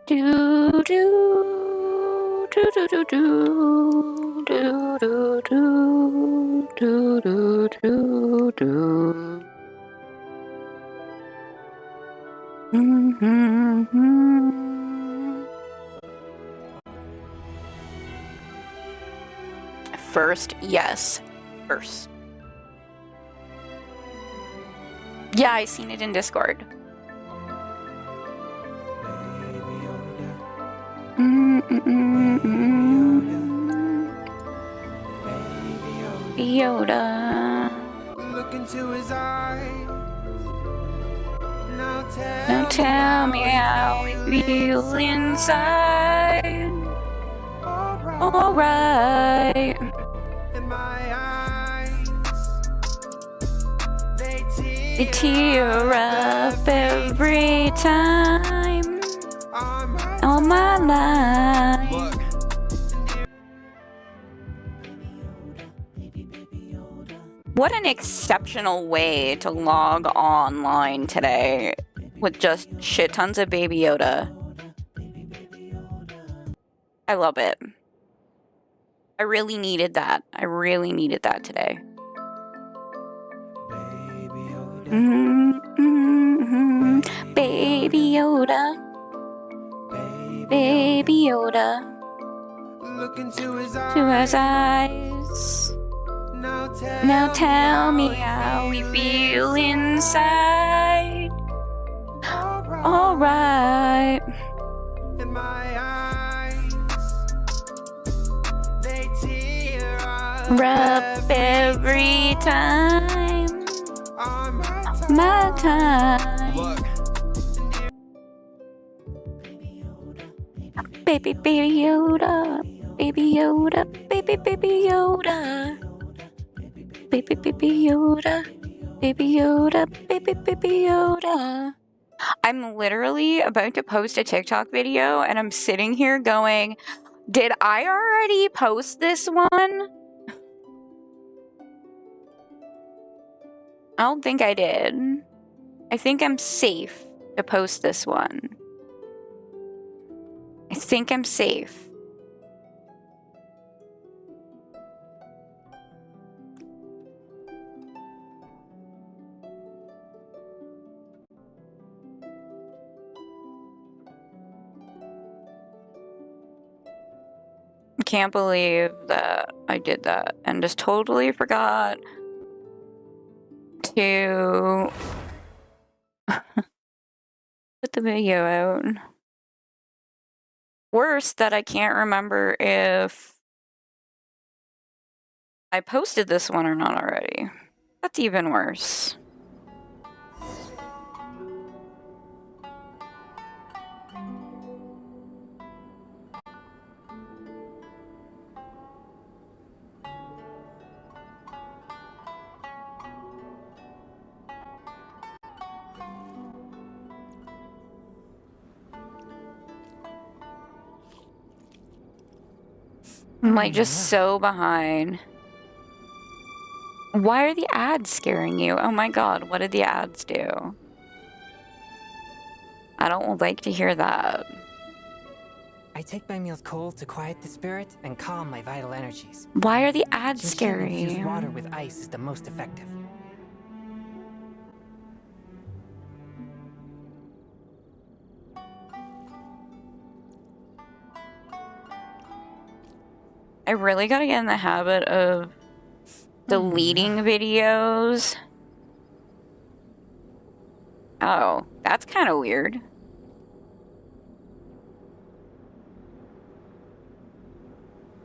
Do do do do do do do do do do do do. First, yes. First. Yeah, I seen it in Discord. Yoda. Look into his eyes. Now tell me how it feels inside. Alright. In my eyes, They tear up every time on my line. What an exceptional way to log online today with just shit tons of Baby Yoda. I love it. I really needed that. I really needed that today. Baby Yoda. Baby Yoda. look into his To his eyes. Now tell me how we feel inside. Alright. In my eyes, they tear Rub every time. on My time. Baby, baby Yoda. Baby Yoda. Baby, baby Yoda. Baby, baby Yoda. Baby Yoda. Baby, baby Yoda. I'm literally about to post a TikTok video and I'm sitting here going, did I already post this one? I don't think I did. I think I'm safe to post this one. I think I'm safe. I can't believe that I did that and just totally forgot to put the video out. Worse that I can't remember if I posted this one or not already. That's even worse. I'm like just so behind. Why are the ads scaring you? Oh my god, what did the ads do? I don't like to hear that. I take my meals cold to quiet the spirit and calm my vital energies. Why are the ads Infusion scary? infused water with ice is the most effective. I really gotta get in the habit of deleting videos. Oh, that's kind of weird.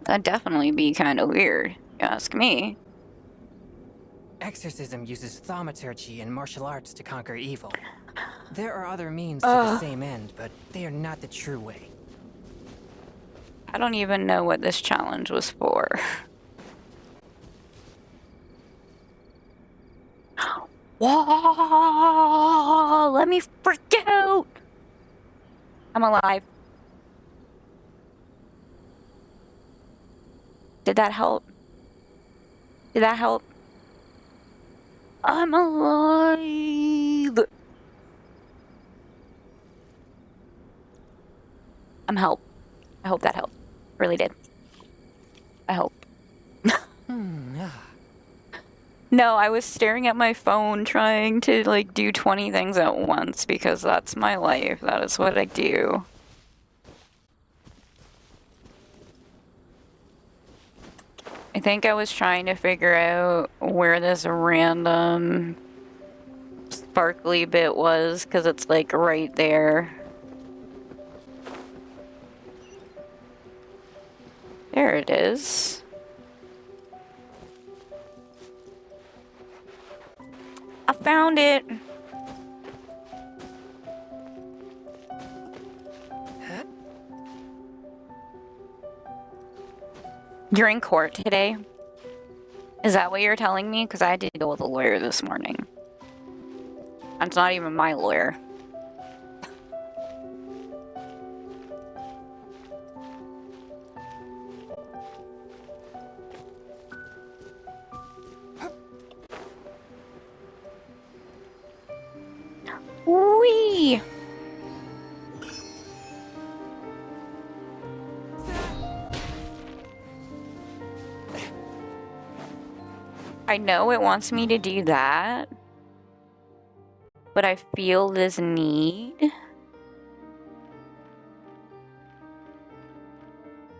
That'd definitely be kind of weird, if you ask me. Exorcism uses thaumaturgy and martial arts to conquer evil. There are other means to the same end, but they are not the true way. I don't even know what this challenge was for. Whoa! Let me freak out! I'm alive. Did that help? Did that help? I'm alive! I'm help. I hope that helped. Really did. I hope. No, I was staring at my phone trying to, like, do 20 things at once because that's my life. That is what I do. I think I was trying to figure out where this random sparkly bit was because it's, like, right there. There it is. I found it! You're in court today? Is that what you're telling me? Because I had to go with a lawyer this morning. And it's not even my lawyer. Whee! I know it wants me to do that, but I feel this need.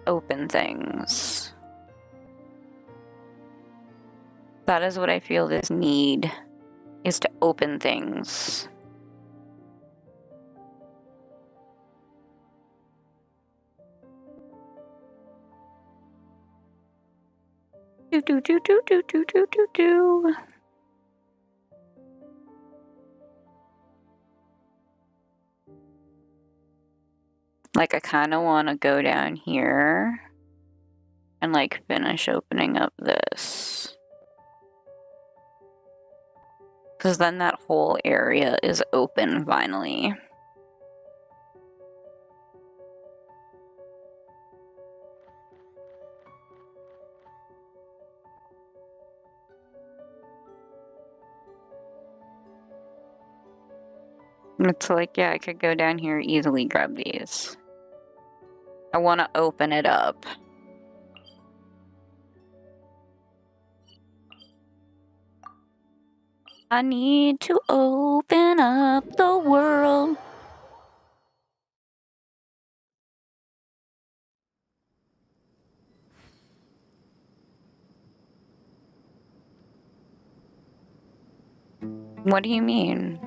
Open things. That is what I feel this need is, to open things. Do. Like, I kind of want to go down here and, like, finish opening up this. Because then that whole area is open finally. It's like, yeah, I could go down here, easily grab these. I want to open it up. I need to open up the world. What do you mean?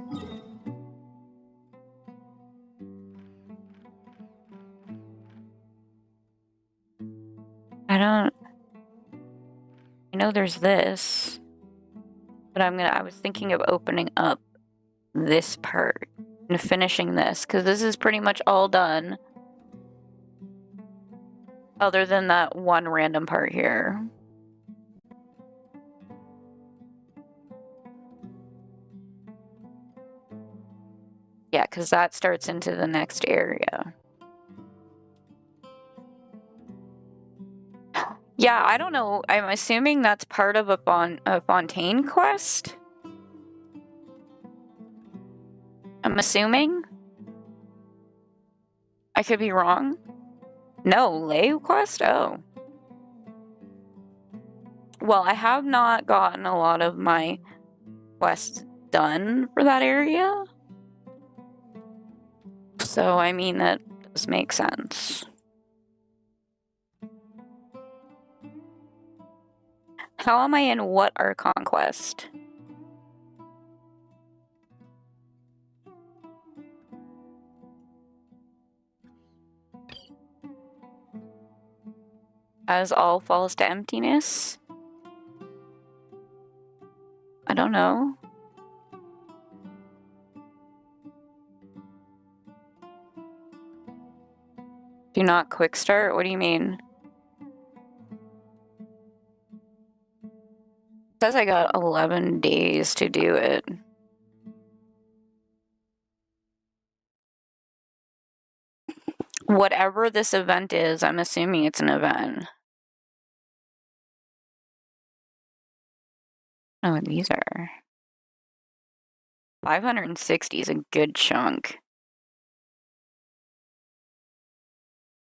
I know there's this, but I was thinking of opening up this part and finishing this, because this is pretty much all done. Other than that one random part here. Yeah, because that starts into the next area. Yeah, I don't know. I'm assuming that's part of a Fontaine quest? I'm assuming? I could be wrong. No, Lay quest? Oh. Well, I have not gotten a lot of my quests done for that area. So, I mean, that does make sense. How am I in what Archon quest? As all falls to emptiness? don't know. Do not quick start? What do you mean? It says I got 11 days to do it. Whatever this event is, I'm assuming it's an event. Oh, these are... 560 is a good chunk.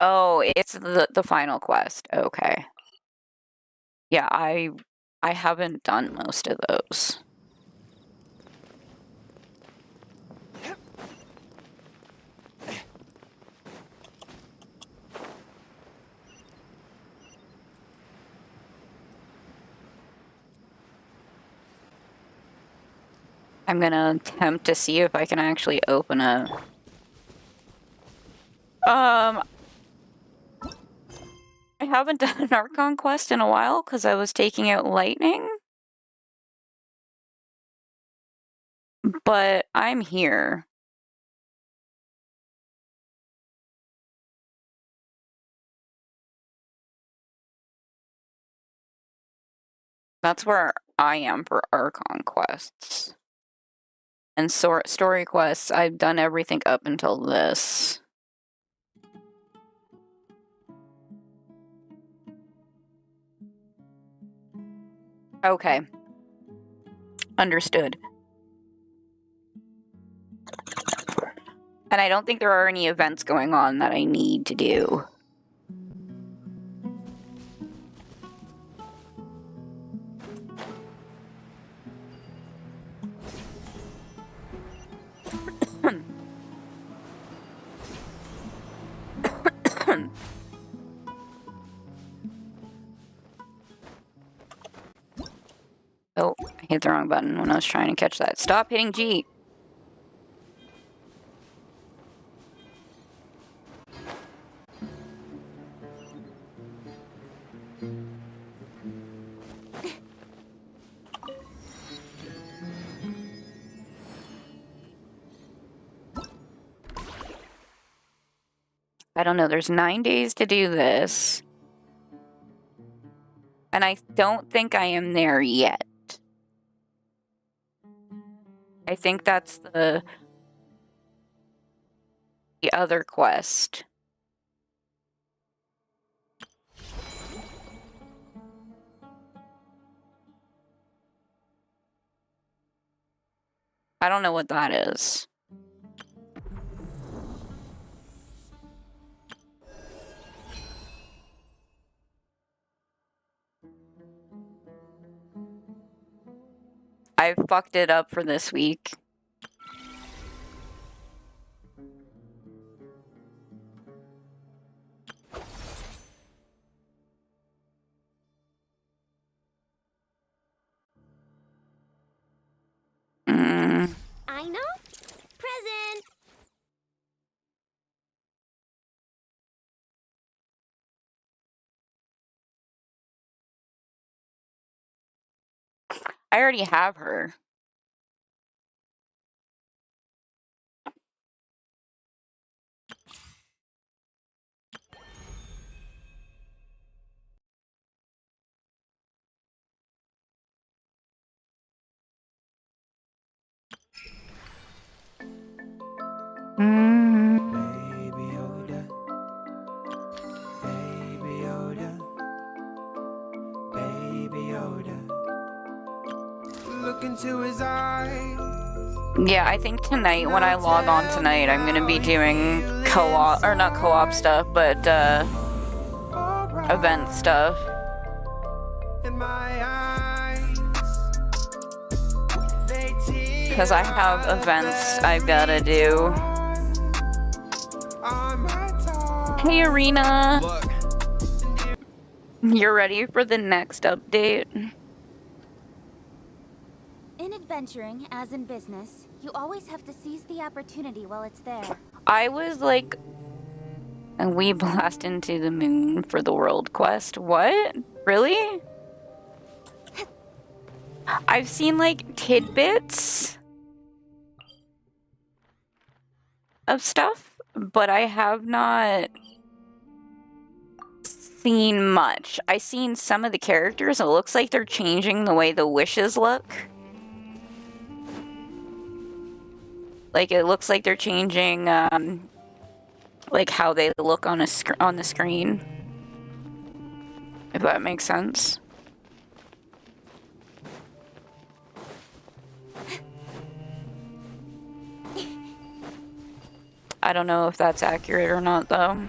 Oh, it's the final quest. Okay. Yeah, I haven't done most of those. I'm gonna attempt to see if I can actually open it. I haven't done an Archon quest in a while because I was taking out lightning. But I'm here. That's where I am for Archon quests. And story quests, I've done everything up until this. Okay. Understood. And I don't think there are any events going on that I need to do. Oh, I hit the wrong button when I was trying to catch that. Stop hitting G. I don't know, there's 9 days to do this. And I don't think I am there yet. I think that's the other quest. I don't know what that is. I fucked it up for this week. I know. Present. I already have her. Baby Yoda, Baby Yoda, Baby Yoda. Look into his eyes. Yeah, I think tonight, when I log on tonight, I'm gonna be doing co-op, or not co-op stuff, but, event stuff. In my eyes, Because I have events I've gotta do. Hey, Arena! You're ready for the next update? In adventuring, as in business, you always have to seize the opportunity while it's there. I was like... And we blast into the moon for the world quest. What? Really? I've seen like tidbits of stuff, but I have not seen much. I've seen some of the characters. It looks like they're changing the way the wishes look. Like it looks like they're changing, like how they look on on the screen. If that makes sense. I don't know if that's accurate or not, though.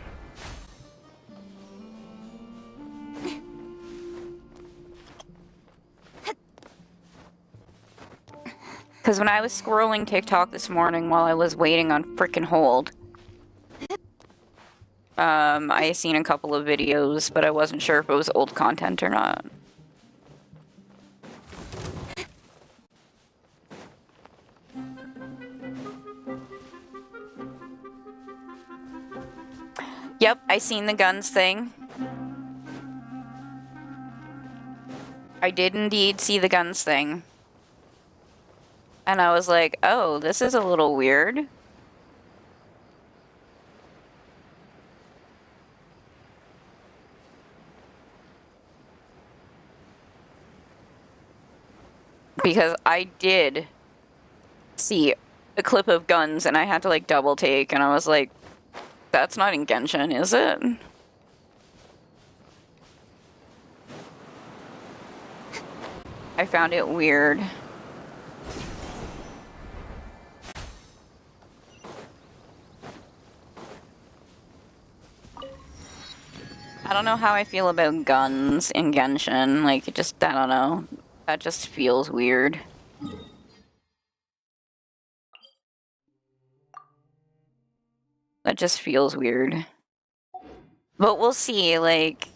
Because when I was scrolling TikTok this morning while I was waiting on frickin' hold, I seen a couple of videos, but I wasn't sure if it was old content or not. Yep, I seen the guns thing. I did indeed see the guns thing. And I was like, oh, this is a little weird. Because I did see a clip of guns and I had to like double take and I was like, that's not in Genshin, is it? I found it weird. I don't know how I feel about guns in Genshin. Like, it just, I don't know. That just feels weird. That just feels weird. But we'll see, like,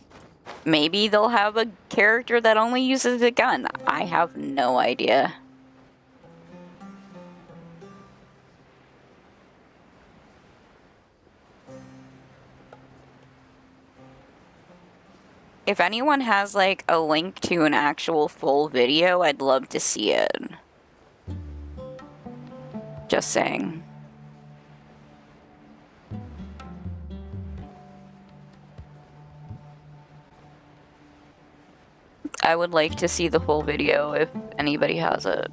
maybe they'll have a character that only uses a gun. I have no idea. If anyone has, like, a link to an actual full video, I'd love to see it. Just saying. I would like to see the full video if anybody has it.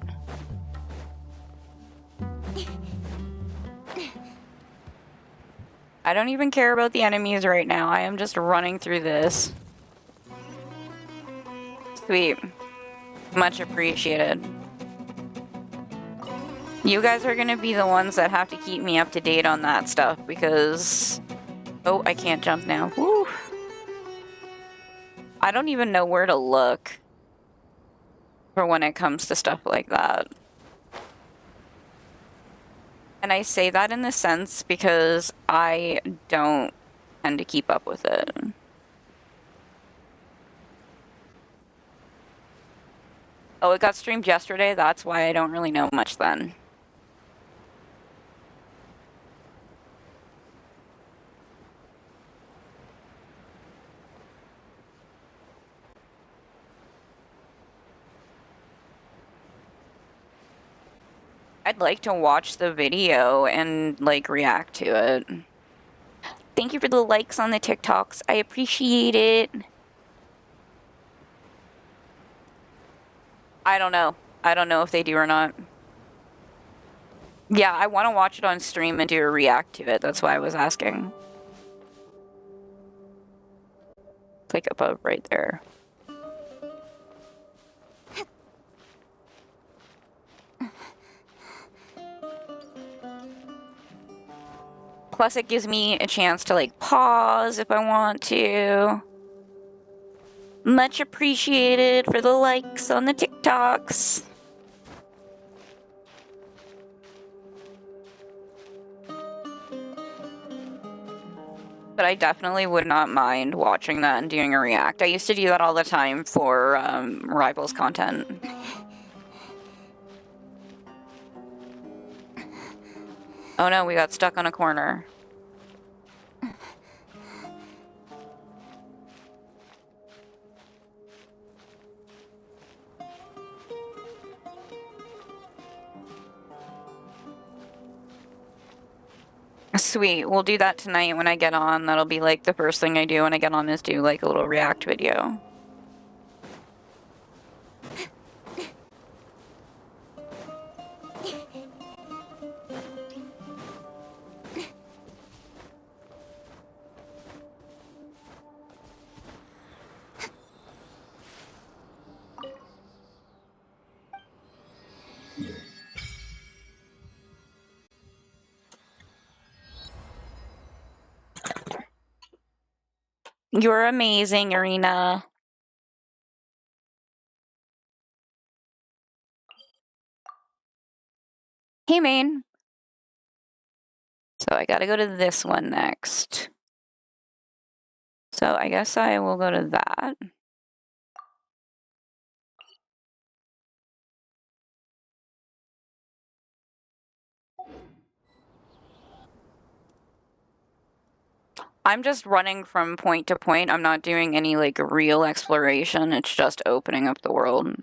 I don't even care about the enemies right now. I am just running through this. Sweet. Much appreciated. You guys are gonna be the ones that have to keep me up to date on that stuff because... Oh, I can't jump now. Woo! I don't even know where to look for when it comes to stuff like that. And I say that in the sense because I don't tend to keep up with it. Oh, it got streamed yesterday? That's why I don't really know much then. I'd like to watch the video and, like, react to it. Thank you for the likes on the TikToks. I appreciate it. I don't know. I don't know if they do or not. Yeah, I want to watch it on stream and do a react to it. That's why I was asking. It's like above right there. Plus it gives me a chance to like pause if I want to. Much appreciated for the likes on the TikToks. But I definitely would not mind watching that and doing a react. I used to do that all the time for Rivals content. Oh no, we got stuck on a corner. Sweet. We'll do that tonight when I get on. That'll be like the first thing I do when I get on is do like a little react video. You're amazing, Irina. Hey, Maine. So I gotta go to this one next. So I guess I will go to that. I'm just running from point to point. I'm not doing any like real exploration. It's just opening up the world.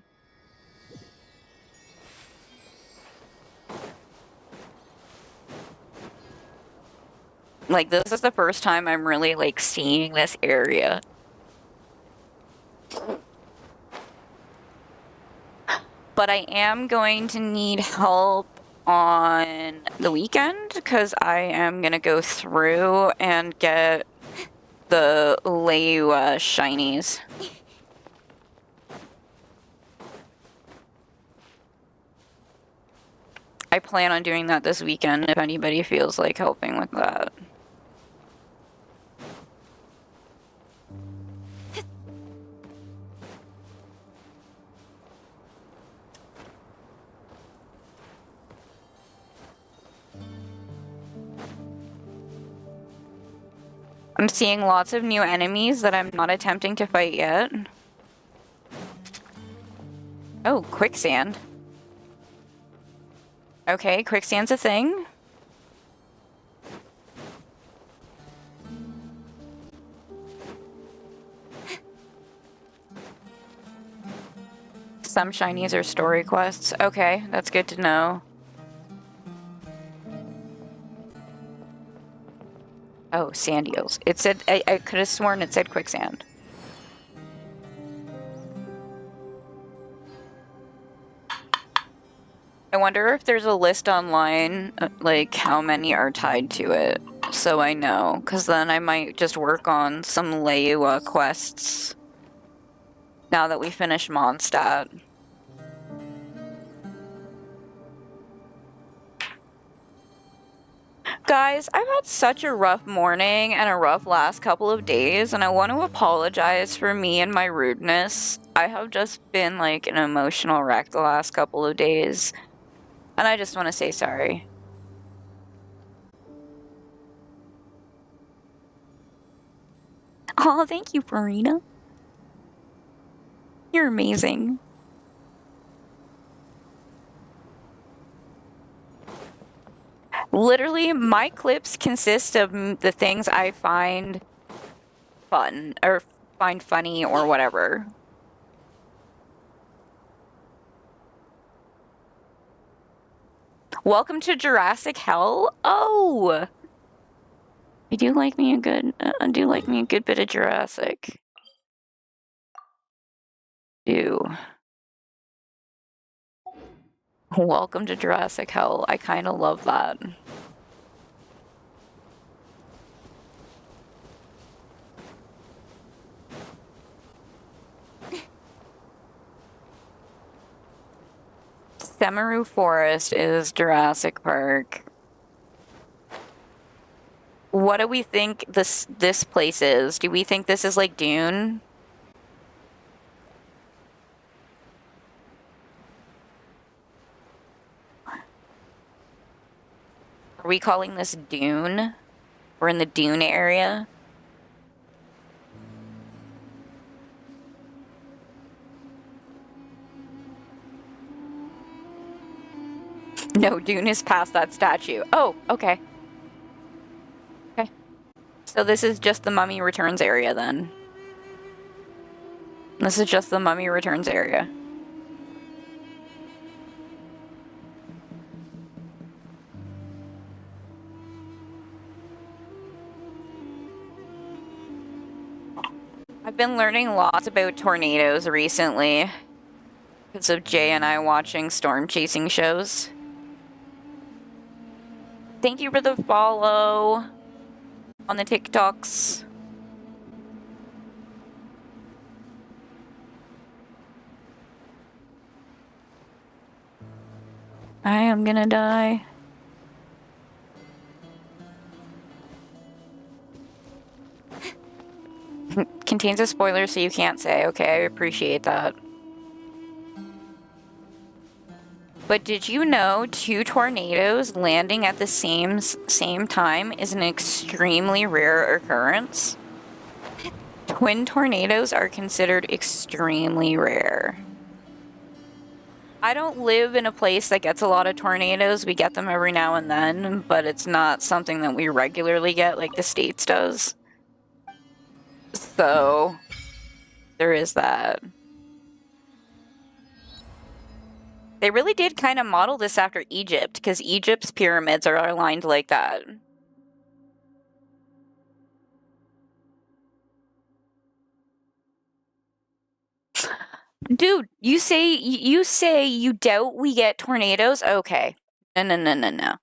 Like, this is the first time I'm really like seeing this area. But I am going to need help on the weekend because I am going to go through and get the Leua shinies. I plan on doing that this weekend if anybody feels like helping with that. I'm seeing lots of new enemies that I'm not attempting to fight yet. Oh, quicksand. Okay, quicksand's a thing. Some shinies are story quests. Okay, that's good to know. Oh, sand eels. It said, I could have sworn it said quicksand. I wonder if there's a list online, like how many are tied to it, so I know, because then I might just work on some Leua quests now that we finish Mondstadt. Guys, I've had such a rough morning and a rough last couple of days, and I want to apologize for me and my rudeness. I have just been like an emotional wreck the last couple of days, and I just want to say sorry. Oh, thank you, Farina. You're amazing. Literally, my clips consist of the things I find fun, or find funny, or whatever. Welcome to Jurassic Hell? Oh! I do like me a good bit of Jurassic. Welcome to Jurassic Hell. I kind of love that. Semaru Forest is Jurassic Park. What do we think this place is? Do we think this is like Dune? Are we calling this Dune? We're in the Dune area. No, Dune is past that statue. Oh, okay. Okay. So this is just the Mummy Returns area then. This is just the Mummy Returns area. I've been learning lots about tornadoes recently because of Jay and I watching storm chasing shows. Thank you for the follow on the TikToks. I am gonna die. Contains a spoiler, so you can't say. Okay, I appreciate that. But did you know 2 tornadoes landing at the same time is an extremely rare occurrence? Twin tornadoes are considered extremely rare. I don't live in a place that gets a lot of tornadoes. We get them every now and then, but it's not something that we regularly get like the States does. So there is that. They really did kind of model this after Egypt, because Egypt's pyramids are aligned like that. Dude, you say you doubt we get tornadoes? Okay. No. No.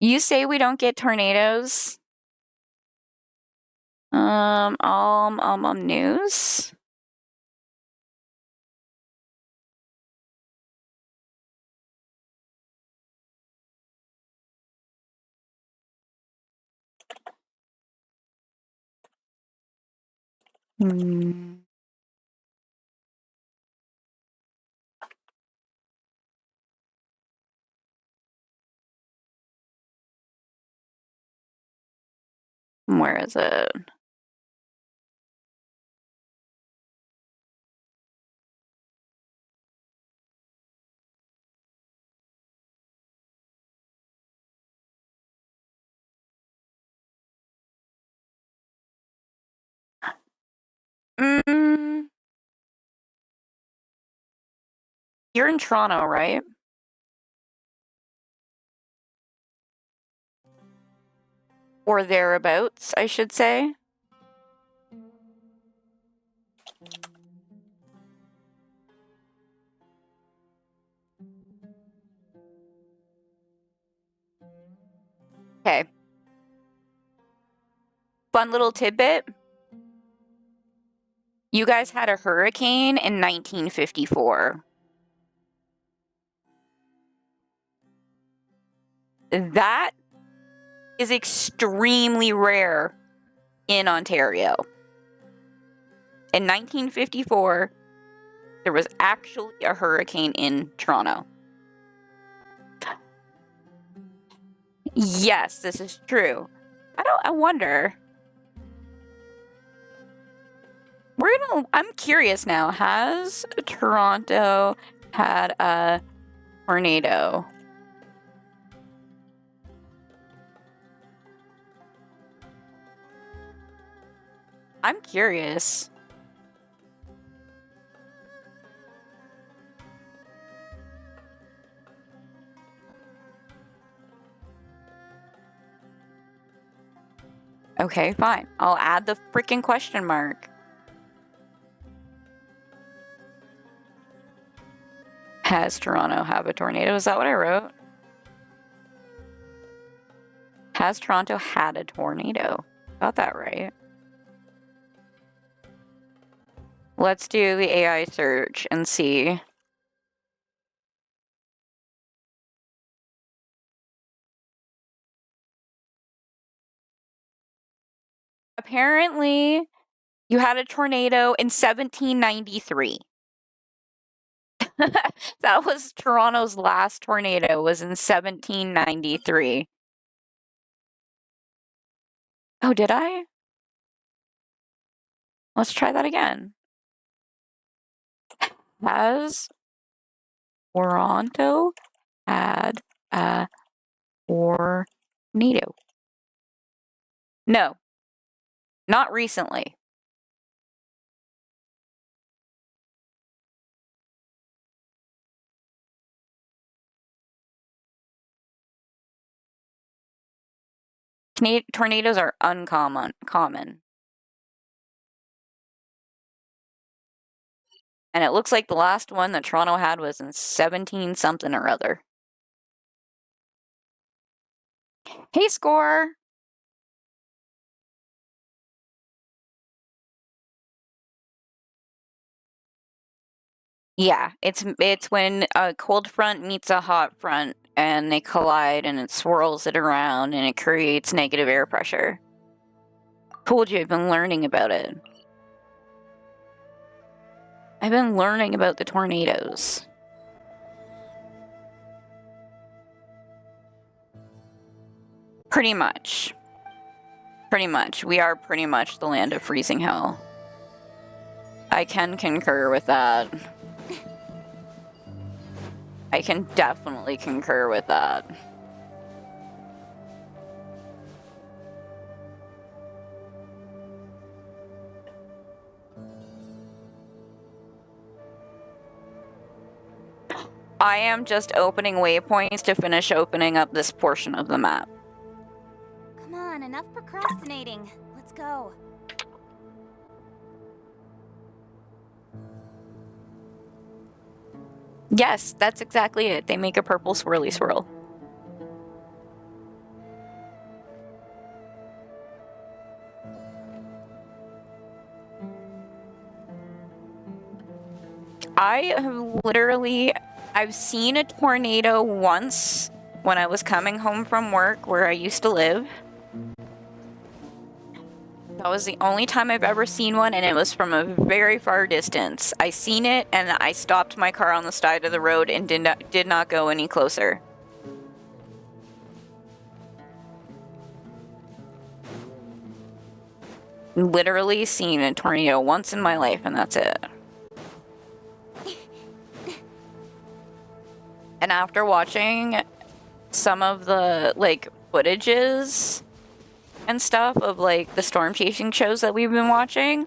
You say we don't get tornadoes? News? Where is it? You're in Toronto, right? Or thereabouts, I should say. Okay. Fun little tidbit. You guys had a hurricane in 1954. That is extremely rare in Ontario. In 1954, there was actually a hurricane in Toronto. Yes, this is true. I wonder. I'm curious now. Has Toronto had a tornado? I'm curious. Okay, fine. I'll add the freaking question mark. Has Toronto have a tornado? Is that what I wrote? Has Toronto had a tornado? Got that right. Let's do the AI search and see. Apparently, you had a tornado in 1793. That was Toronto's last tornado, was in 1793. Oh, did I? Let's try that again. Has Toronto had a tornado? No, not recently. Tornadoes are common. And it looks like the last one that Toronto had was in 17 something or other. Hey, Score! Yeah, it's when a cold front meets a hot front and they collide and it swirls it around and it creates negative air pressure. Told you I've been learning about it. I've been learning about the tornadoes. Pretty much. Pretty much. We are pretty much the land of freezing hell. I can concur with that. I can definitely concur with that. I am just opening waypoints to finish opening up this portion of the map. Come on, enough procrastinating. Let's go. Yes, that's exactly it. They make a purple swirly swirl. I've seen a tornado once when I was coming home from work where I used to live. That was the only time I've ever seen one, and it was from a very far distance. I seen it, and I stopped my car on the side of the road and did not go any closer. Literally seen a tornado once in my life, and that's it. And after watching some of the, like, footages and stuff of, like, the storm chasing shows that we've been watching,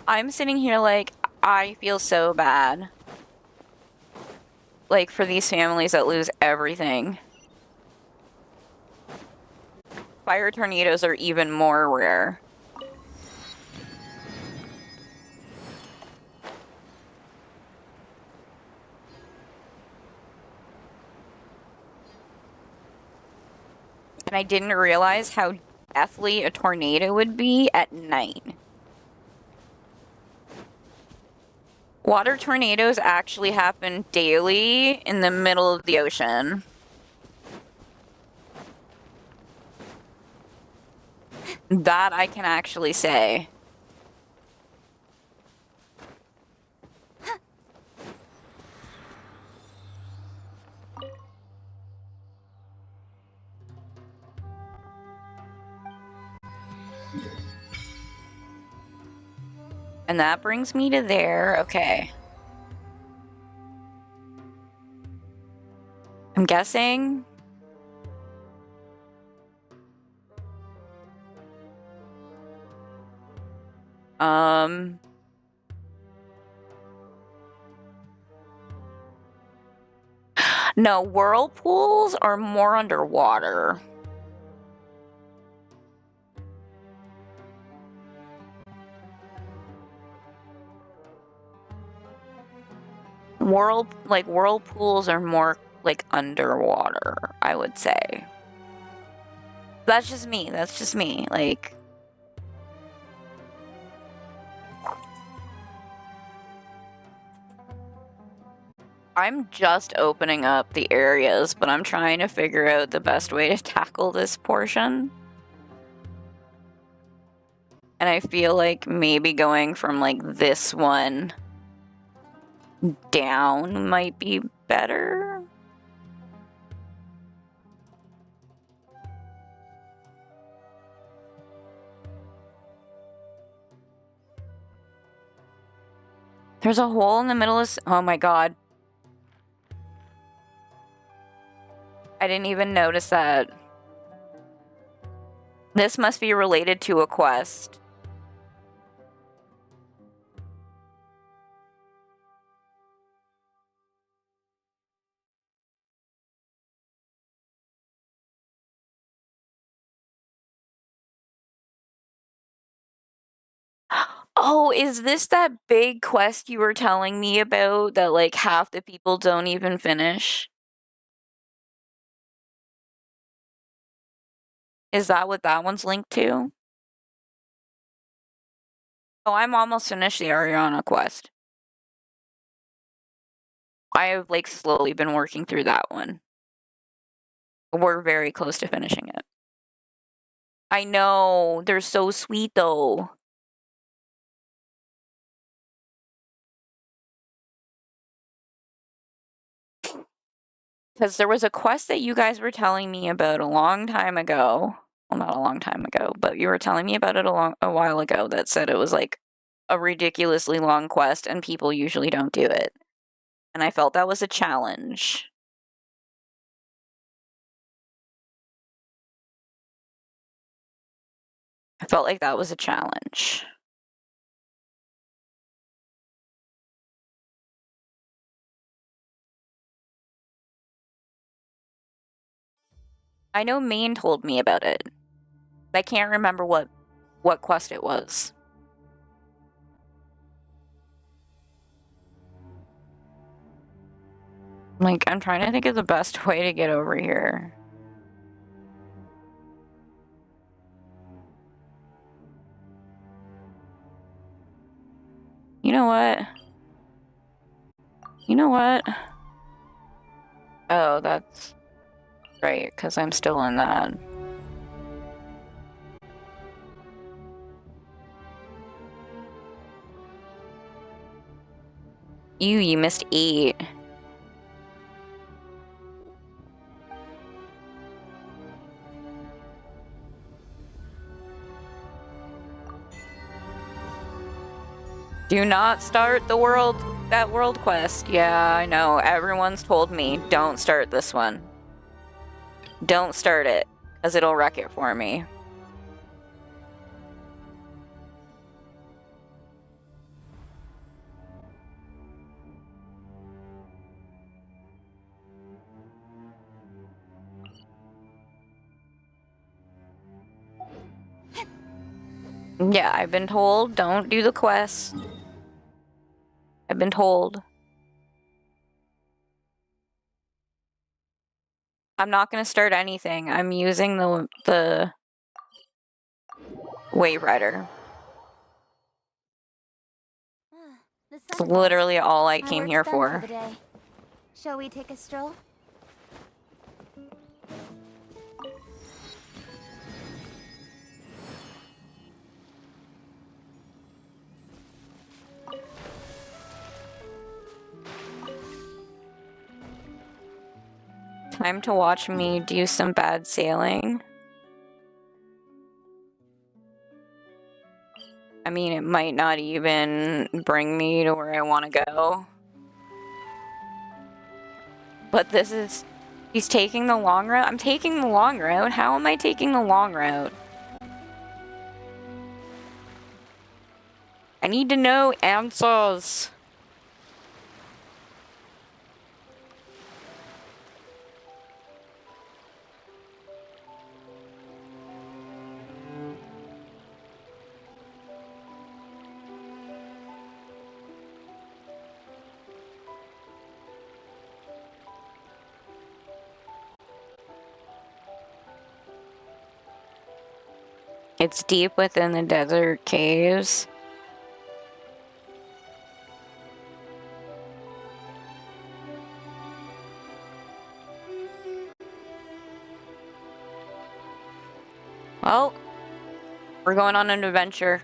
I'm sitting here like, I feel so bad. Like, for these families that lose everything. Fire tornadoes are even more rare. And I didn't realize how deathly a tornado would be at night. Water tornadoes actually happen daily in the middle of the ocean. That I can actually say. And that brings me to there. Okay. I'm guessing. No, whirlpools are more underwater. Whirlpools are more like underwater, I would say. That's just me. Like, I'm just opening up the areas, but I'm trying to figure out the best way to tackle this portion. And I feel like maybe going from, like, this one down might be better. There's a hole in the middle of... Oh my god. I didn't even notice that. This must be related to a quest. Oh, is this that big quest you were telling me about that, like, half the people don't even finish? Is that what that one's linked to? Oh, I'm almost finished the Ariana quest. I have, like, slowly been working through that one. We're very close to finishing it. I know, they're so sweet, though. Because there was a quest that you guys were telling me about a long time ago. Well, not a long time ago, but you were telling me about it a while ago that said it was, like, a ridiculously long quest and people usually don't do it. And I felt that was a challenge. I felt like that was a challenge. I know Maine told me about it. I can't remember what quest it was. Like, I'm trying to think of the best way to get over here. You know what? You know what? Oh, that's right, because I'm still in that. You missed 8. Do not start that world quest. Yeah, I know. Everyone's told me, don't start this one. Don't start it, because it'll wreck it for me. Yeah, I've been told, don't do the quest. I've been told. I'm not gonna start anything. I'm using the Wave Rider. It's literally all I came here for. Shall we take a stroll? Time to watch me do some bad sailing. I mean, it might not even bring me to where I want to go. But this is... He's taking the long route? I'm taking the long route? How am I taking the long route? I need to know answers. It's deep within the desert caves. Well, we're going on an adventure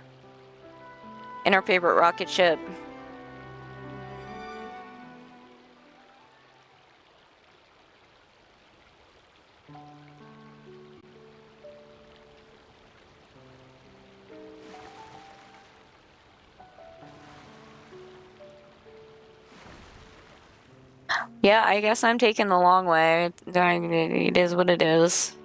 in our favorite rocket ship. Yeah, I guess I'm taking the long way. It is what it is.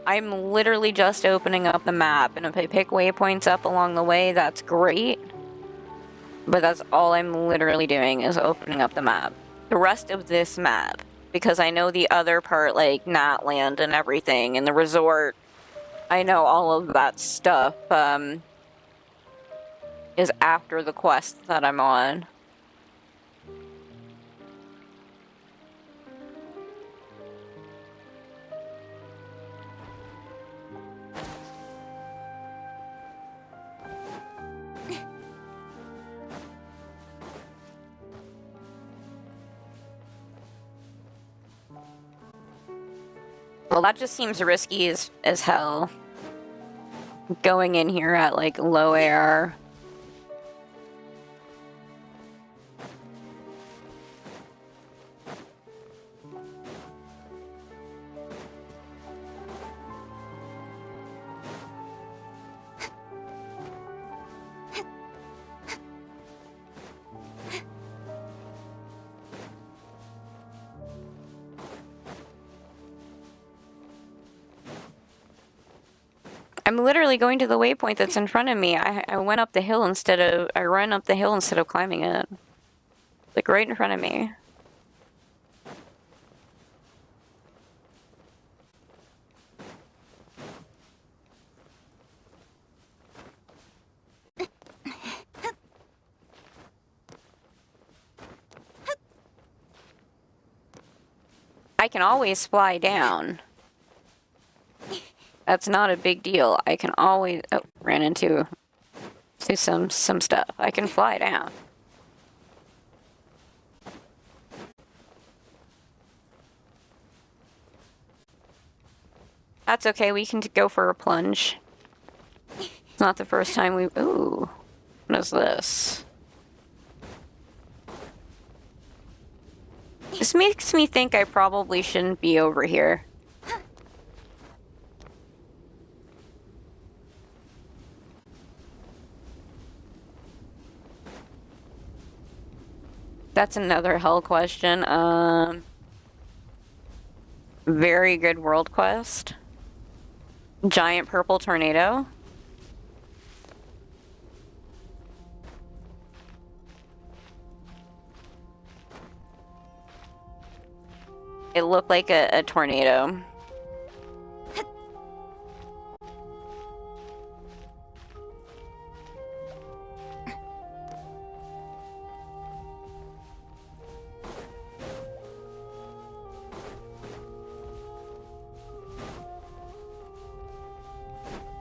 I'm literally just opening up the map, and if I pick waypoints up along the way, that's great. But that's all I'm literally doing is opening up the map. The rest of this map, because I know the other part, like Natland and everything, and the resort, I know all of that stuff. is after the quest that I'm on. Well, that just seems risky as hell. Going in here at, like, low AR. I'm literally going to the waypoint that's in front of me. I went up the hill I ran up the hill instead of climbing it. Like, right in front of me. I can always fly down. That's not a big deal. I can always... Oh, ran into some stuff. I can fly down. That's okay, we can go for a plunge. It's not the first time we... Ooh. What is this? This makes me think I probably shouldn't be over here. That's another hell question. Very good world quest. Giant purple tornado. It looked like a tornado.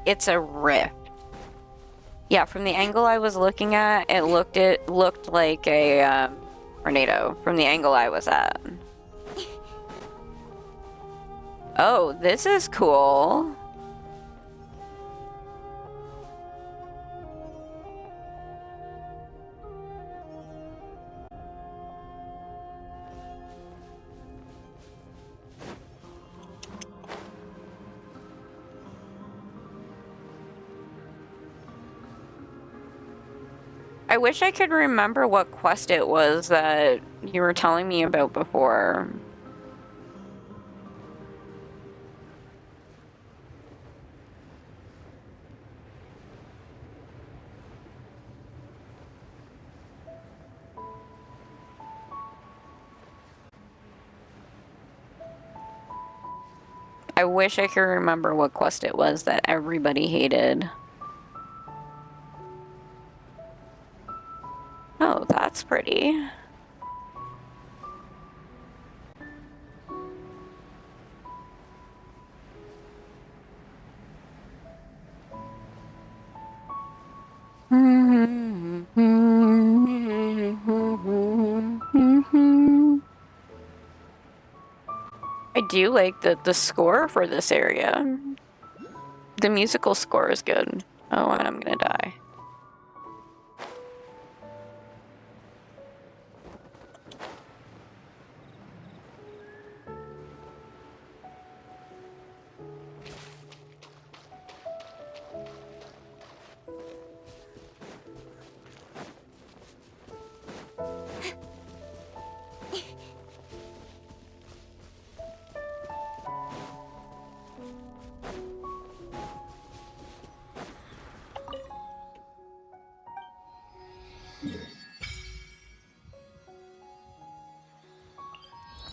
It's a rift. Yeah, from the angle I was looking at, it looked like a tornado from the angle I was at. Oh, this is cool. I wish I could remember what quest it was that you were telling me about before. I wish I could remember what quest it was that everybody hated. Oh, that's pretty. I do like the score for this area. The musical score is good. Oh, and I'm gonna die.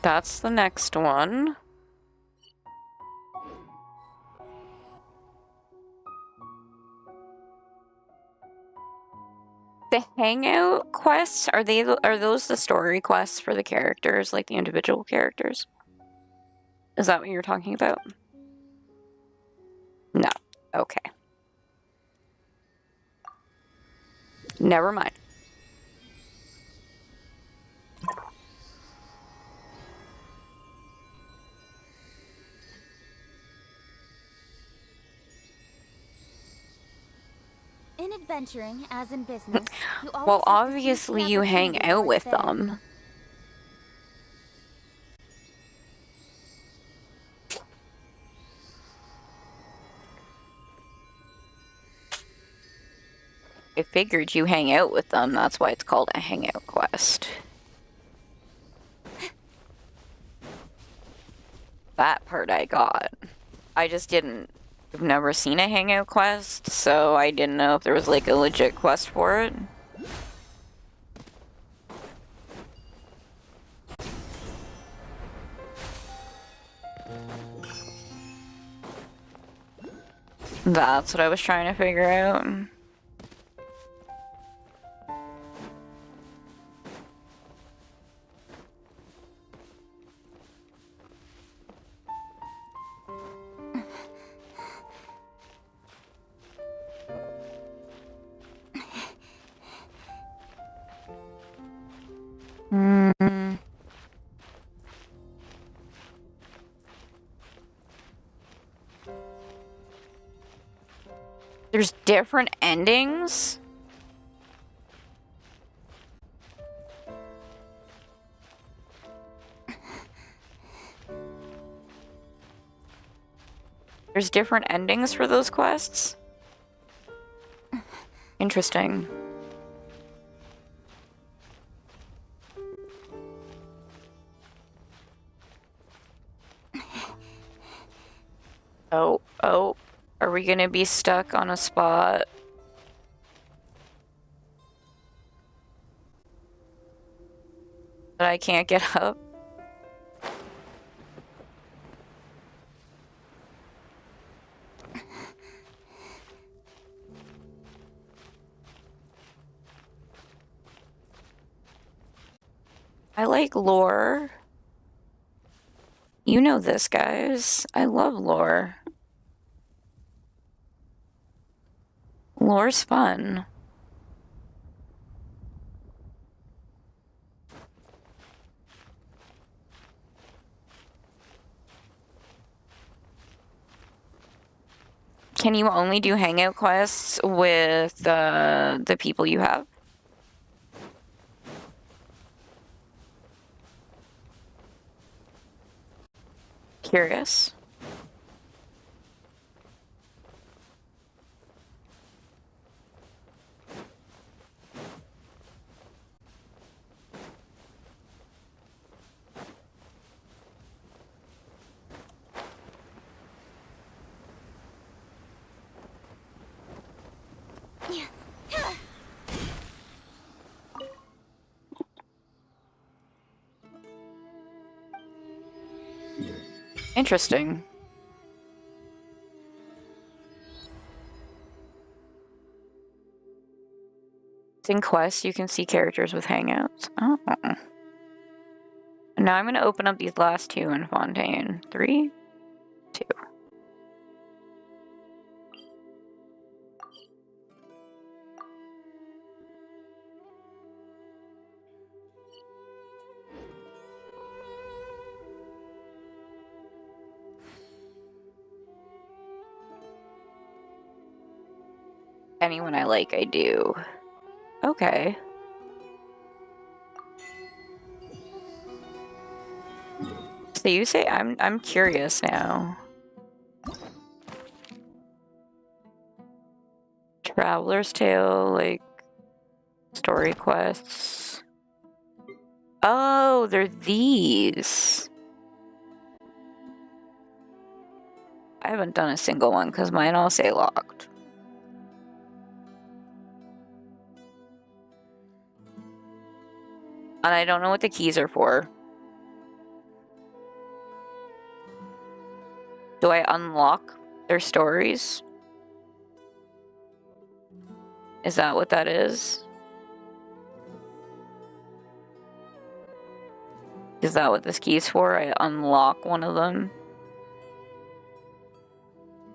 That's the next one. The hangout quests, are those the story quests for the characters, like the individual characters? Is that what you're talking about? No. Okay. Never mind. In adventuring, as in business, you always Well, have to seize the obviously you hang opportunity out while with it's there. them. I figured you hang out with them, that's why it's called a hangout quest. That part I got. I just didn't... I've never seen a hangout quest, so I didn't know if there was like a legit quest for it. That's what I was trying to figure out. There's different endings? There's different endings for those quests? Interesting. Oh, are we gonna be stuck on a spot? That I can't get up? I like lore. You know this, guys. I love lore. Lore's fun. Can you only do hangout quests with the people you have? Curious. Interesting. In quests, you can see characters with hangouts. Oh. Now I'm going to open up these last two in Fontaine. 3, 2. Anyone I like, I do. Okay. So you say I'm curious now. Traveler's Tale, like story quests. Oh, they're these. I haven't done a single one because mine all say locked. And I don't know what the keys are for. Do I unlock their stories? Is that what that is? Is that what this key's for? I unlock one of them?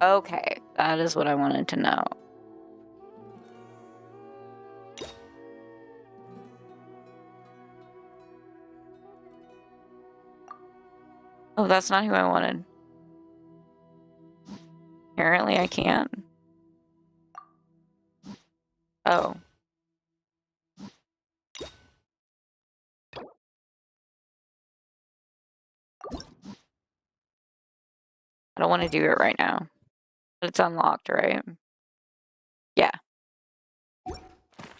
Okay, that is what I wanted to know. Oh, that's not who I wanted. Apparently I can't. Oh. I don't want to do it right now. But it's unlocked, right? Yeah.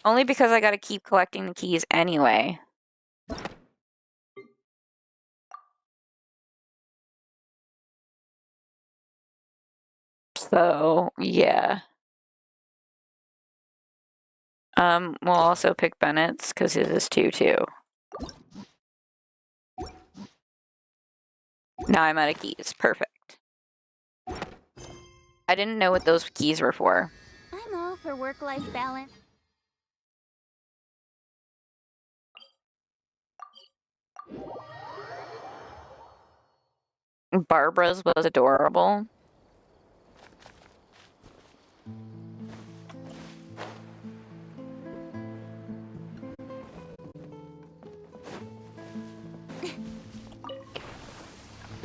Only because I gotta keep collecting the keys anyway. So, yeah. We'll also pick Bennett's, because his is 2 too. Now I'm out of keys. Perfect. I didn't know what those keys were for. I'm all for work-life balance. Barbara's was adorable.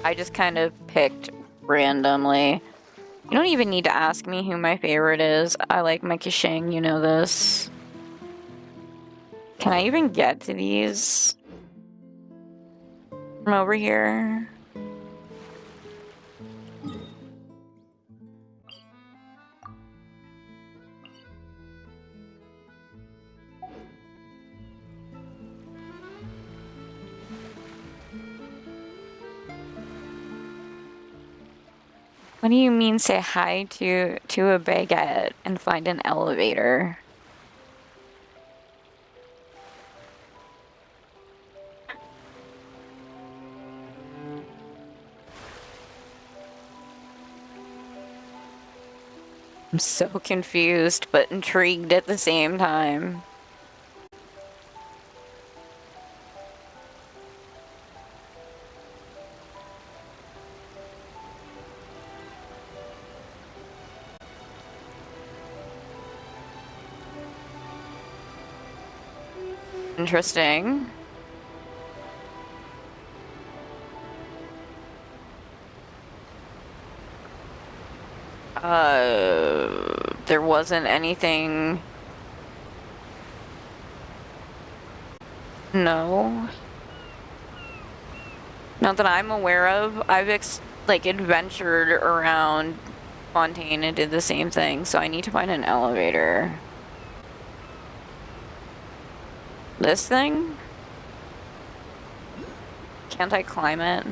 I just kind of picked randomly. You don't even need to ask me who my favorite is. I like my Kishing, you know this. Can I even get to these from over here? What do you mean say hi to a baguette and find an elevator? I'm so confused but intrigued at the same time. Interesting. There wasn't anything. No. Not that I'm aware of. I've adventured around Fontaine and did the same thing, so I need to find an elevator. This thing? Can't I climb it?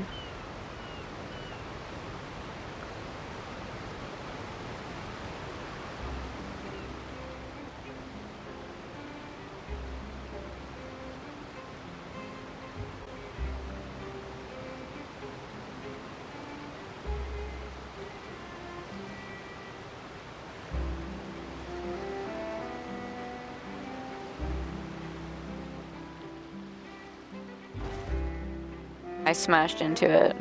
I smashed into it.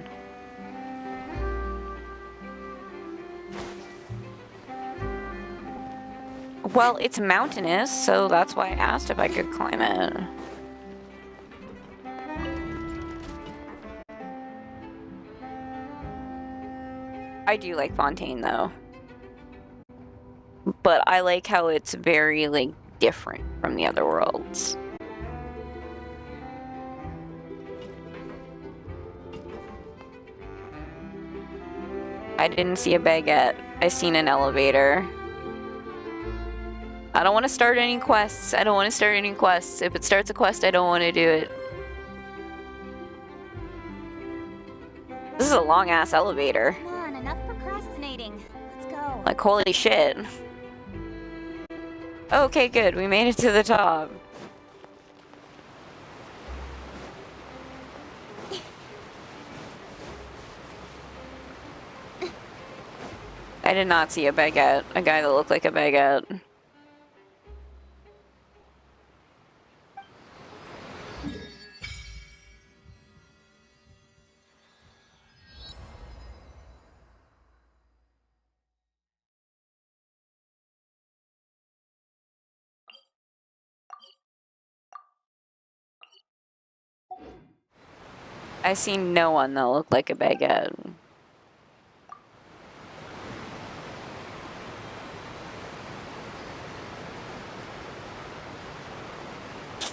Well, it's mountainous, so that's why I asked if I could climb it. I do like Fontaine, though. But I like how it's very, different from the other worlds. I didn't see a baguette. I seen an elevator. I don't want to start any quests. I don't want to start any quests. If it starts a quest, I don't want to do it. This is a long-ass elevator. Come on, enough procrastinating. Let's go. Like, holy shit. Okay, good. We made it to the top. I did not see a baguette. A guy that looked like a baguette. I see no one that looked like a baguette.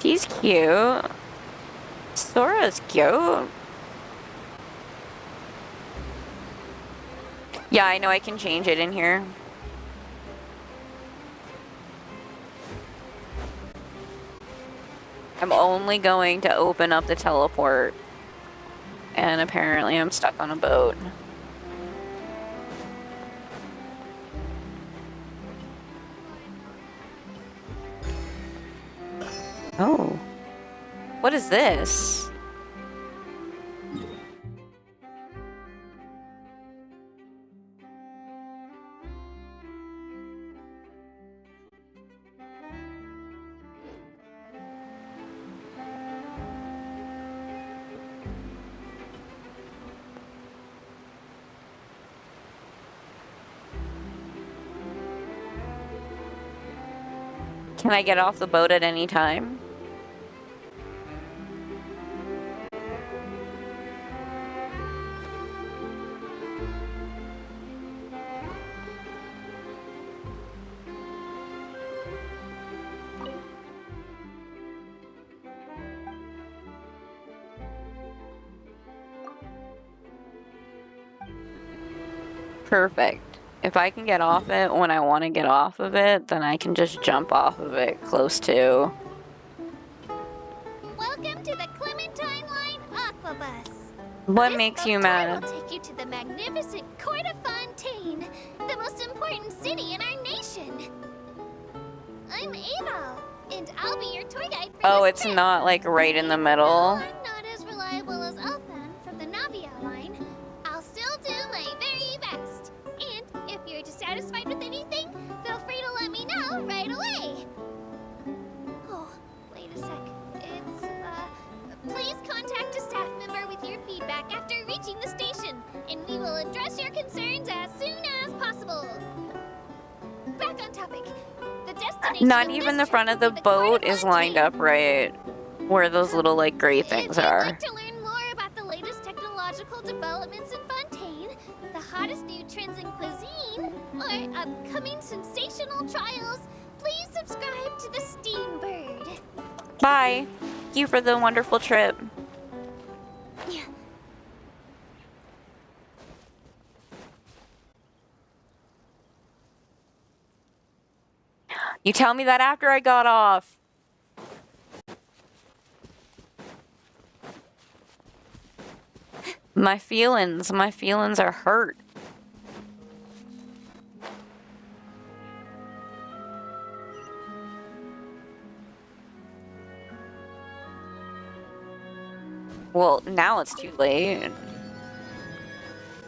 She's cute. Sora's cute. Yeah, I know I can change it in here. I'm only going to open up the teleport. And apparently I'm stuck on a boat. Oh. What is this? Can I get off the boat at any time? Perfect. If I can get off it when I want to get off of it, then I can just jump off of it close to. Welcome to the Clementine Line Aquabus. What This makes boat you tour mad? will take you to the magnificent Court of Fontaine, the most important city in our nation. I'm Ava, and I'll be your tour guide for Oh, this it's trip. not like right in the Even middle. though I'm not as reliable as Elfan from the Navia line, I'll still do my very best. And if you're dissatisfied with anything, feel free to let me know right away. Oh, wait a sec. It's, please contact a staff member with your feedback after reaching the station, and we will address your concerns as soon as possible. Back on topic. The destination Not of even this the front trip of the will be Court boat of is lined Fontaine. up right where those little like gray things If you'd are. like to learn more about the latest technological developments in Fontaine, the hottest new trends in cuisine, or upcoming sensational trials, please subscribe to the Steambird. Bye. Thank you for the wonderful trip. You tell me that after I got off. My feelings are hurt. Well, now it's too late.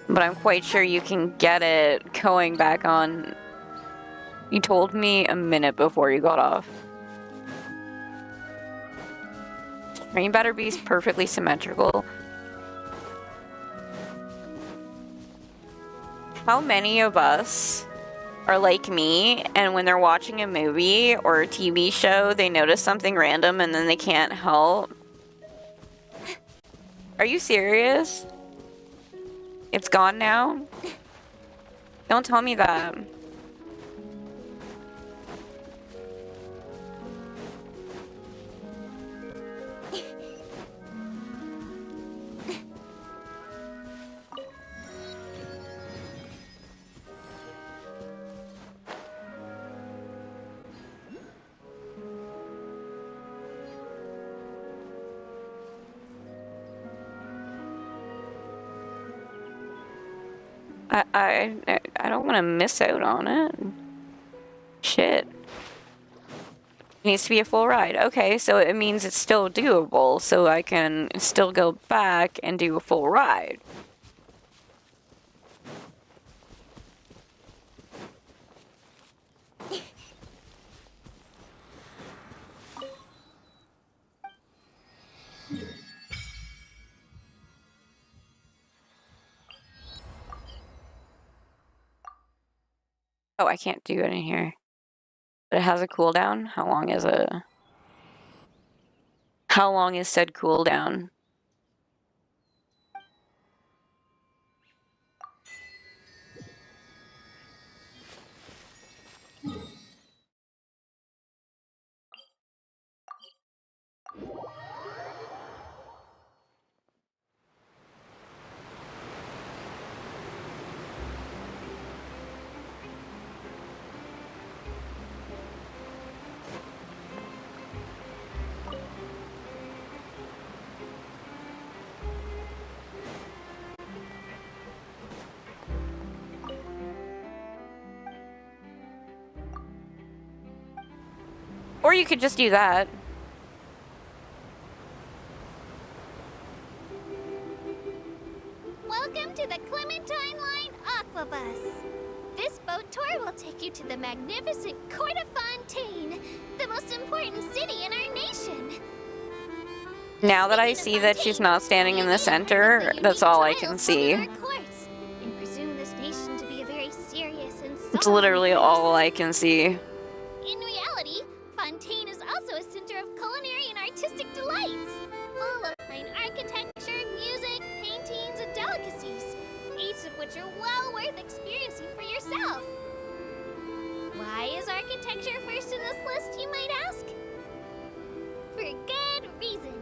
But I'm quite sure you can get it going back on. You told me a minute before you got off. Train better be perfectly symmetrical. How many of us are like me, and when they're watching a movie or a TV show, they notice something random and then they can't help? Are you serious? It's gone now? Don't tell me that. I don't want to miss out on it. Shit. It needs to be a full ride. Okay, so it means it's still doable, so I can still go back and do a full ride. Oh, I can't do it in here. But it has a cooldown? How long is it? How long is said cooldown? Or you could just do that. Welcome to the Clementine Line Aquabus. This boat tour will take you to the magnificent Court of Fontaine, the most important city in our nation. Now that I see that she's not standing in the center, that's all I can see. And presume this nation to be a very serious and It's solemn literally place. all I can see. In reality, Fontaine is also a center of culinary and artistic delights, full of fine architecture, music, paintings, and delicacies, each of which are well worth experiencing for yourself. Why is architecture first in this list, you might ask? For good reason.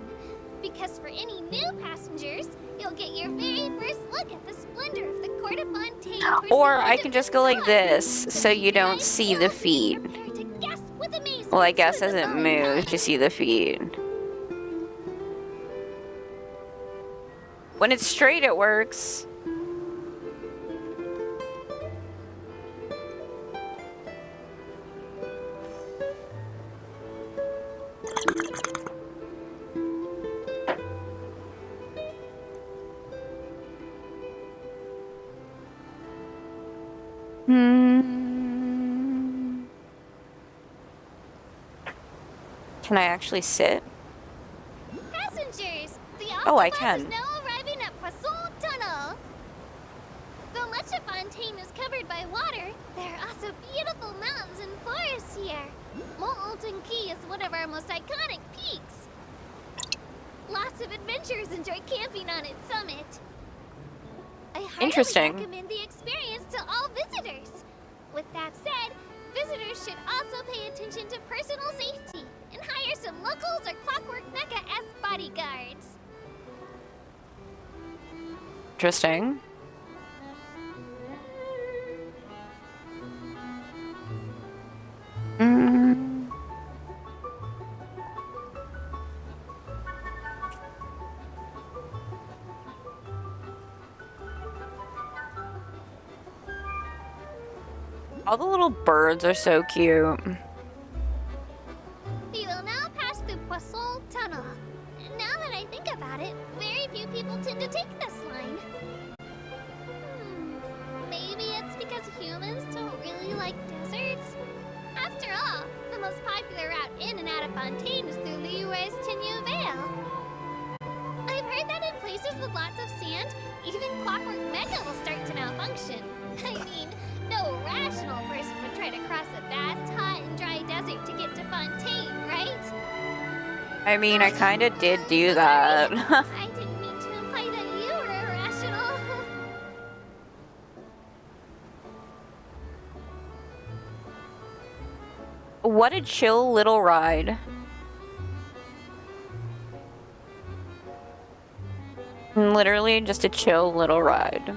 Because for any new passengers, you'll get your very first look at the splendor of the Court of Fontaine. Or I can just go like this, so you don't see the feet. Well, I guess as it moves, you see the feet. When it's straight, it works. Can I actually sit? Passengers, the Oh, I Aquabus can. is now arriving at Poisson Tunnel. Though much of Fontaine is covered by water, there are also beautiful mountains and forests here. Mont Alton-Key is one of our most iconic peaks. Lots of adventurers enjoy camping on its summit. I highly Interesting. recommend the experience to all visitors. With that said, visitors should also pay attention to personal safety and hire some locals or Clockwork Mecca as bodyguards. Interesting. All the little birds are so cute. We will now pass through Poisson Tunnel. Now that I think about it, very few people tend to take this line. Maybe it's because humans don't really like deserts? After all, the most popular route in and out of Fontaine is through Leroy's Tenue Vale. I've heard that in places with lots of sand, even Clockwork Mecca will start to malfunction. I mean, no rational person would try to cross a vast, hot, and dry desert to get to Fontaine, right? I mean, I kind of did do that. I didn't mean to imply that you were irrational. What a chill little ride. Literally just a chill little ride.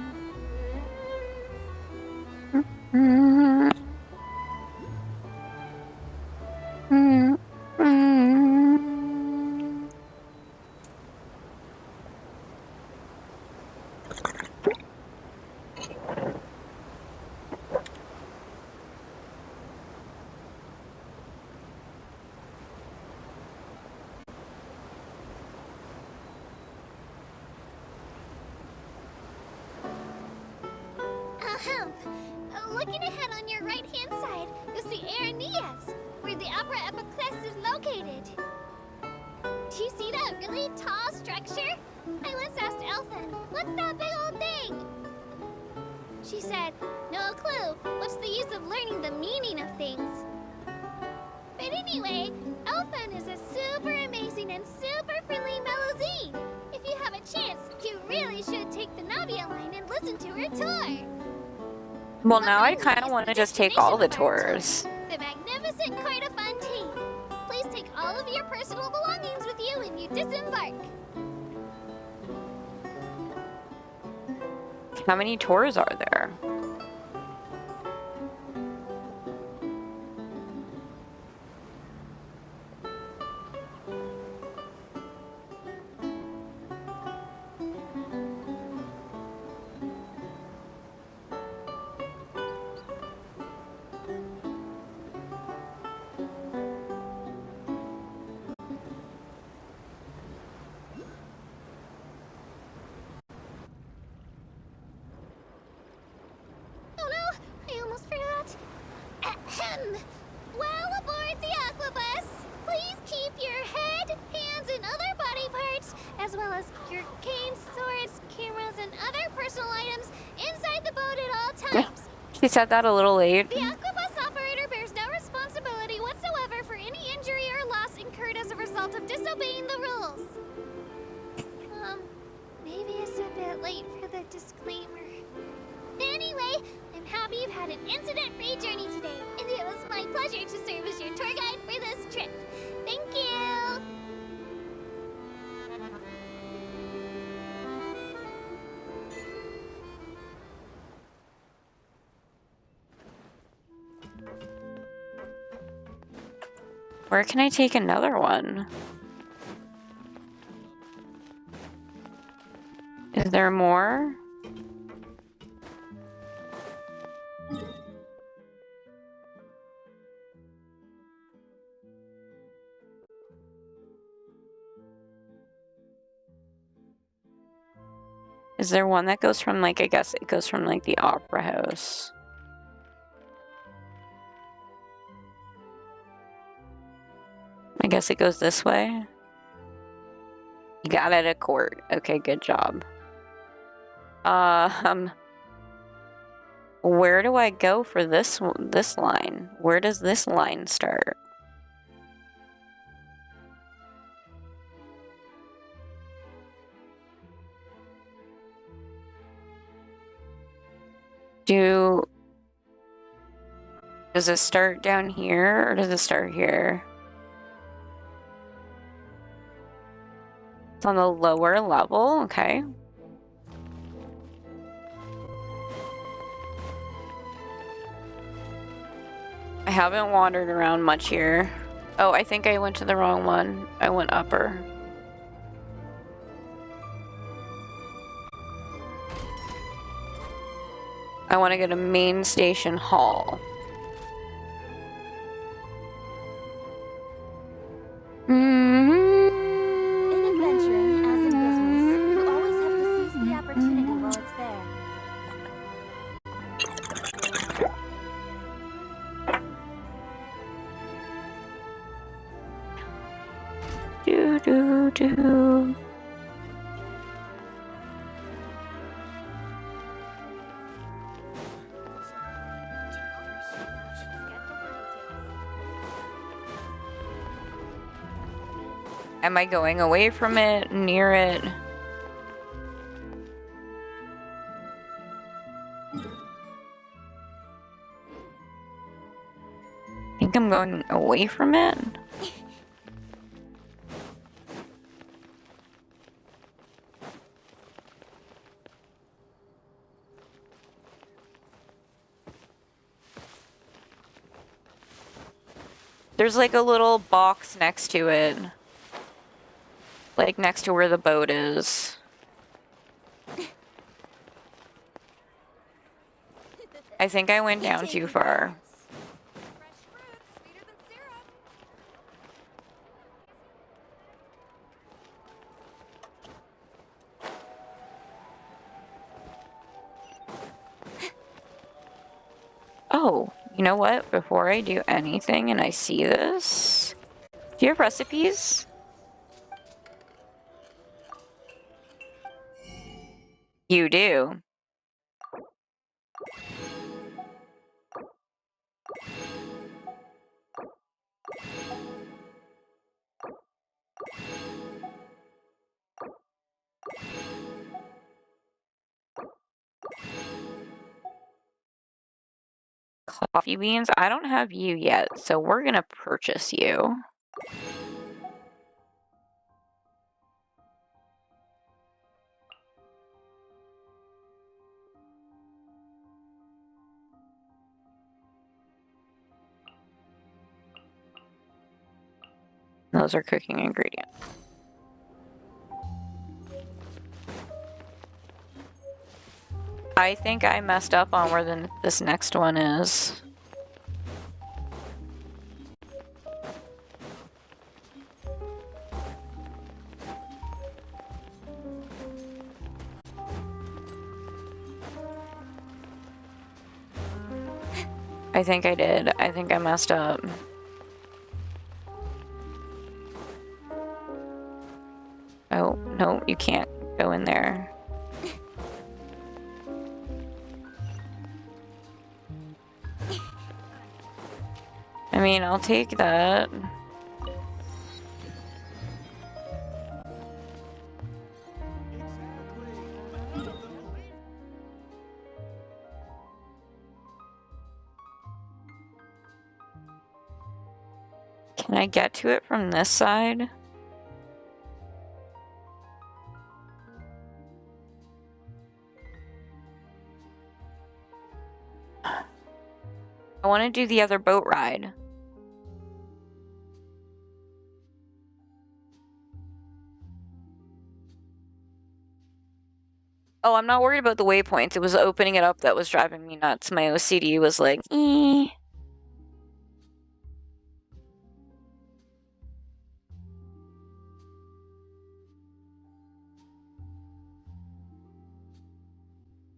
Looking ahead on your right-hand side, you'll see Aeneas, where the Opera Epiclese is located. Do you see that really tall structure? I once asked Elfin, what's that big old thing? She said, no clue. What's the use of learning the meaning of things? But anyway, Elfin is a super amazing and super friendly Melusine. If you have a chance, you really should take the Navia line and listen to her tour. Well, now I kind of want to just take all the tours. The magnificent Court of Fontaine. Please take all of your personal belongings with you when you disembark. How many tours are there? as well as your canes, swords, cameras, and other personal items inside the boat at all times. She said that a little late. The aquabus operator bears no responsibility whatsoever for any injury or loss incurred as a result of disobeying the rules. Maybe it's a bit late for the disclaimer. Anyway, I'm happy you've had an incident-free journey today, and it was my pleasure to serve as your tour guide for this trip. Thank you! Where can I take another one? Is there more? Is there one that goes from, like, I guess it goes from, like, the opera house? I guess it goes this way. You got it at court. Okay, good job. Where do I go for this line? Where does this line start? Does it start down here or does it start here? It's on the lower level, okay. I haven't wandered around much here. Oh, I think I went to the wrong one. I went upper. I want to go to main station hall. In adventuring, as in business, you always have to seize the opportunity while it's there. Do do do. Am I going away from it, near it? I think I'm going away from it. There's like a little box next to it. Like next to where the boat is. I think I went down too far. Oh, you know what? Before I do anything and I see this, do you have recipes? You do. Coffee beans? I don't have you yet, so we're gonna purchase you. Those are cooking ingredients. I think I messed up on where this next one is. I think I did. I think I messed up. Oh, no, you can't go in there. I mean, I'll take that. Can I get to it from this side? I want to do the other boat ride. Oh, I'm not worried about the waypoints. It was opening it up that was driving me nuts. My OCD was like, eh.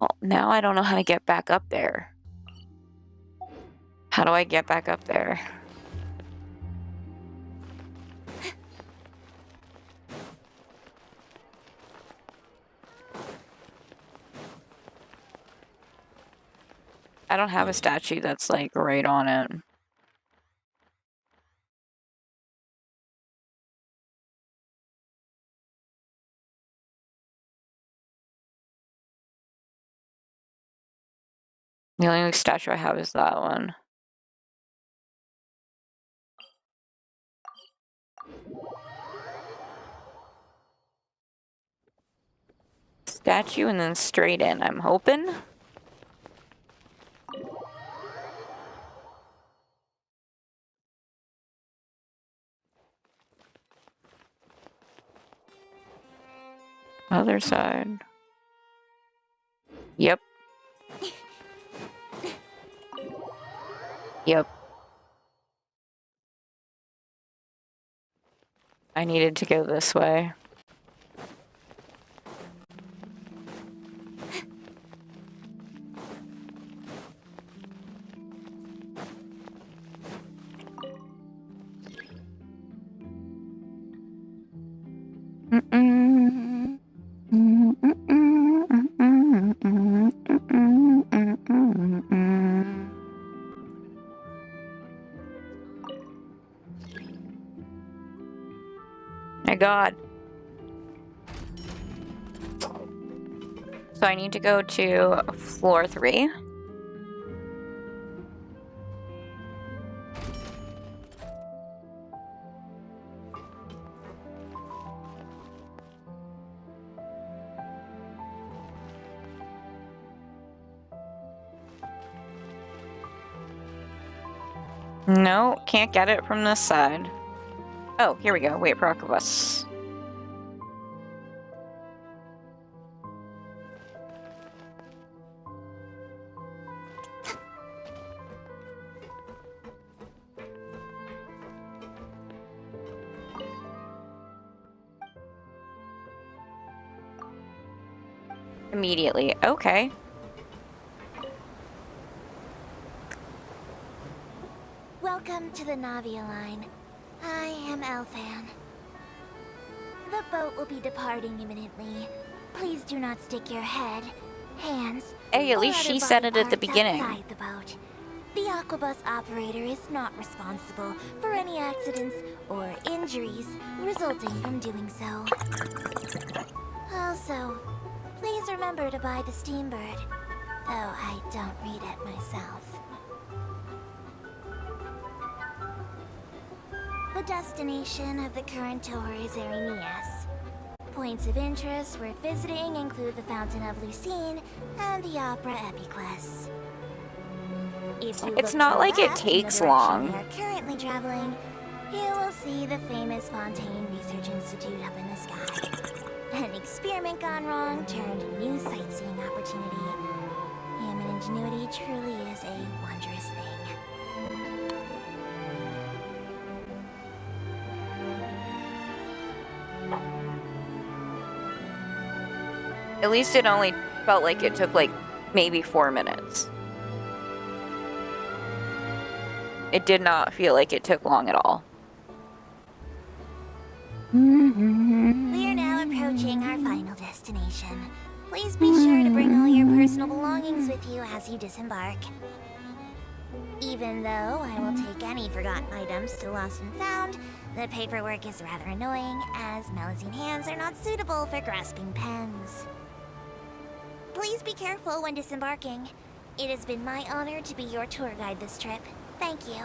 Well, now I don't know how to get back up there. How do I get back up there? I don't have a statue that's like right on it. The only statue I have is that one. Statue and then straight in, I'm hoping. Other side. Yep. Yep. I needed to go this way. My God. So I need to go to floor 3. No, can't get it from this side. Oh, here we go. Wait for Arquebus. Immediately. Okay. Welcome to the Navia line. I am Elfan. The boat will be departing imminently. Please do not stick your head, hands, Hey, at or least other she body said it at the parts beginning. outside the boat. The Aquabus operator is not responsible for any accidents or injuries resulting from doing so. Also, please remember to buy the Steambird, though I don't read it myself. The destination of the current tour is Arenias. Points of interest worth visiting include the Fountain of Lucine and the Opera Epiclus. If you It's look not to like the it left in the takes direction long. we are currently traveling, you will see the famous Fontaine Research Institute up in the sky. An experiment gone wrong turned a new sightseeing opportunity. Human ingenuity truly is a wondrous thing. At least it only felt like it took like maybe 4 minutes. It did not feel like it took long at all. We are now destination. Please be sure to bring all your personal belongings with you as you disembark. Even though I will take any forgotten items to Lost and Found, the paperwork is rather annoying, as Melusine hands are not suitable for grasping pens. Please be careful when disembarking. It has been my honor to be your tour guide this trip. Thank you.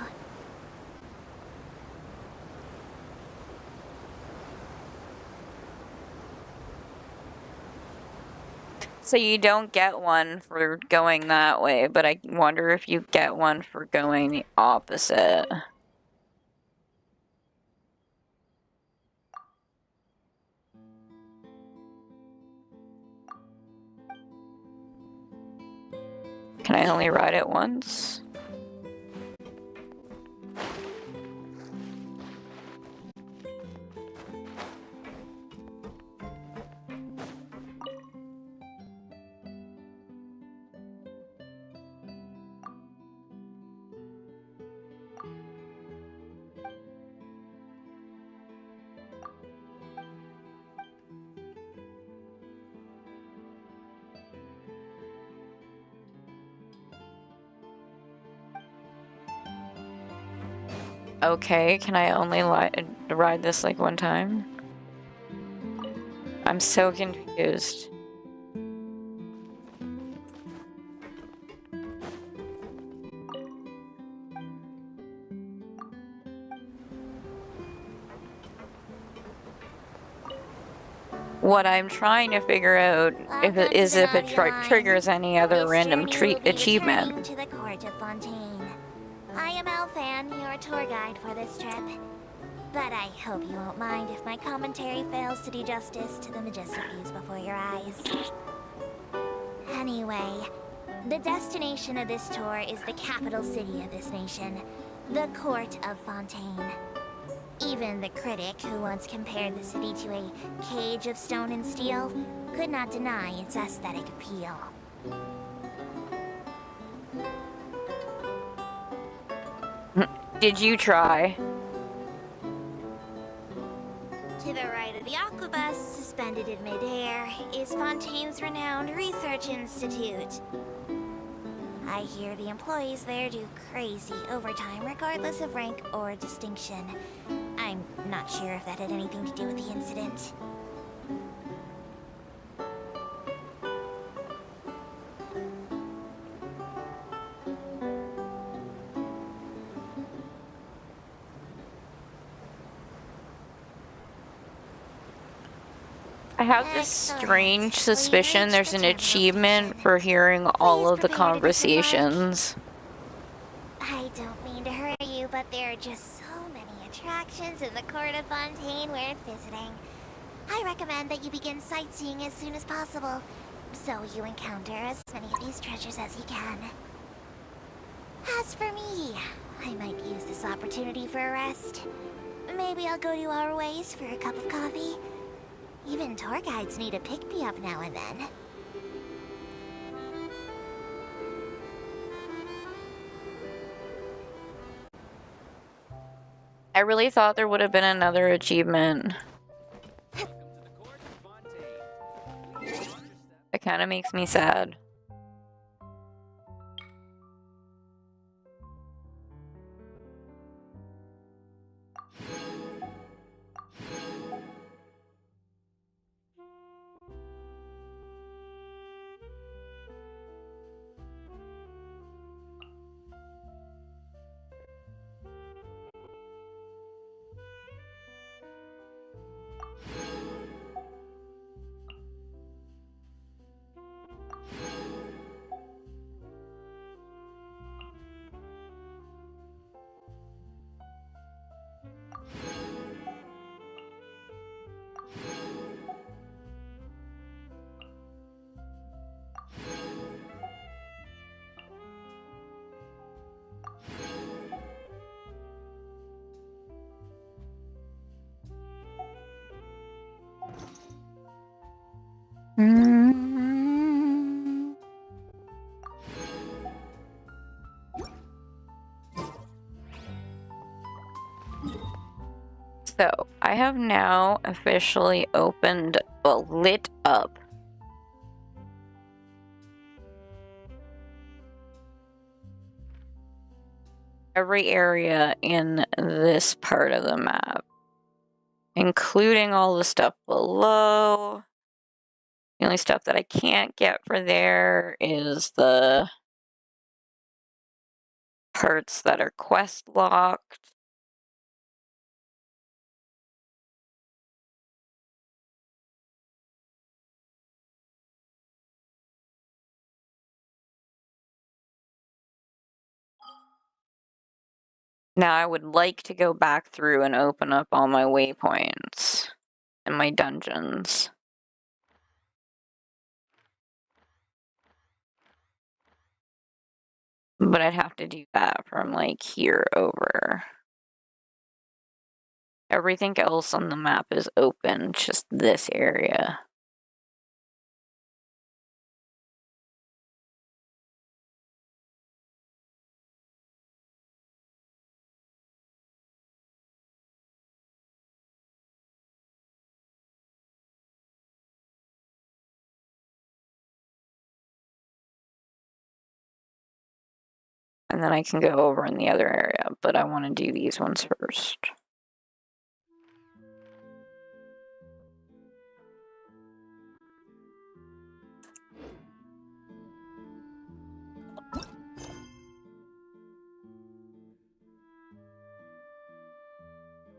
So you don't get one for going that way, but I wonder if you get one for going the opposite. Can I only ride it once? Okay, can I only ride this like one time? I'm so confused. What I'm trying to figure out if it triggers any other random achievement. To the court of Fontaine. I am Elfan, your tour guide for this trip. But I hope you won't mind if my commentary fails to do justice to the majestic views before your eyes. Anyway, the destination of this tour is the capital city of this nation, the court of Fontaine. Even the critic who once compared the city to a cage of stone and steel could not deny its aesthetic appeal. Did you try? To the right of the Aquabus, suspended in midair, is Fontaine's renowned research institute. I hear the employees there do crazy overtime regardless of rank or distinction. I'm not sure if that had anything to do with the incident. I have this strange suspicion there's an achievement for hearing all of the conversations. I don't mean to hurt you, but there are just so many attractions in the court of Fontaine worth visiting. I recommend that you begin sightseeing as soon as possible, so you encounter as many of these treasures as you can. As for me, I might use this opportunity for a rest. Maybe I'll go to our ways for a cup of coffee. Even tour guides need a pick-me-up now and then. I really thought there would have been another achievement. It kind of makes me sad. So, I have now officially lit up every area in this part of the map, including all the stuff below. The only stuff that I can't get for there is the parts that are quest locked. Now I would like to go back through and open up all my waypoints and my dungeons. But I'd have to do that from like here over. Everything else on the map is open, just this area. And then I can go over in the other area, but I want to do these ones first.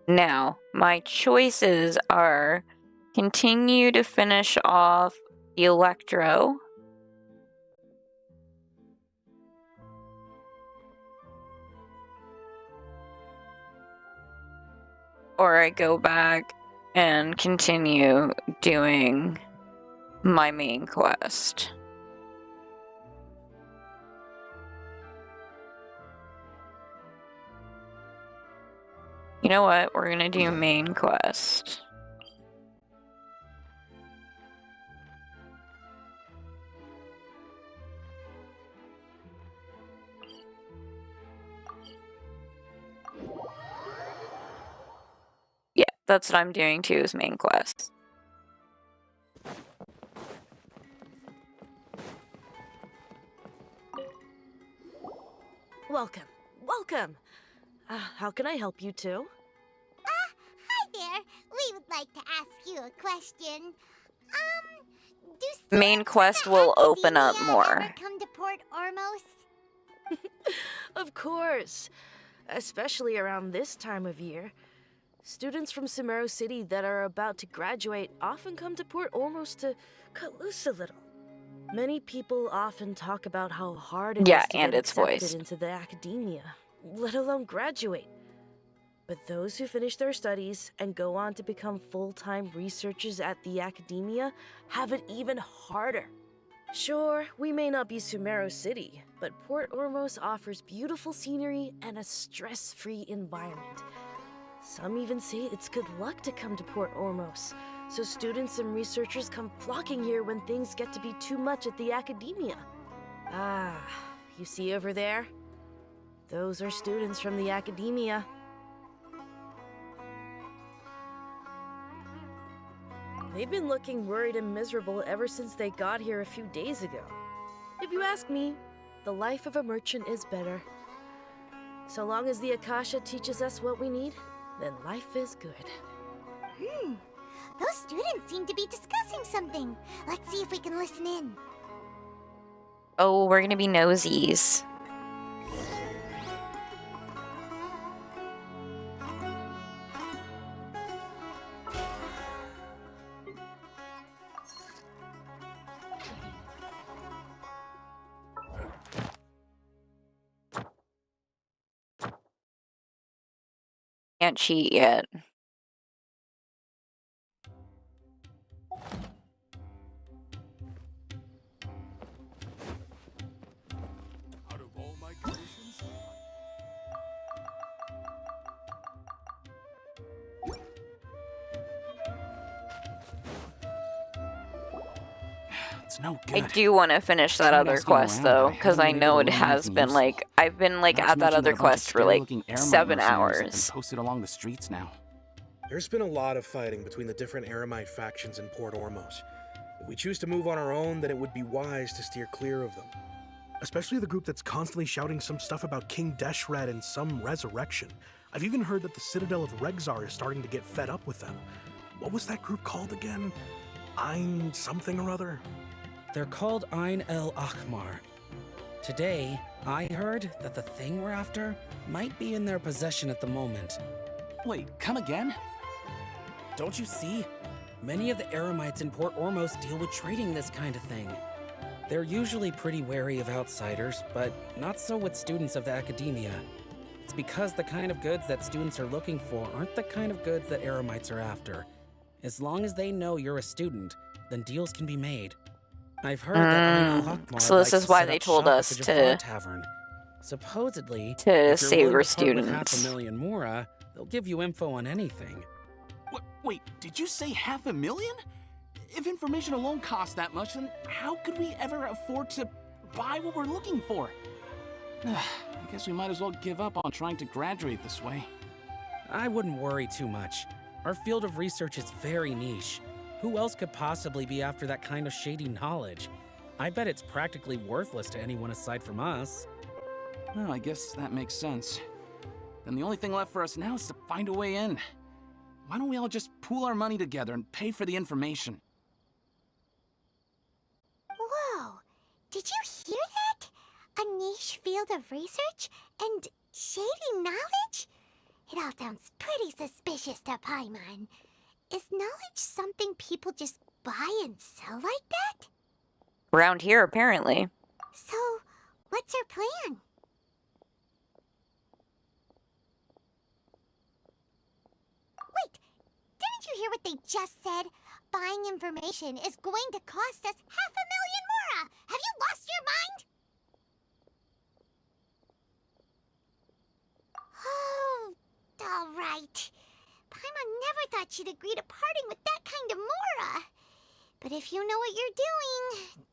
Now, my choices are continue to finish off the Electro, or I go back and continue doing my main quest. You know what? We're gonna do main quest. Yeah, that's what I'm doing too, is main quest. Welcome. Welcome. How can I help you two? Hi there. We would like to ask you a question. Do Main students quest in the will open up academia more. ever come to Port Ormos? Of course. Especially around this time of year. Students from Sumeru City that are about to graduate often come to Port Ormos to cut loose a little. Many people often talk about how hard it is to and get it's accepted voiced. into the academia, let alone graduate. But those who finish their studies and go on to become full-time researchers at the academia have it even harder. Sure, we may not be Sumeru City, but Port Ormos offers beautiful scenery and a stress-free environment. Some even say it's good luck to come to Port Ormos, so students and researchers come flocking here when things get to be too much at the academia. Ah, you see over there? Those are students from the academia. They've been looking worried and miserable ever since they got here a few days ago. If you ask me, the life of a merchant is better. So long as the Akasha teaches us what we need, then life is good. Those students seem to be discussing something. Let's see if we can listen in. Oh, we're gonna be nosies. Can't cheat yet. Out of all my conditions, it's no I good. do want to finish that Tried other asking quest around, though, but I because haven't I been know able it to learn has anything been useful. like I've been like Not to at that mention other a bunch of quest for like scary-looking Eremite 7 mercenaries have been hours. posted along the streets now. There's been a lot of fighting between the different Eremite factions in Port Ormos. If we choose to move on our own, then it would be wise to steer clear of them. Especially the group that's constantly shouting some stuff about King Deshret and some resurrection. I've even heard that the Citadel of Regzar is starting to get fed up with them. What was that group called again? Ein something or other? They're called Ein El Akhmar. Today, I heard that the thing we're after might be in their possession at the moment. Wait, come again? Don't you see? Many of the Eremites in Port Ormos deal with trading this kind of thing. They're usually pretty wary of outsiders, but not so with students of the academia. It's because the kind of goods that students are looking for aren't the kind of goods that Eremites are after. As long as they know you're a student, then deals can be made. I've heard that Ein El Akhmar So this likes is to why set they up told shop at us the to- Jafar Tavern. Supposedly, to if you're save willing our to part with students. 500,000 mora, they'll give you info on anything. Wait, did you say 500,000? If information alone costs that much, then how could we ever afford to buy what we're looking for? I guess we might as well give up on trying to graduate this way. I wouldn't worry too much. Our field of research is very niche. Who else could possibly be after that kind of shady knowledge? I bet it's practically worthless to anyone aside from us. Well, I guess that makes sense. Then the only thing left for us now is to find a way in. Why don't we all just pool our money together and pay for the information? Whoa! Did you hear that? A niche field of research and shady knowledge? It all sounds pretty suspicious to Paimon. Is knowledge something people just buy and sell like that? Around here, apparently. So, what's our plan? Wait, didn't you hear what they just said? Buying information is going to cost us 500,000 mora! Have you lost your mind? Oh, all right. Paimon never thought she'd agree to parting with that kind of mora. But if you know what you're doing,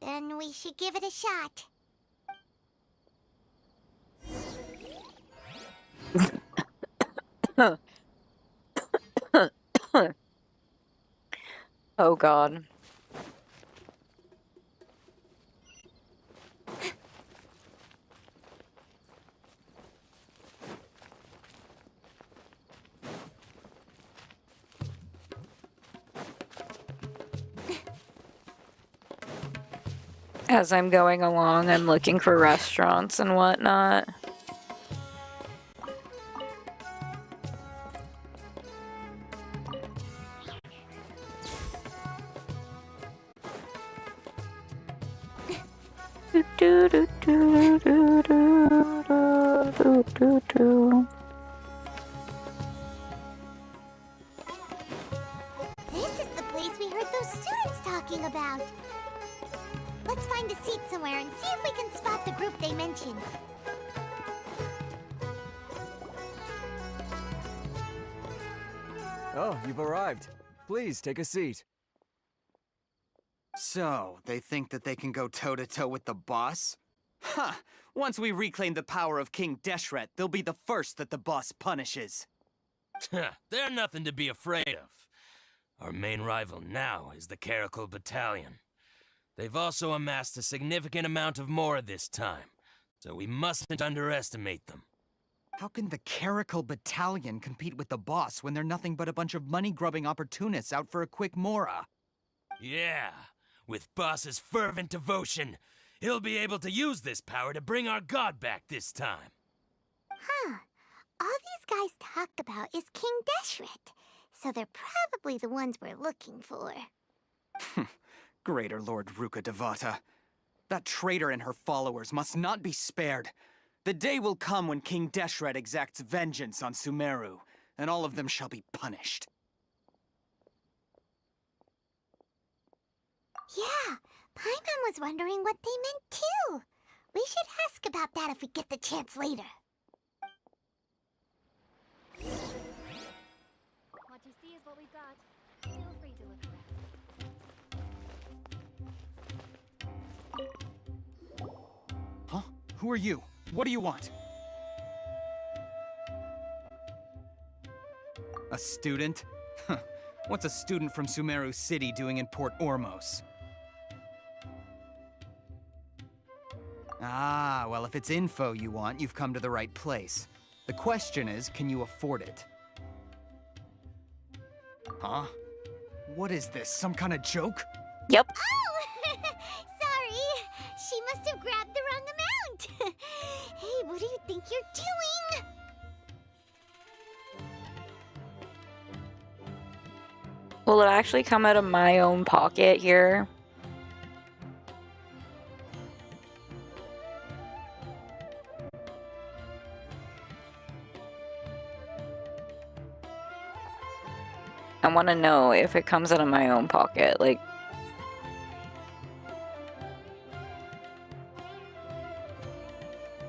then we should give it a shot. Oh god. As I'm going along, I'm looking for restaurants and whatnot. Do, do, do, do, do, do, do, do, do. This is the place we heard those students talking about. Let's find a seat somewhere and see if we can spot the group they mentioned. Oh, you've arrived. Please take a seat. So, they think that they can go toe-to-toe with the boss? Huh! Once we reclaim the power of King Deshret, they'll be the first that the boss punishes. They're nothing to be afraid of. Our main rival now is the Caracal Battalion. They've also amassed a significant amount of mora this time, so we mustn't underestimate them. How can the Caracal Battalion compete with the boss when they're nothing but a bunch of money-grubbing opportunists out for a quick mora? Yeah, with boss's fervent devotion, he'll be able to use this power to bring our god back this time. Huh. All these guys talked about is King Deshret, so they're probably the ones we're looking for. Greater Lord Ruka Devata. That traitor and her followers must not be spared. The day will come when King Deshret exacts vengeance on Sumeru, and all of them shall be punished. Yeah, Paimon was wondering what they meant too. We should ask about that if we get the chance later. What you see is what we've got. Feel free to look around. Huh? Who are you? What do you want? A student? What's a student from Sumeru City doing in Port Ormos? Ah, well, if it's info you want, you've come to the right place. The question is, can you afford it? Huh? What is this, some kind of joke? Yep. Oh! Sorry. She must have grabbed the wrong amount. Hey, what do you think you're doing? Will it actually come out of my own pocket here? I want to know if it comes out of my own pocket. Like,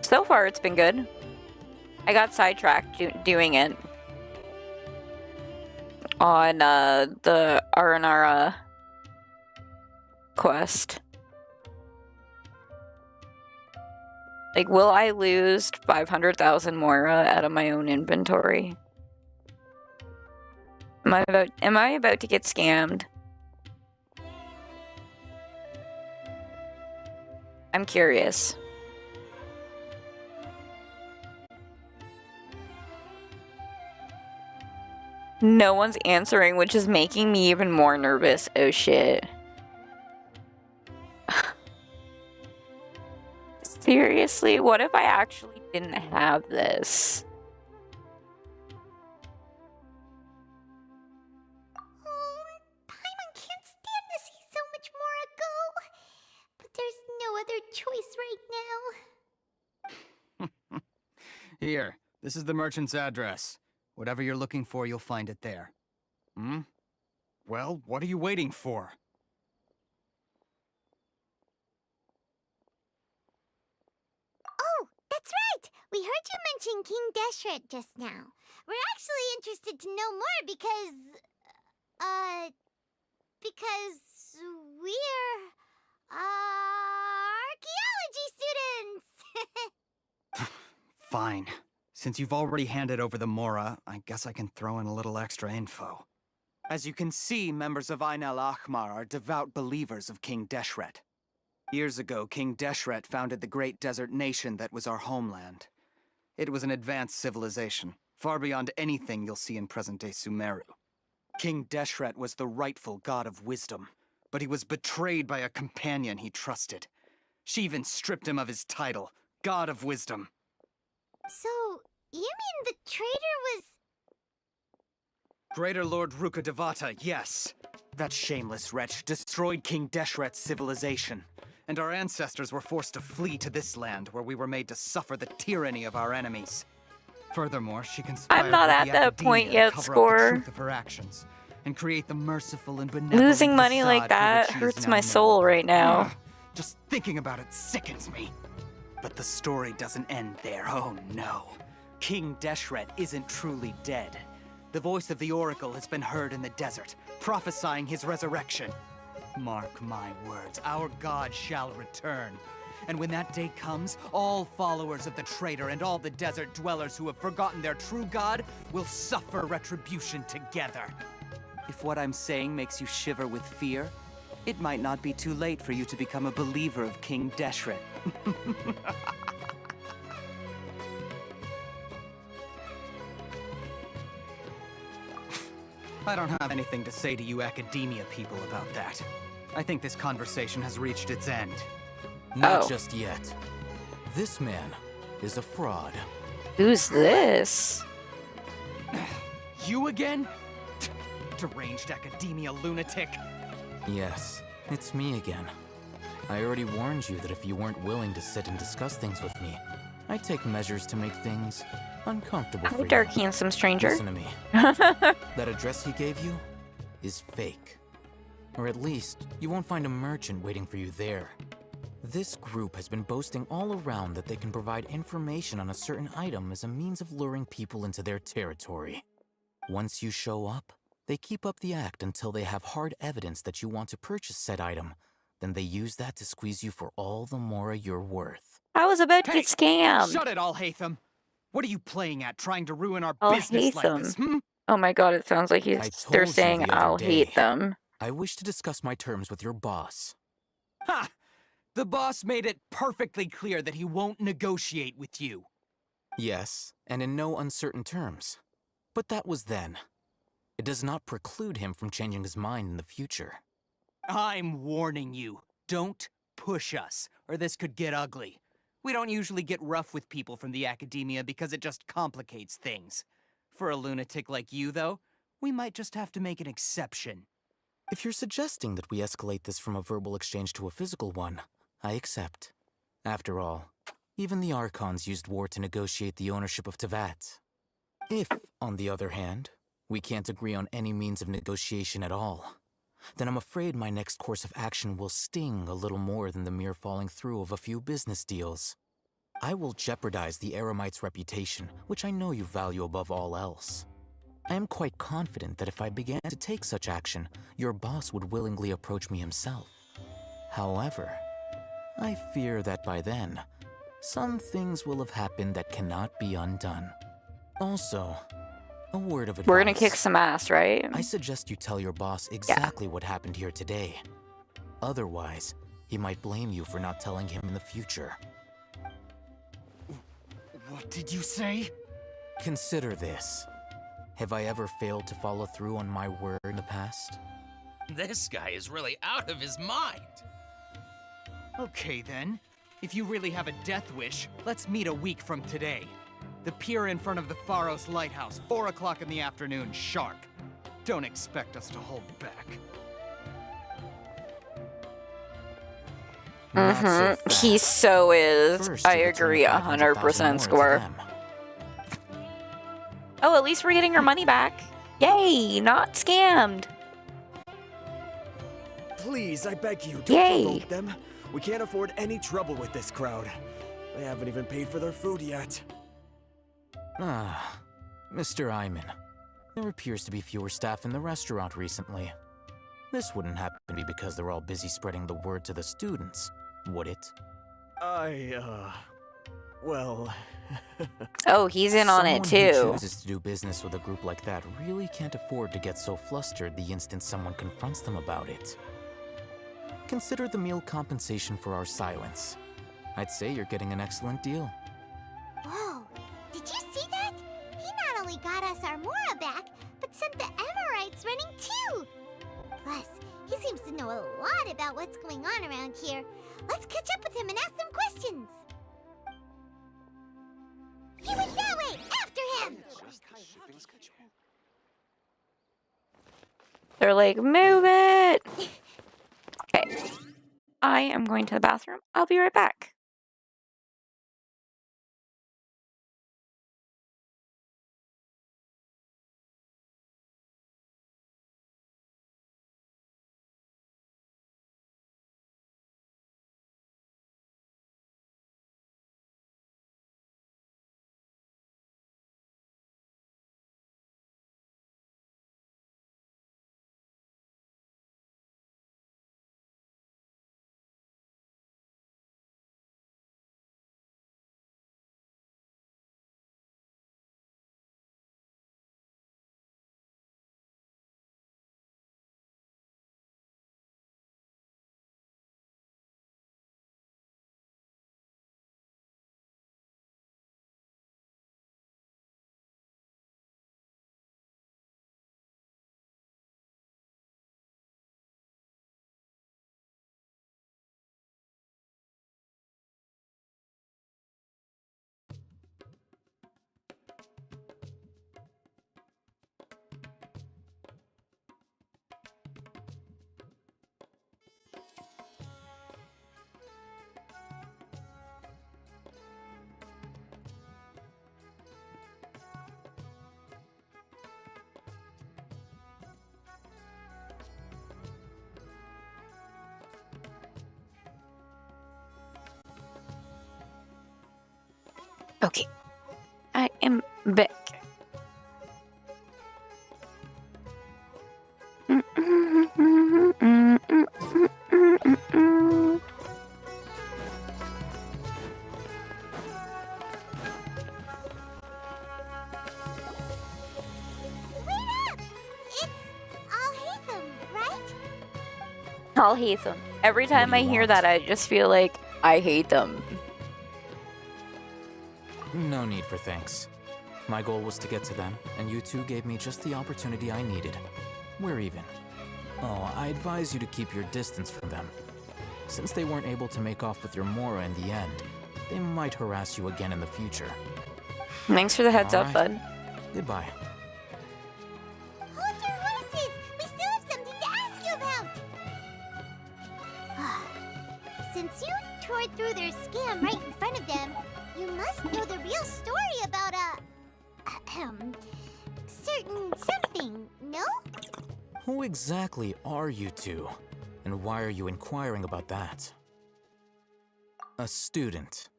so far it's been good. I got sidetracked doing it on the Aranara quest. Like, will I lose 500,000 Moira out of my own inventory? Am I about to get scammed? I'm curious. No one's answering, which is making me even more nervous. Oh shit. Seriously, what if I actually didn't have this? Paimon can't stand to see so much more go. But there's no other choice right now. Here, this is the merchant's address. Whatever you're looking for, you'll find it there. Hmm? Well, what are you waiting for? Oh, that's right! We heard you mention King Deshret just now. We're actually interested to know more because we're, archaeology students! Fine. Since you've already handed over the Mora, I guess I can throw in a little extra info. As you can see, members of Ain al-Ahmar are devout believers of King Deshret. Years ago, King Deshret founded the great desert nation that was our homeland. It was an advanced civilization, far beyond anything you'll see in present-day Sumeru. King Deshret was the rightful god of wisdom, but he was betrayed by a companion he trusted. She even stripped him of his title, God of Wisdom. So, you mean the traitor was... Greater Lord Rukkhadevata, yes. That shameless wretch destroyed King Deshret's civilization, and our ancestors were forced to flee to this land where we were made to suffer the tyranny of our enemies. Furthermore, she conspired I'm not with at the that point academia yet, to cover up Score. the truth of her actions and create the merciful and benevolent Losing money like facade for that which she is hurts now my known. soul right now. Ugh, just thinking about it sickens me. But the story doesn't end there, oh no. King Deshret isn't truly dead. The voice of the Oracle has been heard in the desert, prophesying his resurrection. Mark my words, our god shall return. And when that day comes, all followers of the traitor and all the desert dwellers who have forgotten their true god will suffer retribution together. If what I'm saying makes you shiver with fear, it might not be too late for you to become a believer of King Deshret. I don't have anything to say to you academia people about that. I think this conversation has reached its end. Not Oh. just yet. This man is a fraud. Who's this? You again? Deranged academia lunatic. Yes, it's me again. I already warned you that if you weren't willing to sit and discuss things with me, I'd take measures to make things uncomfortable Hi, for dark you. handsome stranger. Listen to me. That address he gave you is fake. Or at least, you won't find a merchant waiting for you there. This group has been boasting all around that they can provide information on a certain item as a means of luring people into their territory. Once you show up, they keep up the act until they have hard evidence that you want to purchase said item. Then they use that to squeeze you for all the more you're worth. I was about to Hey, get scammed. Shut it, Al-Haytham. What are you playing at, trying to ruin our I'll business hate like them. this, hmm? Oh my god, it sounds like I they're told you saying the other I'll hate day. them. I wish to discuss my terms with your boss. Ha! The boss made it perfectly clear that he won't negotiate with you. Yes, and in no uncertain terms. But that was then. It does not preclude him from changing his mind in the future. I'm warning you. Don't push us, or this could get ugly. We don't usually get rough with people from the academia because it just complicates things. For a lunatic like you, though, we might just have to make an exception. If you're suggesting that we escalate this from a verbal exchange to a physical one, I accept. After all, even the Archons used war to negotiate the ownership of Tevat. If, on the other hand, we can't agree on any means of negotiation at all, then I'm afraid my next course of action will sting a little more than the mere falling through of a few business deals. I will jeopardize the Eremite's reputation, which I know you value above all else. I am quite confident that if I began to take such action, your boss would willingly approach me himself. However, I fear that by then, some things will have happened that cannot be undone. Also, a word of advice. We're gonna kick some ass, right? I suggest you tell your boss exactly what happened here today. Otherwise, he might blame you for not telling him in the future. What did you say? Consider this. Have I ever failed to follow through on my word in the past? This guy is really out of his mind. Okay then. If you really have a death wish, let's meet a week from today. The pier in front of the Pharos Lighthouse, 4 o'clock in the afternoon, sharp. Don't expect us to hold back. He so is. First, I you return agree 100% 500,000 more to score. them. Oh, at least we're getting our money back. Yay, not scammed. Please, I beg you, don't Yay. provoke them. We can't afford any trouble with this crowd. They haven't even paid for their food yet. Ah, Mr. Iman. There appears to be fewer staff in the restaurant recently. This wouldn't happen because they're all busy spreading the word to the students, would it? Well... Oh, he's in on it Someone who too. chooses to do business with a group like that really can't afford to get so flustered the instant someone confronts them about it. Consider the meal compensation for our silence. I'd say you're getting an excellent deal. Whoa, did you see that? He not only got us our Mora back, but sent the Emorites running too. Plus, he seems to know a lot about what's going on around here. Let's catch up with him and ask some questions. He went that way! After him! They're like, move it! Okay. I am going to the bathroom. I'll be right back. Okay. I am back. I'll hate them. Every time do I you hear want? that, I just feel like I hate them. No need for thanks. My goal was to get to them, and you two gave me just the opportunity I needed. We're even. Oh, I advise you to keep your distance from them. Since they weren't able to make off with your Mora in the end, they might harass you again in the future. Thanks for the heads up, Alright. bud. Goodbye. Hold your horses! We still have something to ask you about! Since you tore through their scam right in front of them, you must know the real story about certain something, no? Who exactly are you two? And why are you inquiring about that? A student.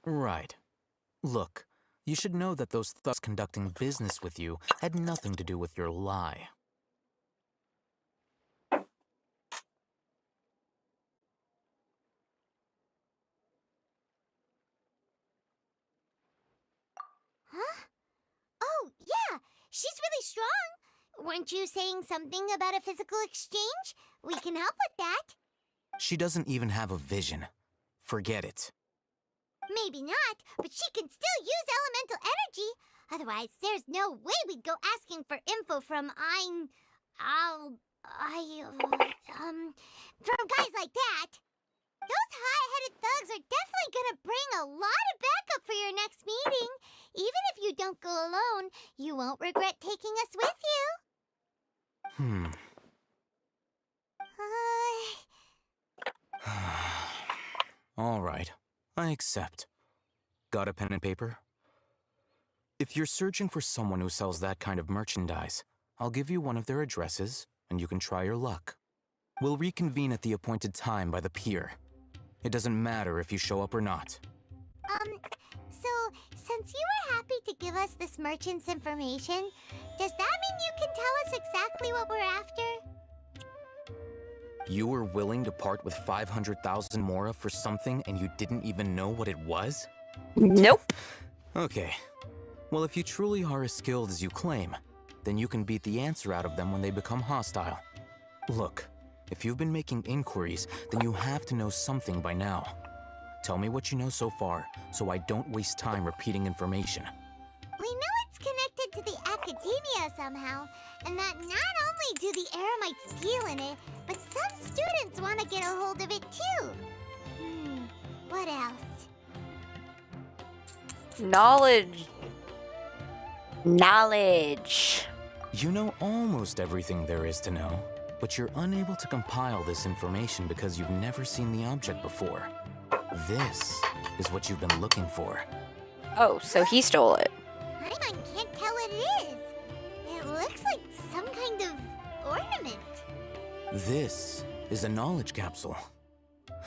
Right. Look, you should know that those thugs conducting business with you had nothing to do with your lie. Huh? Oh, yeah! She's really strong! Weren't you saying something about a physical exchange? We can help with that. She doesn't even have a vision. Forget it. Maybe not, but she can still use elemental energy. Otherwise, there's no way we'd go asking for info from from guys like that. Those hot-headed thugs are definitely gonna bring a lot of backup for your next meeting. Even if you don't go alone, you won't regret taking us with you. All right, I accept. Got a pen and paper? If you're searching for someone who sells that kind of merchandise, I'll give you one of their addresses, and you can try your luck. We'll reconvene at the appointed time by the pier. It doesn't matter if you show up or not. So, since you were happy to give us this merchant's information, does that mean you can tell us exactly what we're after? You were willing to part with 500,000 Mora for something and you didn't even know what it was? Nope. Okay. Well, if you truly are as skilled as you claim, then you can beat the answer out of them when they become hostile. Look, if you've been making inquiries, then you have to know something by now. Tell me what you know so far, so I don't waste time repeating information. We know it's connected to the academia somehow, and that not only do the Eremites deal in it, but some students want to get a hold of it too. What else? Knowledge. Knowledge. You know almost everything there is to know, but you're unable to compile this information because you've never seen the object before. This is what you've been looking for. Oh, so he stole it. Paimon can't tell what it is. It looks like some kind of ornament. This is a knowledge capsule.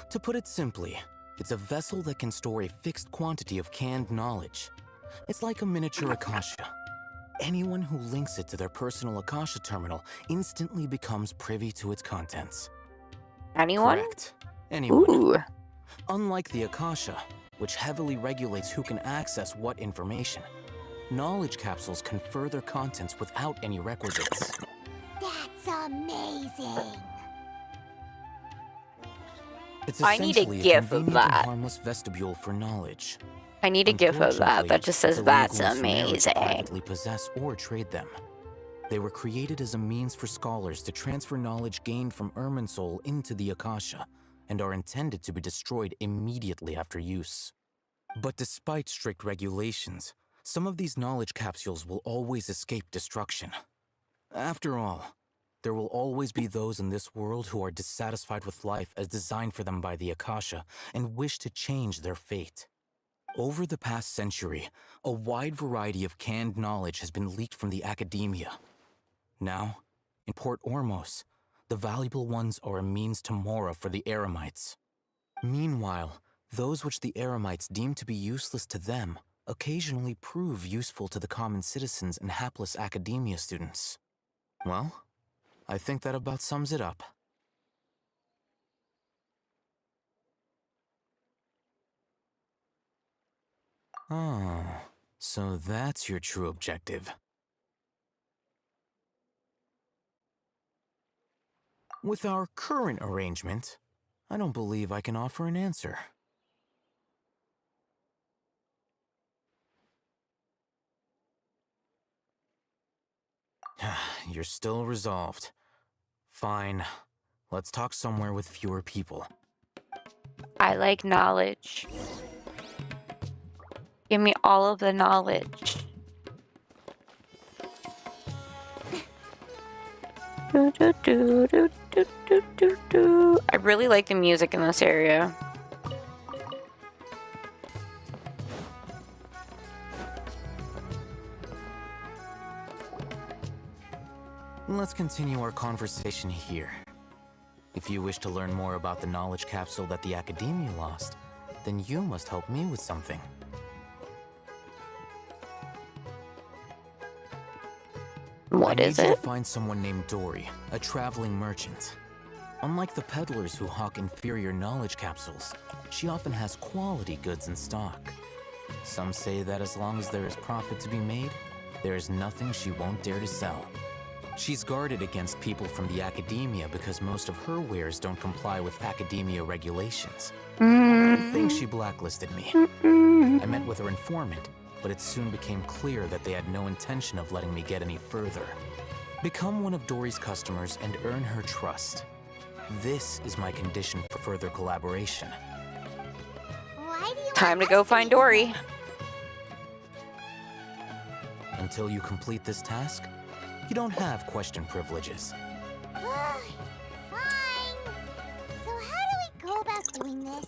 To put it simply, it's a vessel that can store a fixed quantity of canned knowledge. It's like a miniature Akasha. Anyone who links it to their personal Akasha terminal instantly becomes privy to its contents. Anyone? Correct. Anyone. Ooh. Unlike the Akasha, which heavily regulates who can access what information, knowledge capsules confer their contents without any requisites. That's amazing. It's I need a essentially gif of convenient that. and harmless vestibule for knowledge. I need a gif of that that just says that's it's illegal for Nera to amazing. privately possess or trade them. They were created as a means for scholars to transfer knowledge gained from Irminsul into the Akasha, and are intended to be destroyed immediately after use. But despite strict regulations, some of these knowledge capsules will always escape destruction. After all, there will always be those in this world who are dissatisfied with life as designed for them by the Akasha and wish to change their fate. Over the past century, a wide variety of canned knowledge has been leaked from the academia. Now, in Port Ormos, the valuable ones are a means to Mora for the Eremites. Meanwhile, those which the Eremites deem to be useless to them occasionally prove useful to the common citizens and hapless academia students. Well, I think that about sums it up. Oh, so that's your true objective. With our current arrangement, I don't believe I can offer an answer. You're still resolved. Fine. Let's talk somewhere with fewer people. I like knowledge. Give me all of the knowledge. Do, do, do, do, do, do, do, do. I really like the music in this area. Let's continue our conversation here. If you wish to learn more about the knowledge capsule that the Academia lost, then you must help me with something. What is I need you it? to find someone named Dory, a traveling merchant. Unlike the peddlers who hawk inferior knowledge capsules, she often has quality goods in stock. Some say that as long as there is profit to be made, there is nothing she won't dare to sell. She's guarded against people from the Academia because most of her wares don't comply with Academia regulations. I think she blacklisted me. I met with her informant, but it soon became clear that they had no intention of letting me get any further. Become one of Dory's customers and earn her trust. This is my condition for further collaboration. Why do you Time to want go us find be Dory. Until you complete this task, you don't have question privileges. Fine. So how do we go about doing this?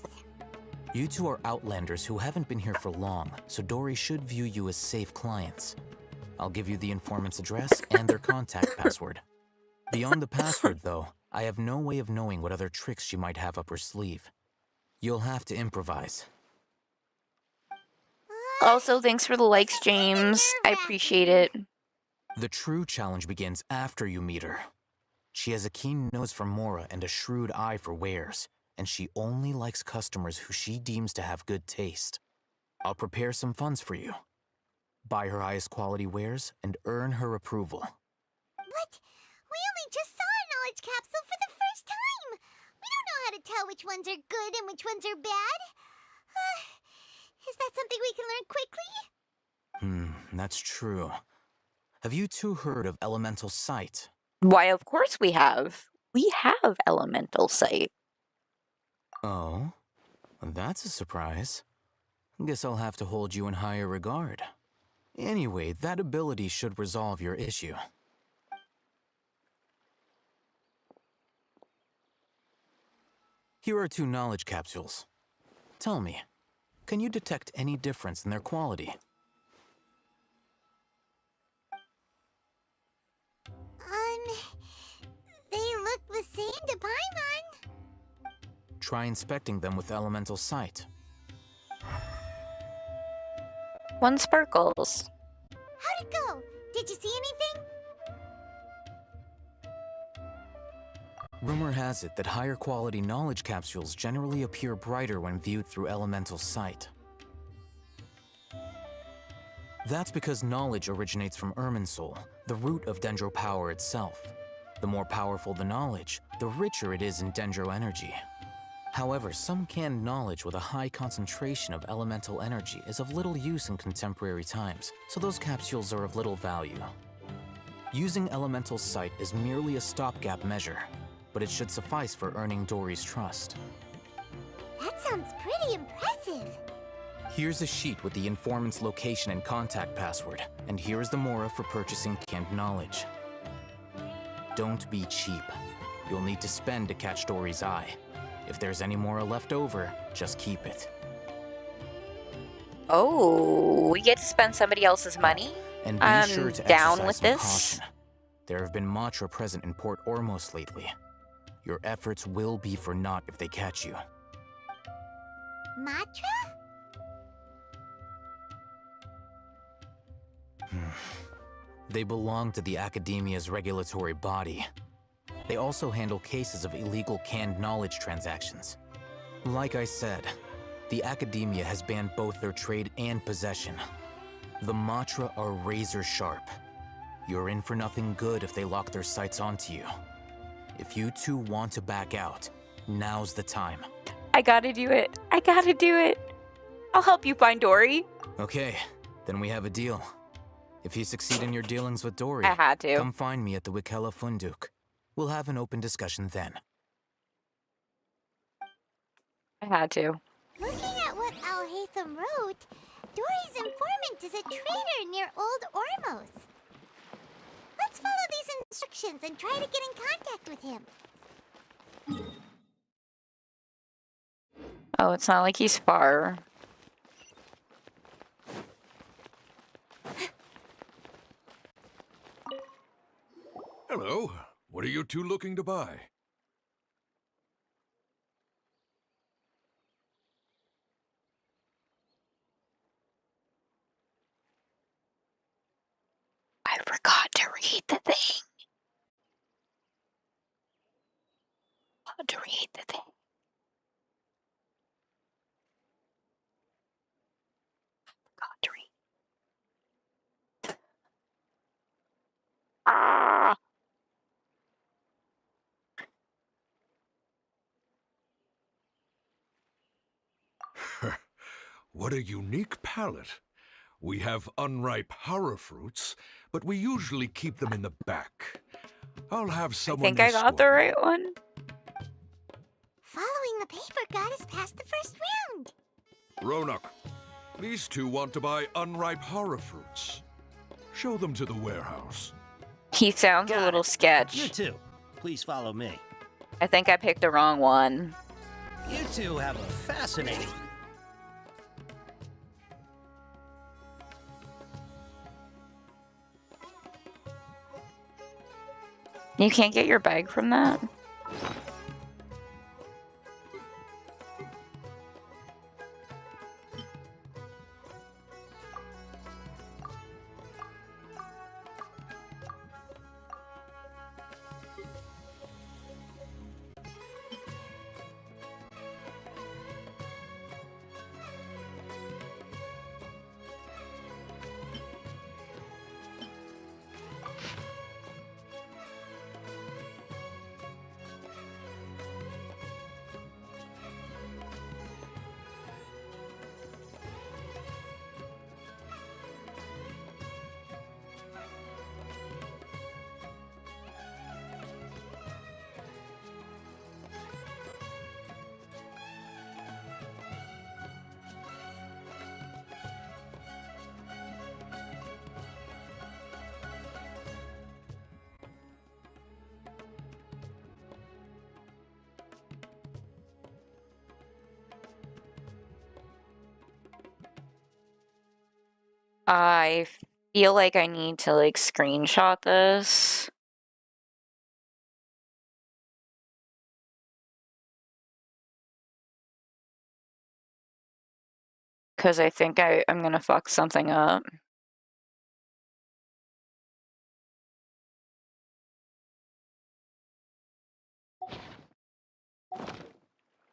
You two are outlanders who haven't been here for long, so Dory should view you as safe clients. I'll give you the informant's address and their contact password. Beyond the password, though, I have no way of knowing what other tricks she might have up her sleeve. You'll have to improvise. Also, thanks for the likes, James. I appreciate it. The true challenge begins after you meet her. She has a keen nose for Mora and a shrewd eye for wares, and she only likes customers who she deems to have good taste. I'll prepare some funds for you. Buy her highest quality wares and earn her approval. But we only just saw a knowledge capsule for the first time. We don't know how to tell which ones are good and which ones are bad. Is that something we can learn quickly? That's true. Have you two heard of elemental sight? Why, of course we have. We have elemental sight. Oh, that's a surprise. Guess I'll have to hold you in higher regard. Anyway, that ability should resolve your issue. Here are 2 knowledge capsules. Tell me, can you detect any difference in their quality? They look the same to Paimon. Try inspecting them with elemental sight. One sparkles. How'd it go? Did you see anything? Rumor has it that higher quality knowledge capsules generally appear brighter when viewed through elemental sight. That's because knowledge originates from Irminsul, the root of Dendro power itself. The more powerful the knowledge, the richer it is in Dendro energy. However, some canned knowledge with a high concentration of elemental energy is of little use in contemporary times, so those capsules are of little value. Using elemental sight is merely a stopgap measure, but it should suffice for earning Dory's trust. That sounds pretty impressive. Here's a sheet with the informant's location and contact password, and here is the Mora for purchasing canned knowledge. Don't be cheap. You'll need to spend to catch Dory's eye. If there's any Mora left over, just keep it. Oh, we get to spend somebody else's money? And be sure to down exercise with some this. caution. There have been Matra present in Port Ormos lately. Your efforts will be for naught if they catch you. Matra? They belong to the Academia's regulatory body. They also handle cases of illegal canned knowledge transactions. Like I said, the Academia has banned both their trade and possession. The Matra are razor sharp. You're in for nothing good if they lock their sights onto you. If you two want to back out, now's the time. I gotta do it. I gotta do it. I'll help you find Dory. Okay, then we have a deal. If you succeed in your dealings with Dory, I had to. come find me at the Wikella Funduk. We'll have an open discussion then. I had to. Looking at what Al-Haytham wrote, Dory's informant is a traitor near Old Ormos. Let's follow these instructions and try to get in contact with him. Oh, it's not like he's far. Hello. What are you two looking to buy? I forgot to read the thing. Forgot to read the thing. Forgot to read. Ah! What a unique palate. We have unripe horror fruits, but we usually keep them in the back. I'll have I someone think I got the right one. Following the paper got us past the first round. Ronak, these two want to buy unripe horror fruits. Show them to the warehouse. He sounds a little You sketch. too. Please follow me. I think I picked the wrong one. You two have a fascinating... You can't get your bag from that? I feel like I need to like screenshot this. Because I think I'm gonna fuck something up.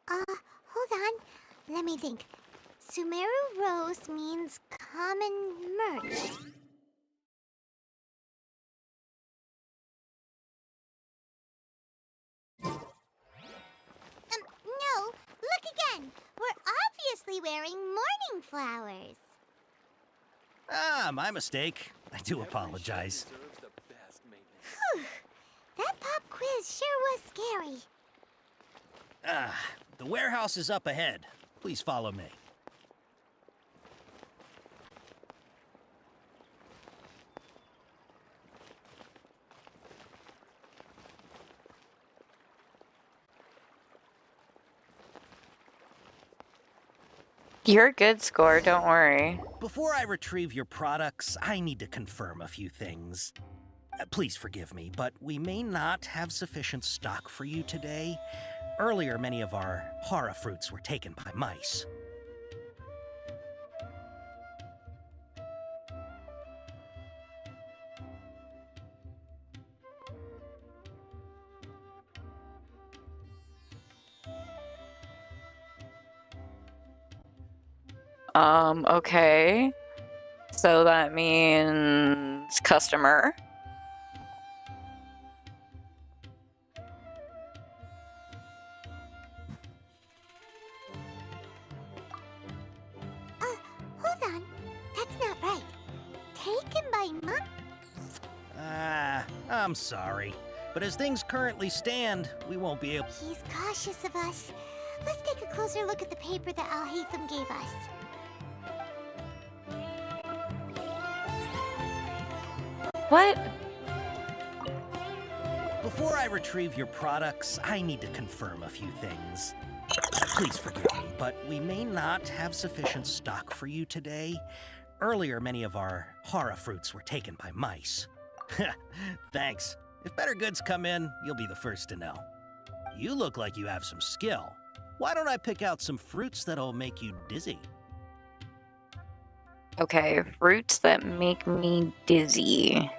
Hold on. Let me think. Sumeru Rose means common merch. No, look again. We're obviously wearing morning flowers. Ah, my mistake. I do apologize. Whew. That pop quiz sure was scary. Ah, the warehouse is up ahead. Please follow me. You're a good score, don't worry. Before I retrieve your products, I need to confirm a few things. Please forgive me, but we may not have sufficient stock for you today. Earlier, many of our hara fruits were taken by mice. Okay. So that means customer. That's not right. Taken by Mom? I'm sorry. But as things currently stand, we won't be able... He's cautious of us. Let's take a closer look at the paper that Al-Haytham gave us. What? Before I retrieve your products, I need to confirm a few things. Please forgive me, but we may not have sufficient stock for you today. Earlier, many of our hara fruits were taken by mice. Thanks. If better goods come in, you'll be the first to know. You look like you have some skill. Why don't I pick out some fruits that'll make you dizzy? Okay, fruits that make me dizzy.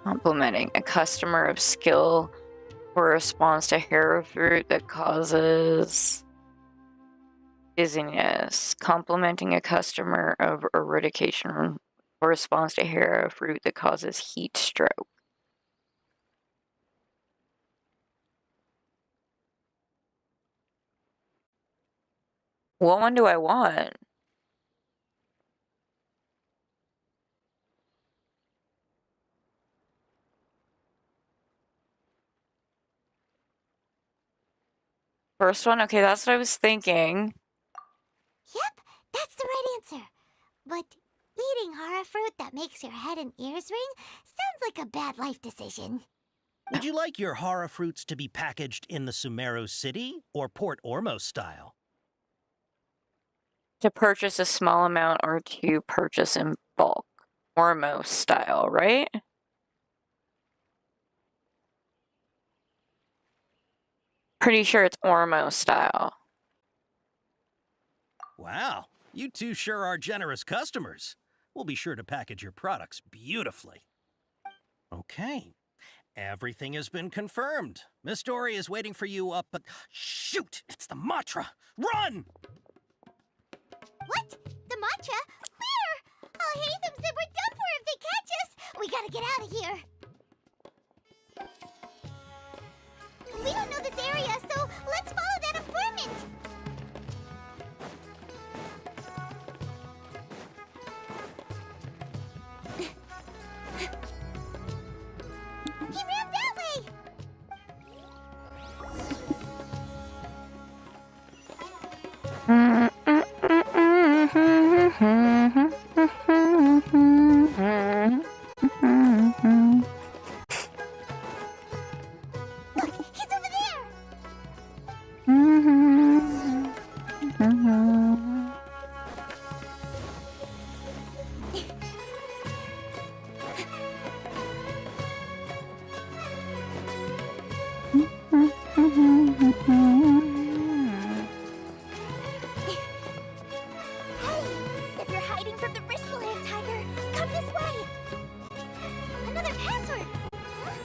Complimenting a customer of skill corresponds to hair fruit that causes dizziness. Complimenting a customer of eradication corresponds to hair fruit that causes heat stroke. What one do I want? First one? Okay, that's what I was thinking. Yep, that's the right answer. But eating hara fruit that makes your head and ears ring sounds like a bad life decision. Would you like your hara fruits to be packaged in the Sumeru City or Port Ormos style? To purchase a small amount or to purchase in bulk. Ormo style, right? Pretty sure it's Ormo style. Wow, you two sure are generous customers. We'll be sure to package your products beautifully. Okay, everything has been confirmed. Miss Dory is waiting for you up at... Shoot, it's the Matra! Run! What? The Matra? Where? Al-Haytham said we're done for if they catch us. We gotta get out of here. We don't know this area, so let's follow that informant. He ran that way. Look, he's over there. Hey, if you're hiding from the Riskland tiger, come this way. Another password. Huh?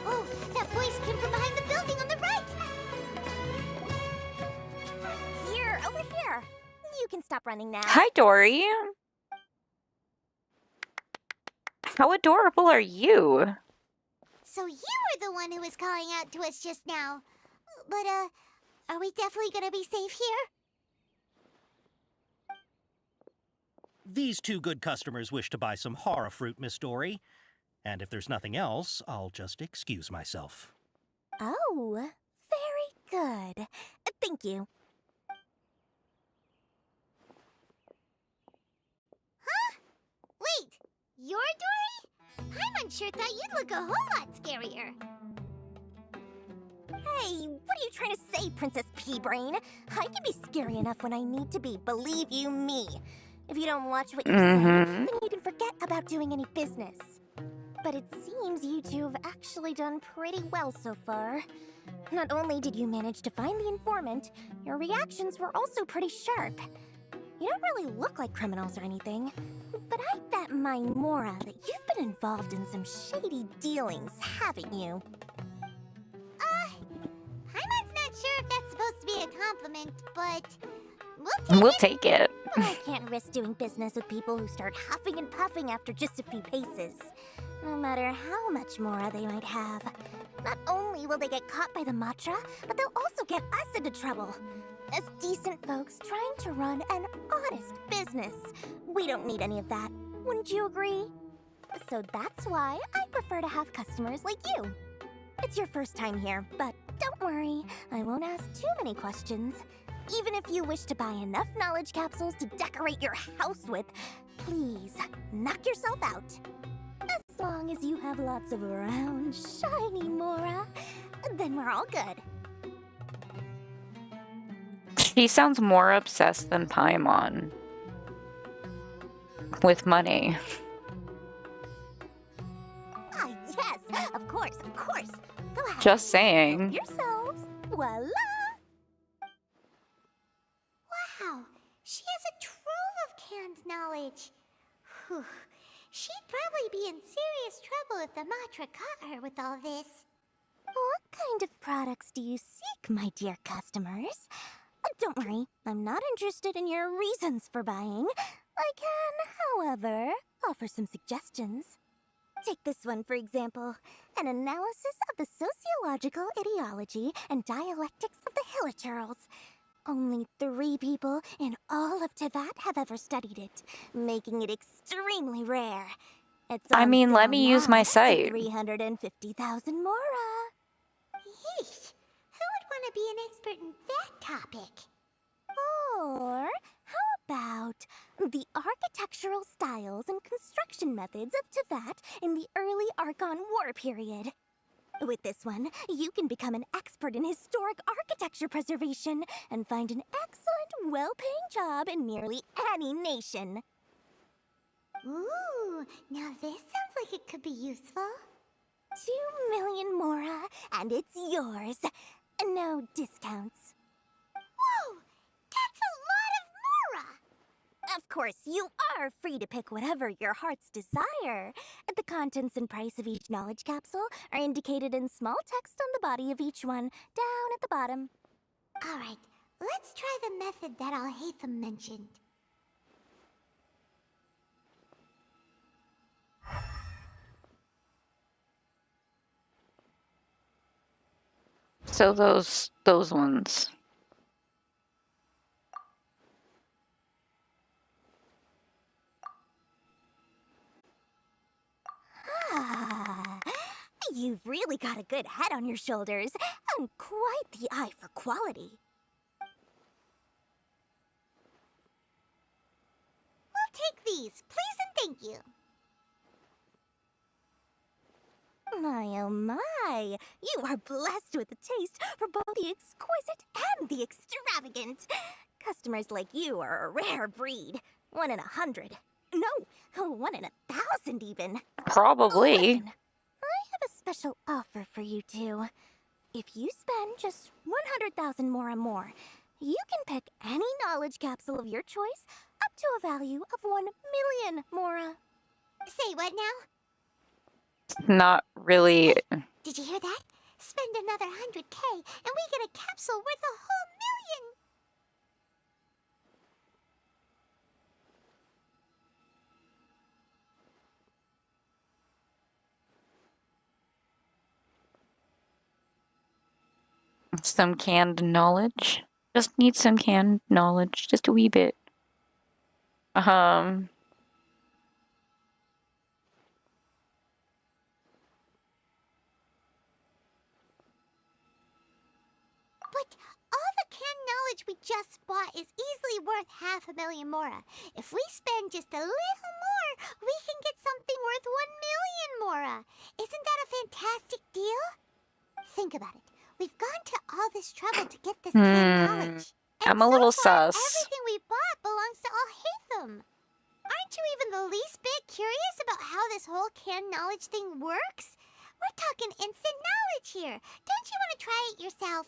Oh, that voice came from behind the building on the right. Here, over here. You can stop running now. Hi, Dory. How adorable are you? So you were the one who was calling out to us just now. But, are we definitely gonna be safe here? These two good customers wish to buy some hara fruit, Miss Dory. And if there's nothing else, I'll just excuse myself. Oh, very good. Thank you. Huh? Wait, you're Dory? Paimon sure thought you'd look a whole lot scarier. Hey, what are you trying to say, Princess Pea-Brain? I can be scary enough when I need to be, believe you me. If you don't watch what you say, then you can forget about doing any business. But it seems you two have actually done pretty well so far. Not only did you manage to find the informant, your reactions were also pretty sharp. You don't really look like criminals or anything, but I bet my Mora that you've been involved in some shady dealings, haven't you? Paimon's not sure if that's supposed to be a compliment, but We'll take it. But I can't risk doing business with people who start huffing and puffing after just a few paces. No matter how much Mora they might have. Not only will they get caught by the Matra, but they'll also get us into trouble. As decent folks trying to run an honest business. We don't need any of that. Wouldn't you agree? So that's why I prefer to have customers like you. It's your first time here, but don't worry. I won't ask too many questions. Even if you wish to buy enough knowledge capsules to decorate your house with, please, knock yourself out. As long as you have lots of round, shiny Mora, then we're all good. He sounds more obsessed than Paimon. With money. Ah, yes, of course, of course. Go ahead. Just saying. Help yourselves. Voila! Wow, she has a trove of canned knowledge. Whew. She'd probably be in serious trouble if the Matra caught her with all this. What kind of products do you seek, my dear customers? Don't worry, I'm not interested in your reasons for buying. I can, however, offer some suggestions. Take this one, for example. An analysis of the sociological ideology and dialectics of the Hilichurls. Only 3 people in all of Teyvat have ever studied it, making it extremely rare. It's I on mean, let sale me use my now site. for 350,000 Mora. Yeesh, who would want to be an expert in that topic? Or how about the architectural styles and construction methods of Teyvat in the early Archon War period? With this one, you can become an expert in historic architecture preservation and find an excellent, well-paying job in nearly any nation. Ooh, now this sounds like it could be useful. 2 million Mora, and it's yours. No discounts. Whoa, that's a lot of Mora! Of course, you are free to pick whatever your heart's desire. The contents and price of each knowledge capsule are indicated in small text on the body of each one, down at the bottom. Alright, let's try the method that Alhaitham mentioned. So those ones. Ah, you've really got a good head on your shoulders, and quite the eye for quality. We'll take these, please and thank you. My oh my, you are blessed with a taste for both the exquisite and the extravagant. Customers like you are a rare breed. 1 in 100. No, 1 in 1,000 even. Probably. Listen, I have a special offer for you two. If you spend just 100,000 Mora more, you can pick any knowledge capsule of your choice up to a value of 1 million Mora. Say what now? Not really. Did you hear that? Spend another 100K and we get a capsule worth a whole million! Some canned knowledge. Just need some canned knowledge. Just a wee bit. But all the canned knowledge we just bought is easily worth 500,000 Mora. If we spend just a little more, we can get something worth 1 million Mora. Isn't that a fantastic deal? Think about it. We've gone to all this trouble to get this canned knowledge. I'm a little far, sus. everything we bought belongs to Alhaitham. Aren't you even the least bit curious about how this whole canned knowledge thing works? We're talking instant knowledge here. Don't you want to try it yourself?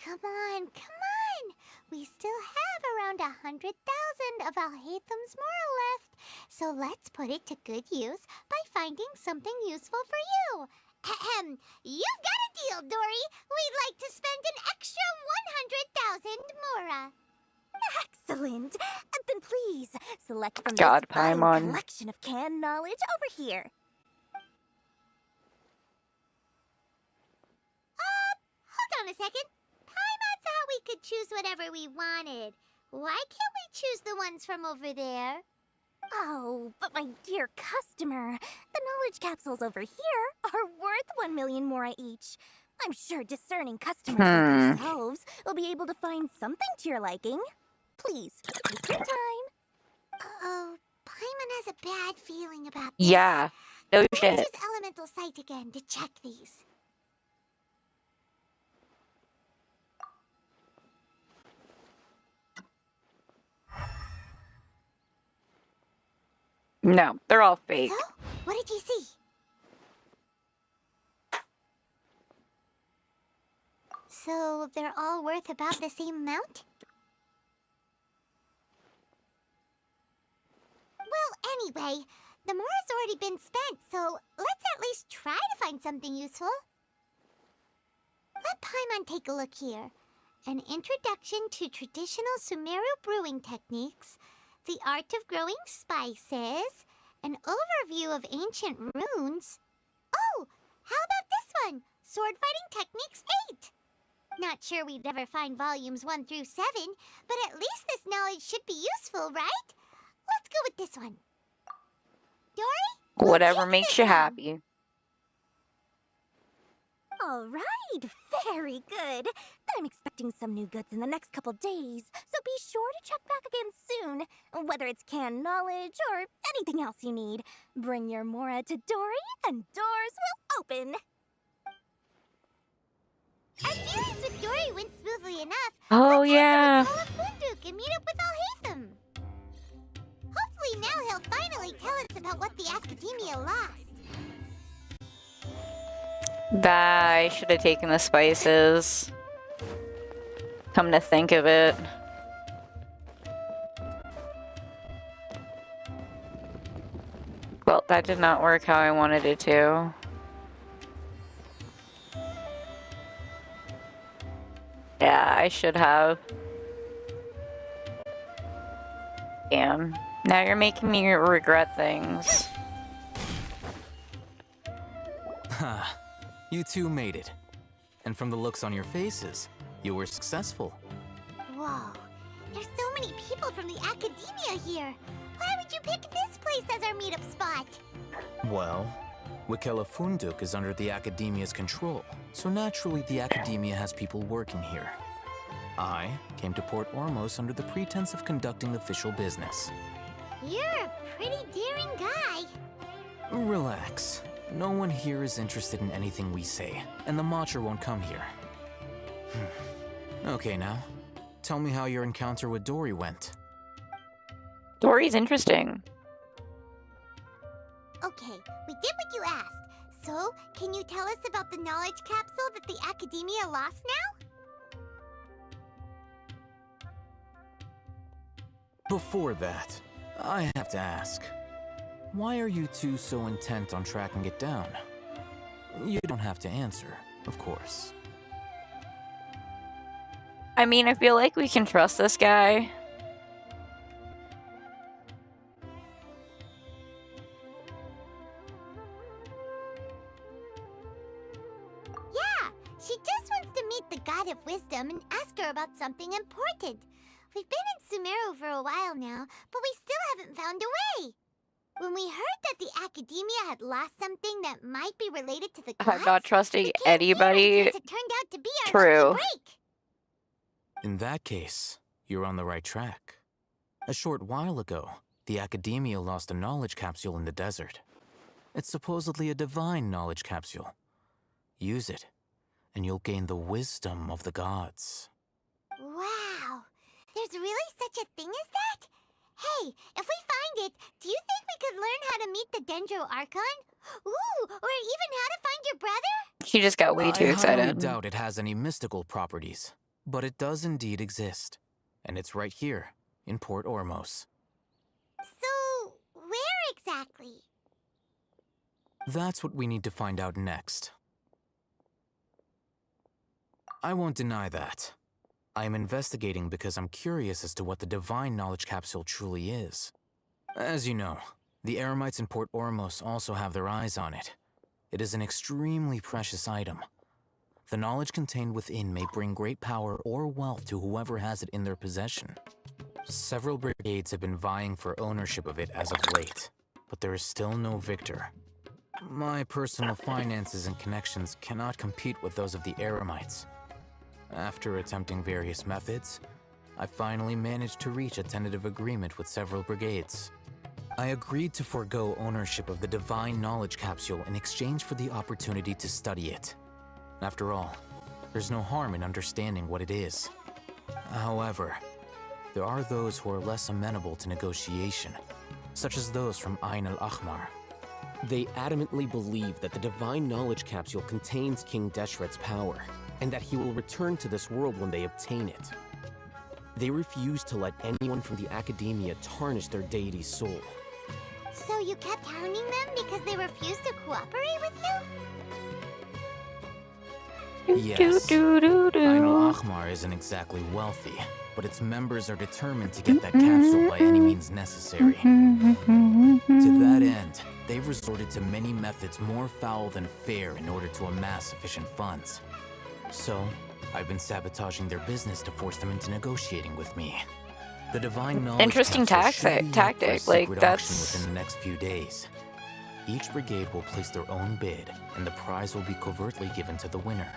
Come on, come on! We still have around 100,000 of Alhaitham's Mora left, So let's put it to good use by finding something useful for you. Ahem. You've got a deal, Dory. We'd like to spend an extra 100,000 Mora. Excellent. Then please, select from God, this fine Paimon. collection of canned knowledge over here. Hold on a second. Paimon thought we could choose whatever we wanted. Why can't we choose the ones from over there? Oh, but my dear customer, the knowledge capsules over here are worth 1 million Mora each. I'm sure discerning customers like yourselves will be able to find something to your liking. Please, take your time. Oh, Paimon has a bad feeling about this. Yeah. No Let's shit. use Elemental Sight again to check these. No, they're all fake. So, what did you see? So, they're all worth about the same amount? Well, anyway, the Mora's already been spent, so let's at least try to find something useful. Let Paimon take a look here. An introduction to traditional Sumeru brewing techniques, the art of growing spices, an overview of ancient runes. Oh, how about this one? Sword Fighting Techniques 8. Not sure we'd ever find volumes 1 through 7, but at least this knowledge should be useful, right? Let's go with this one. Dory? Whatever makes you happy. All right, very good. I'm expecting some new goods in the next couple days, so be sure to check back again soon. Whether it's canned knowledge or anything else you need, bring your Mora to Dory and doors will open. Our dealings with Dory went smoothly enough. Oh, Let's yeah. head to the Call of Funduk and meet up with Alhaitham. Hopefully now he'll finally tell us about what the Academia lost. I should have taken the spices. Come to think of it. Well, that did not work how I wanted it to. Yeah, I should have. Damn. Now you're making me regret things. Ha. You two made it. And from the looks on your faces, you were successful. Whoa, there's so many people from the Academia here. Why would you pick this place as our meetup spot? Well, Wikela Funduk is under the Academia's control, so naturally the Academia has people working here. I came to Port Ormos under the pretense of conducting official business. You're a pretty daring guy. Relax. No one here is interested in anything we say, and the Matcher won't come here. Okay now, tell me how your encounter with Dory went. Dory's interesting. Okay, we did what you asked. So, can you tell us about the knowledge capsule that the Academia lost now? Before that, I have to ask, why are you two so intent on tracking it down? You don't have to answer, of course. I mean, I feel like we can trust this guy. Yeah, she just wants to meet the God of Wisdom and ask her about something important. We've been in Sumeru for a while now, but we still haven't found a way. When we heard that the Academia had lost something that might be related to the gods, I'm not trusting we came here anybody. because it turned out to be our True. lucky break. In that case, you're on the right track. A short while ago, the Academia lost a knowledge capsule in the desert. It's supposedly a divine knowledge capsule. Use it, and you'll gain the wisdom of the gods. Wow, there's really such a thing as that? Hey, if we find it, do you think we could learn how to meet the Dendro Archon? Ooh, or even how to find your brother? She just got way too I highly excited. doubt it has any mystical properties, but it does indeed exist. And it's right here, in Port Ormos. So, where exactly? That's what we need to find out next. I won't deny that. I am investigating because I'm curious as to what the Divine Knowledge Capsule truly is. As you know, the Eremites in Port Ormos also have their eyes on it. It is an extremely precious item. The knowledge contained within may bring great power or wealth to whoever has it in their possession. Several brigades have been vying for ownership of it as of late, but there is still no victor. My personal finances and connections cannot compete with those of the Eremites. After attempting various methods, I finally managed to reach a tentative agreement with several brigades. I agreed to forego ownership of the Divine Knowledge Capsule in exchange for the opportunity to study it. After all, there's no harm in understanding what it is. However, there are those who are less amenable to negotiation, such as those from Ain al-Ahmar. They adamantly believe that the Divine Knowledge Capsule contains King Deshret's power, and that he will return to this world when they obtain it. They refuse to let anyone from the Academia tarnish their deity's soul. So you kept hounding them because they refused to cooperate with you? Yes, Ain al-Ahmar isn't exactly wealthy, but its members are determined to get that capsule by any means necessary. To that end, they've resorted to many methods more foul than fair in order to amass sufficient funds. So, I've been sabotaging their business to force them into negotiating with me. The Divine Knowledge Interesting Capsule should be up for a tactic. Like, secret auction that's... within the next few days. Each brigade will place their own bid, and the prize will be covertly given to the winner.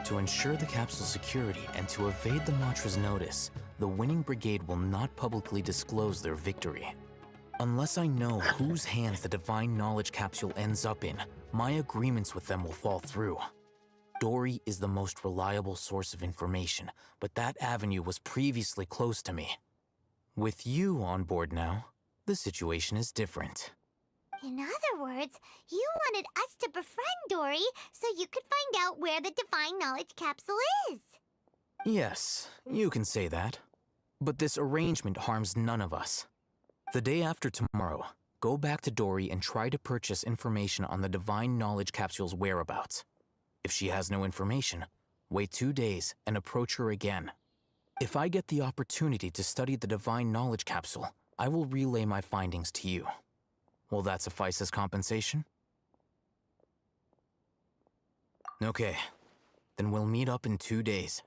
To ensure the capsule's security and to evade the Matra's notice, the winning brigade will not publicly disclose their victory. Unless I know whose hands the Divine Knowledge Capsule ends up in, my agreements with them will fall through. Dory is the most reliable source of information, but that avenue was previously closed to me. With you on board now, the situation is different. In other words, you wanted us to befriend Dory so you could find out where the Divine Knowledge Capsule is. Yes, you can say that. But this arrangement harms none of us. The day after tomorrow, go back to Dory and try to purchase information on the Divine Knowledge Capsule's whereabouts. If she has no information, wait 2 days and approach her again. If I get the opportunity to study the Divine Knowledge Capsule, I will relay my findings to you. Will that suffice as compensation? Okay, then we'll meet up in 2 days.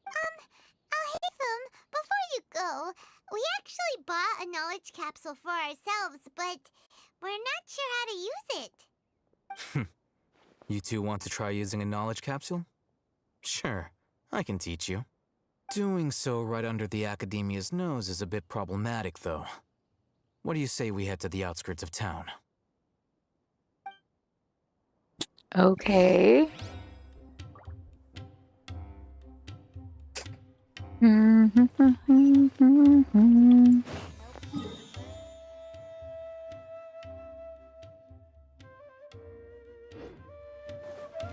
Al-Haytham, before you go, we actually bought a knowledge capsule for ourselves, but we're not sure how to use it. You two want to try using a knowledge capsule? Sure, I can teach you. Doing so right under the Academia's nose is a bit problematic, though. What do you say we head to the outskirts of town? Okay.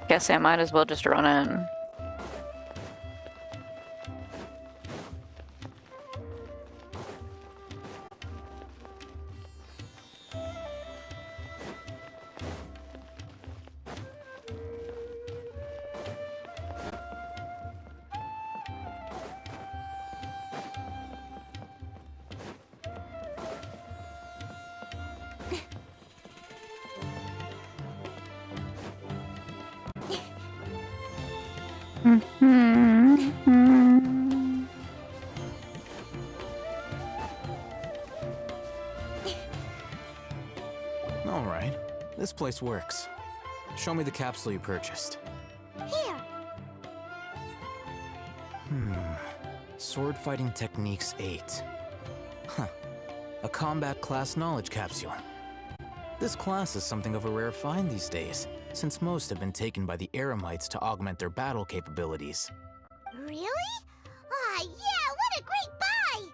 Guess I might as well just run in. All right, this place works. Show me the capsule you purchased. Here. Sword Fighting Techniques 8. Huh. A combat class knowledge capsule. This class is something of a rare find these days, since most have been taken by the Eremites to augment their battle capabilities. Really? Aw, yeah, what a great buy!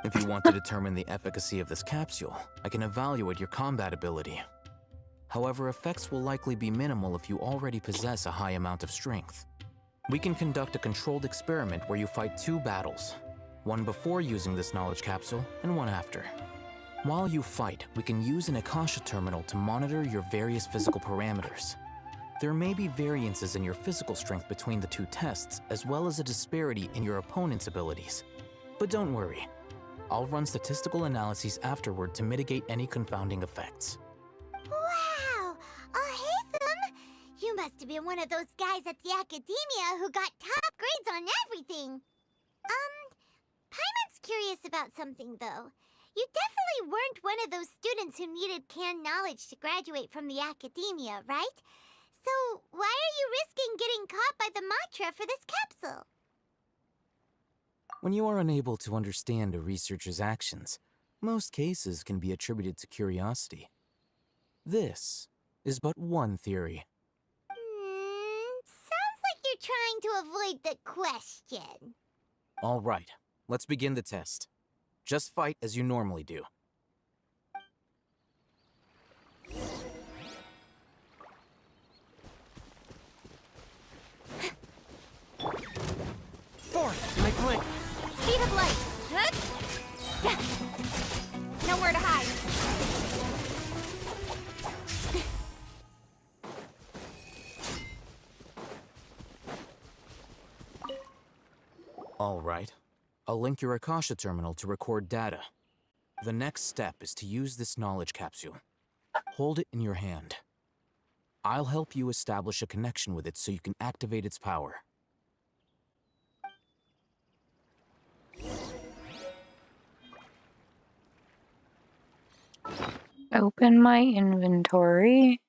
If you want to determine the efficacy of this capsule, I can evaluate your combat ability. However, effects will likely be minimal if you already possess a high amount of strength. We can conduct a controlled experiment where you fight 2 battles, one before using this knowledge capsule and one after. While you fight, we can use an Akasha terminal to monitor your various physical parameters. There may be variances in your physical strength between the two tests, as well as a disparity in your opponent's abilities. But don't worry, I'll run statistical analyses afterward to mitigate any confounding effects. Wow! Haytham! You must have been one of those guys at the Academia who got top grades on everything. Paimon's curious about something, though. You definitely weren't one of those students who needed canned knowledge to graduate from the Academia, right? So why are you risking getting caught by the Matra for this capsule? When you are unable to understand a researcher's actions, most cases can be attributed to curiosity. This is but one theory. Sounds like you're trying to avoid the question. All right, let's begin the test. Just fight as you normally do. Forth, my blink. Speed of light. Nowhere to hide. All right. I'll link your Akasha terminal to record data. The next step is to use this knowledge capsule. Hold it in your hand. I'll help you establish a connection with it so you can activate its power. Open my inventory.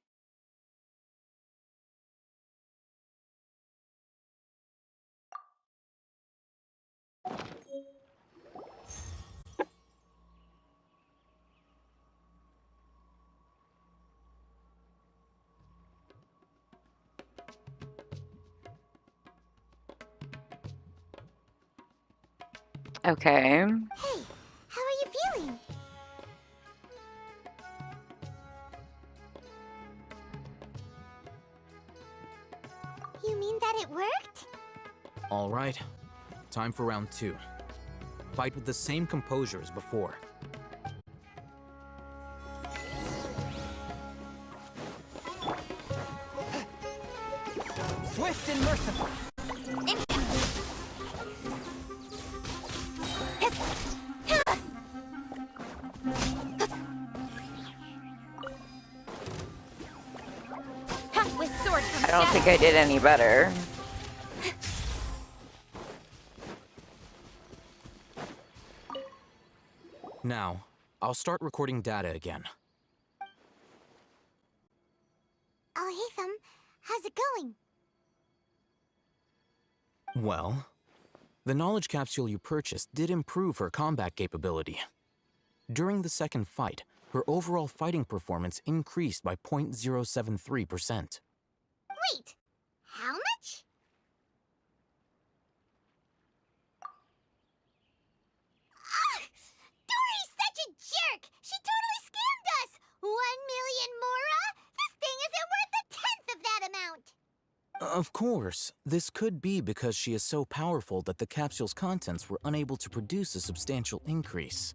Okay. Hey, how are you feeling? You mean that it worked? All right. Time for round 2. Fight with the same composure as before. Swift and merciful. With sword comes I don't think I did any better. Now, I'll start recording data again. Haytham, how's it going? Well, the knowledge capsule you purchased did improve her combat capability. During the second fight, her overall fighting performance increased by 0.073%. Wait, how much? Dory's such a jerk! She totally scammed us! 1 million mora? This thing isn't worth a tenth of that amount! Of course, this could be because she is so powerful that the capsule's contents were unable to produce a substantial increase.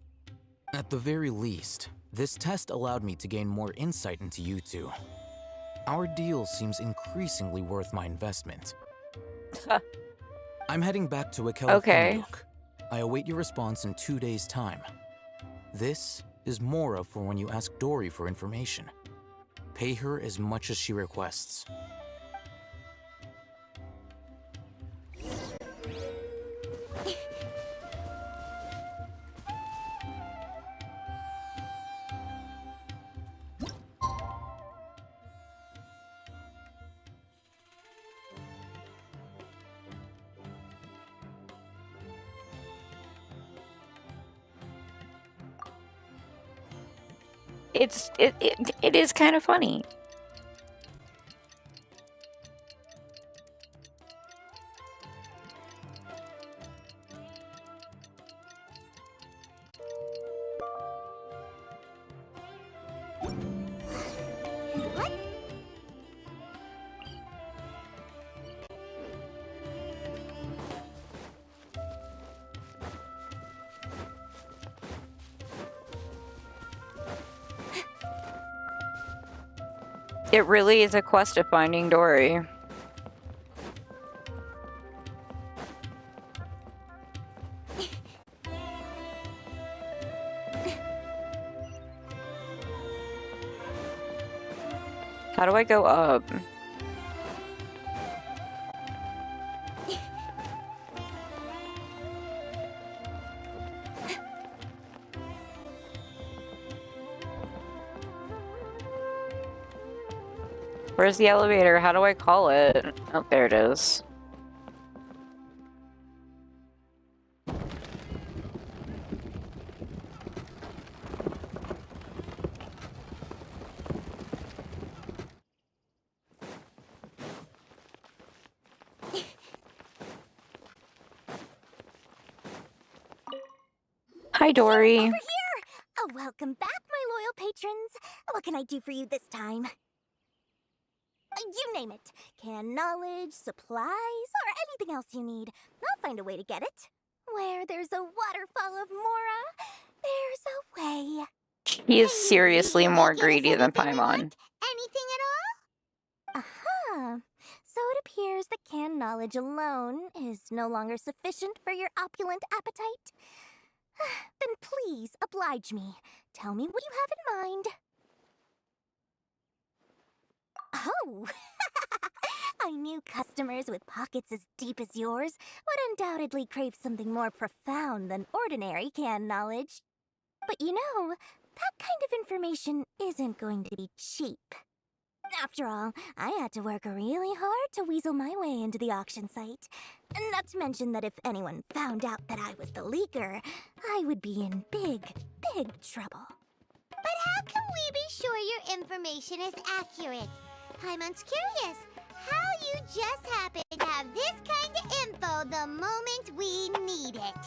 At the very least, this test allowed me to gain more insight into you two. Our deal seems increasingly worth my investment. I'm heading back to Akela Okay. Finduk. I await your response in 2 days' time. This is Mora for when you ask Dory for information. Pay her as much as she requests. It is kind of funny. It really is a quest of finding Dory. How do I go up? Where's the elevator? How do I call it? Oh, there it is. Hi, Dory. Over here! Oh, welcome back, my loyal patrons. What can I do for you this time? You name it. Canned knowledge, supplies, or anything else you need. I'll find a way to get it. Where there's a waterfall of Mora, there's a way. He is seriously more greedy than Paimon. Anything at all? Aha! So it appears that canned knowledge alone is no longer sufficient for your opulent appetite. Then please oblige me. Tell me what you have in mind. Oh! I knew customers with pockets as deep as yours would undoubtedly crave something more profound than ordinary canned knowledge. But you know, that kind of information isn't going to be cheap. After all, I had to work really hard to weasel my way into the auction site. Not to mention that if anyone found out that I was the leaker, I would be in big, big trouble. But how can we be sure your information is accurate? Paimon's curious how you just happen to have this kind of info the moment we need it.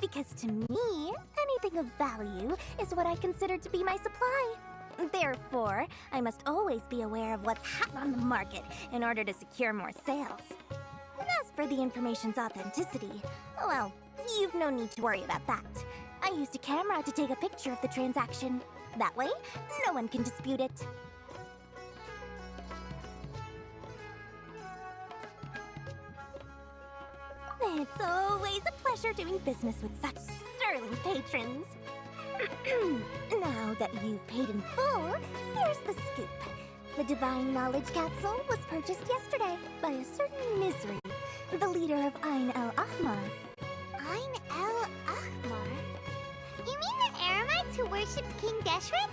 Because to me, anything of value is what I consider to be my supply. Therefore, I must always be aware of what's hot on the market in order to secure more sales. As for the information's authenticity, well, you've no need to worry about that. I used a camera to take a picture of the transaction. That way, no one can dispute it. It's always a pleasure doing business with such sterling patrons. Now that you've paid in full, here's the scoop. The Divine Knowledge Capsule was purchased yesterday by a certain Misery, the leader of Ain el-Ahmar. Ain el-Ahmar? You mean the Eremites who worshipped King Deshret?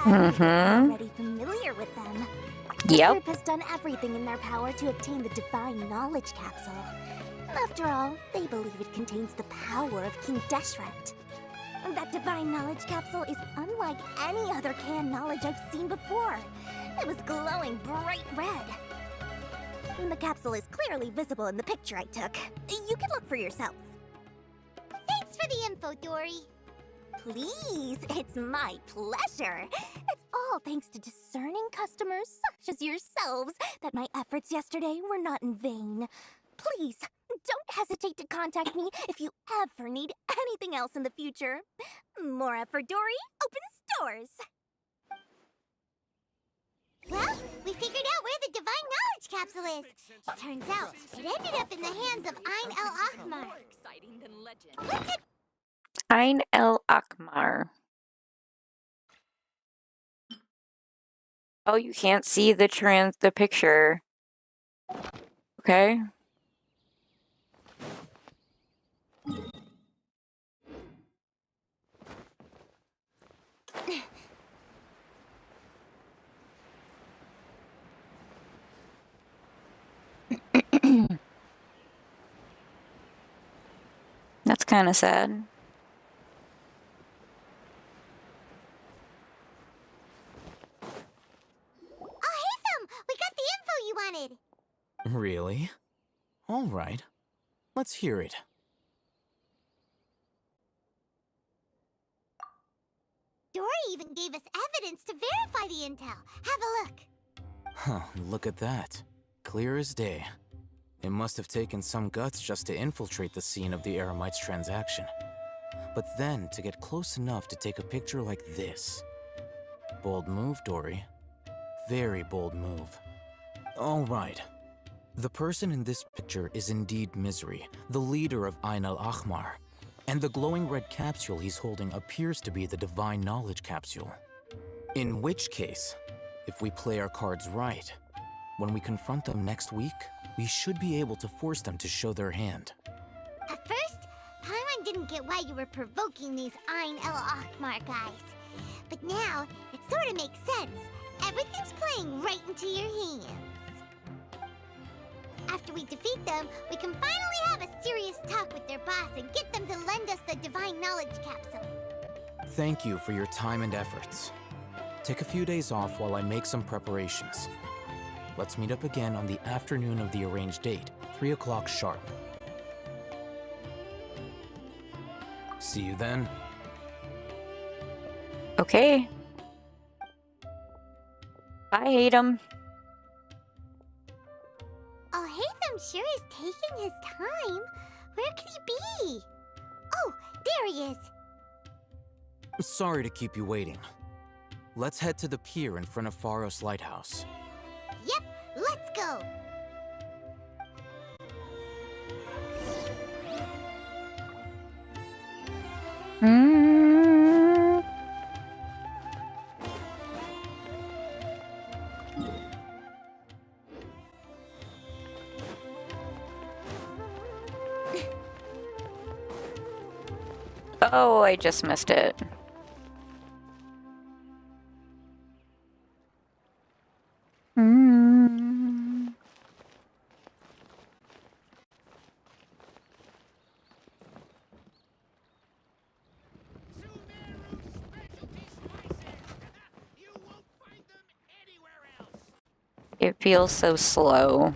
You're already familiar with them. The Yep. group has done everything in their power to obtain the Divine Knowledge Capsule. After all, they believe it contains the power of King Deshret. That Divine Knowledge Capsule is unlike any other canned knowledge I've seen before. It was glowing bright red. The capsule is clearly visible in the picture I took. You can look for yourself. Thanks for the info, Dory. Please, it's my pleasure. It's all thanks to discerning customers such as yourselves that my efforts yesterday were not in vain. Please, don't hesitate to contact me if you ever need anything else in the future. Mora for Dory opens doors. Well, we figured out where the Divine Knowledge Capsule is. Turns out, it ended up in the hands of Ain el-Ahmar. More exciting than legend. Let's head. Ain el-Ahmar. Oh, you can't see the picture. Okay. That's kind of sad. Oh, hey, Film! We got the info you wanted! Really? All right. Let's hear it. Dory even gave us evidence to verify the intel. Have a look. Huh, look at that. Clear as day. It must have taken some guts just to infiltrate the scene of the Eremites' transaction. But then, to get close enough to take a picture like this. Bold move, Dory. Very bold move. All right. The person in this picture is indeed Misery, the leader of Ain al-Ahmar. And the glowing red capsule he's holding appears to be the Divine Knowledge Capsule. In which case, if we play our cards right, when we confront them next week, we should be able to force them to show their hand. At first, Paimon didn't get why you were provoking these Ain el-Ahmar guys. But now, it sort of makes sense. Everything's playing right into your hands. After we defeat them, we can finally have a serious talk with their boss and get them to lend us the Divine Knowledge Capsule. Thank you for your time and efforts. Take a few days off while I make some preparations. Let's meet up again on the afternoon of the arranged date, 3 o'clock sharp. See you then. Okay. I hate him. Oh, Hatham sure is taking his time. Where could he be? Oh, there he is. Sorry to keep you waiting. Let's head to the pier in front of Pharos Lighthouse. Yep, let's go. Oh, I just missed it. It feels so slow.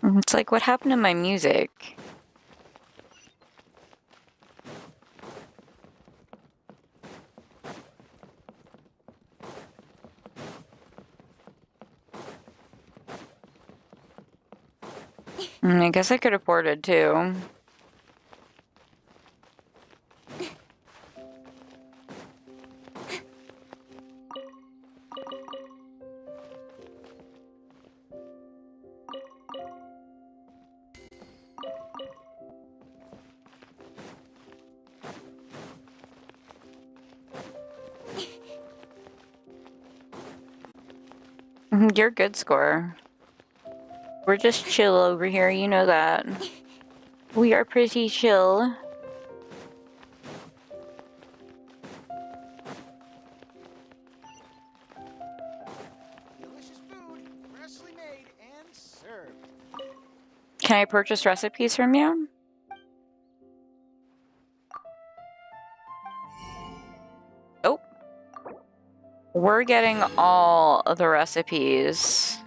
It's like, what happened to my music? I guess I could have ported too. You're good, Score. We're just chill over here, you know that. We are pretty chill. Delicious food, freshly made and served. Can I purchase recipes from you? Oh. We're getting all of the recipes.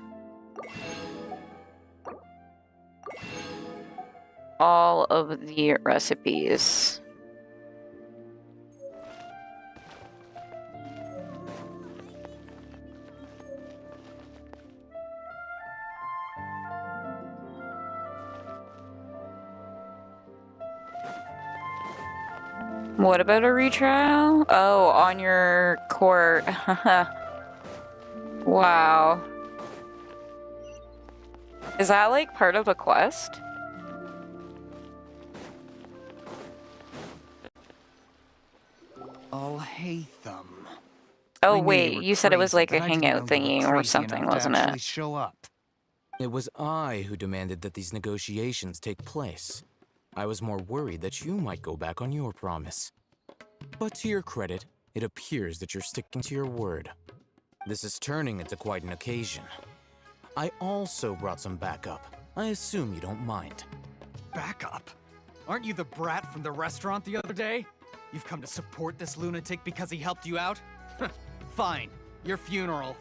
All of the recipes. What about a retrial? Oh, on your court. Wow. Is that like part of the quest? I'll hate them. Oh I knew wait, you were you said it was crazy, like a but I didn't hangout know you were thingy or crazy something, enough to wasn't actually it? show up. It was I who demanded that these negotiations take place. I was more worried that you might go back on your promise. But to your credit, it appears that you're sticking to your word. This is turning into quite an occasion. I also brought some backup. I assume you don't mind. Backup? Aren't you the brat from the restaurant the other day? You've come to support this lunatic because he helped you out? Fine, your funeral.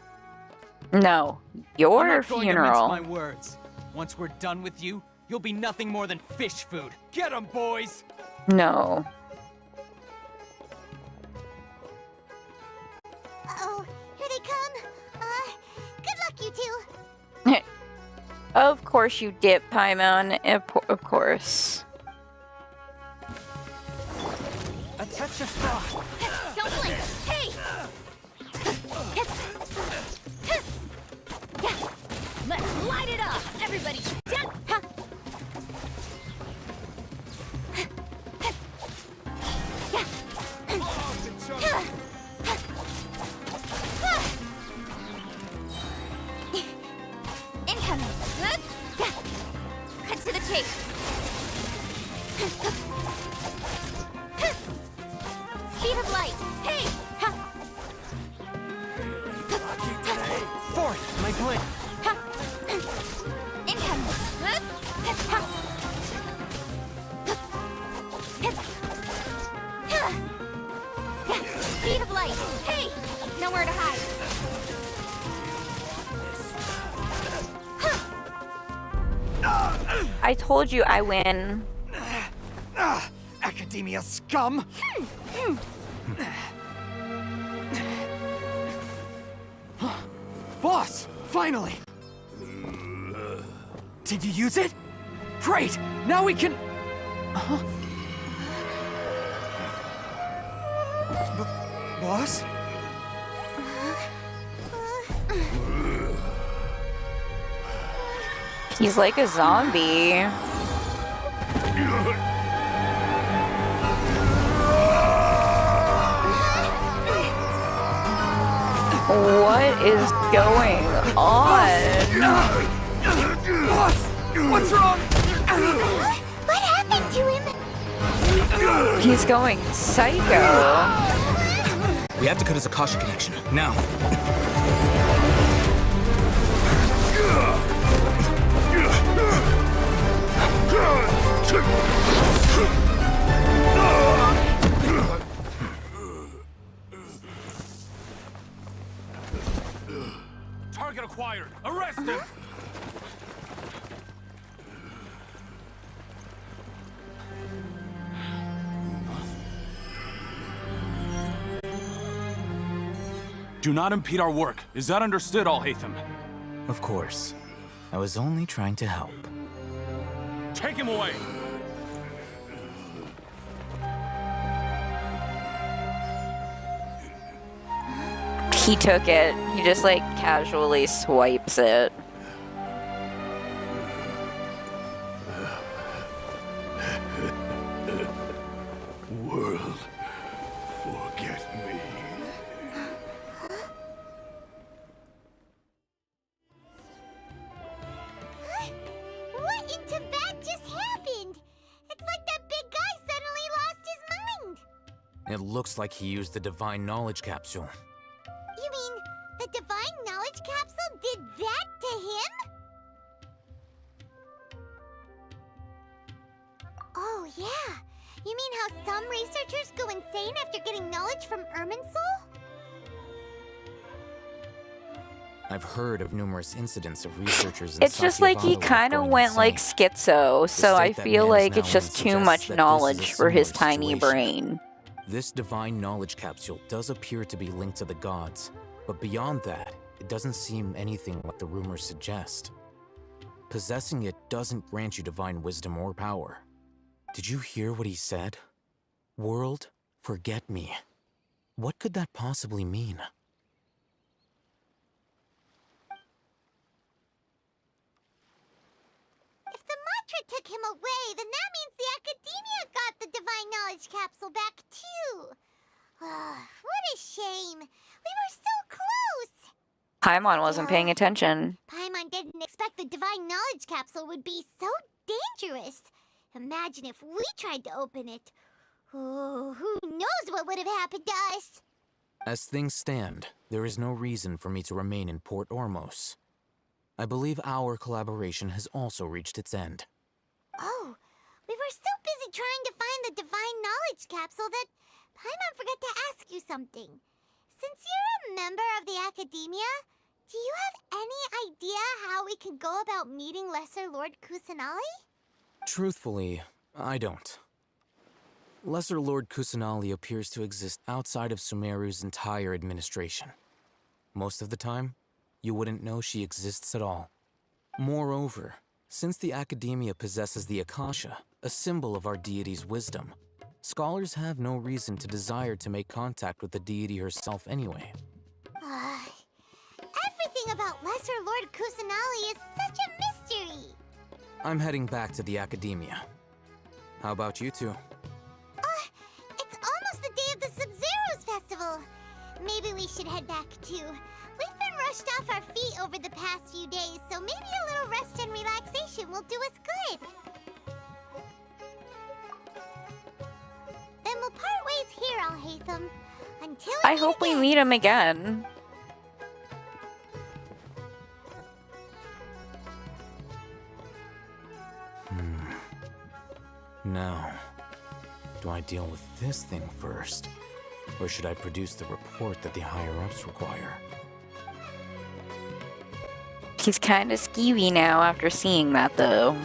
No, I'm your not going to funeral. mince my words. Once we're done with you, you'll be nothing more than fish food. Get 'em, boys! No. Uh-oh, here they come. Good luck, you two. Of course you dip, Paimon. Of course. A touch of frost. Don't blink! Hey! Let's light it up! Everybody, down! Incoming! Cut to the chase! Speed of light! Hey! Fourth, my blade. Incoming! Speed of light! Hey! Nowhere to hide! I told you I win. Academia scum! Boss! Finally! Did you use it? Great! Now we can... Boss? He's like a zombie. What is going on? Boss! What's wrong? What happened to him? He's going psycho. We have to cut his Akasha connection, now. Target acquired. Arrest him. Do not impede our work. Is that understood, Al-Haytham? Of course. I was only trying to help. Take him away! He took it. He just like casually swipes it. World, forget me. What in Tibet just happened? It's like that big guy suddenly lost his mind. It looks like he used the Divine Knowledge Capsule. You mean the Divine Knowledge Capsule did that to him? Oh, yeah. You mean how some researchers go insane after getting knowledge from Irminsul? I've heard of numerous incidents of researchers in It's just like he Sakyavana kind of going went like insane. schizo, so I state that feel man is like now it's just in too suggests much that this is a knowledge for his similar tiny situation. brain. This Divine Knowledge Capsule does appear to be linked to the gods, but beyond that, it doesn't seem anything like the rumors suggest. Possessing it doesn't grant you divine wisdom or power. Did you hear what he said? World, forget me. What could that possibly mean? If the mantra took him away, then that means the Academia got the Divine Knowledge Capsule back too. What a shame. We were so close. Paimon wasn't paying attention. Paimon didn't expect the Divine Knowledge Capsule would be so dangerous. Imagine if we tried to open it. Oh, who knows what would have happened to us? As things stand, there is no reason for me to remain in Port Ormos. I believe our collaboration has also reached its end. Oh, we were so busy trying to find the Divine Knowledge Capsule that Paimon forgot to ask you something. Since you're a member of the Academia, do you have any idea how we can go about meeting Lesser Lord Kusanali? Truthfully, I don't. Lesser Lord Kusanali appears to exist outside of Sumeru's entire administration. Most of the time, you wouldn't know she exists at all. Moreover, since the Academia possesses the Akasha, a symbol of our deity's wisdom, scholars have no reason to desire to make contact with the deity herself anyway. Everything about Lesser Lord Kusanali is such a mystery! I'm heading back to the Academia. How about you two? It's almost the day of the Sub-Zero's festival! Maybe we should head back too. We've been rushed off our feet over the past few days, so maybe a little rest and relaxation will do us good. Then we'll part ways here, Alhaitham. Until I hope we meet him again. Now, do I deal with this thing first? Or should I produce the report that the higher-ups require? He's kind of skeevy now after seeing that, though.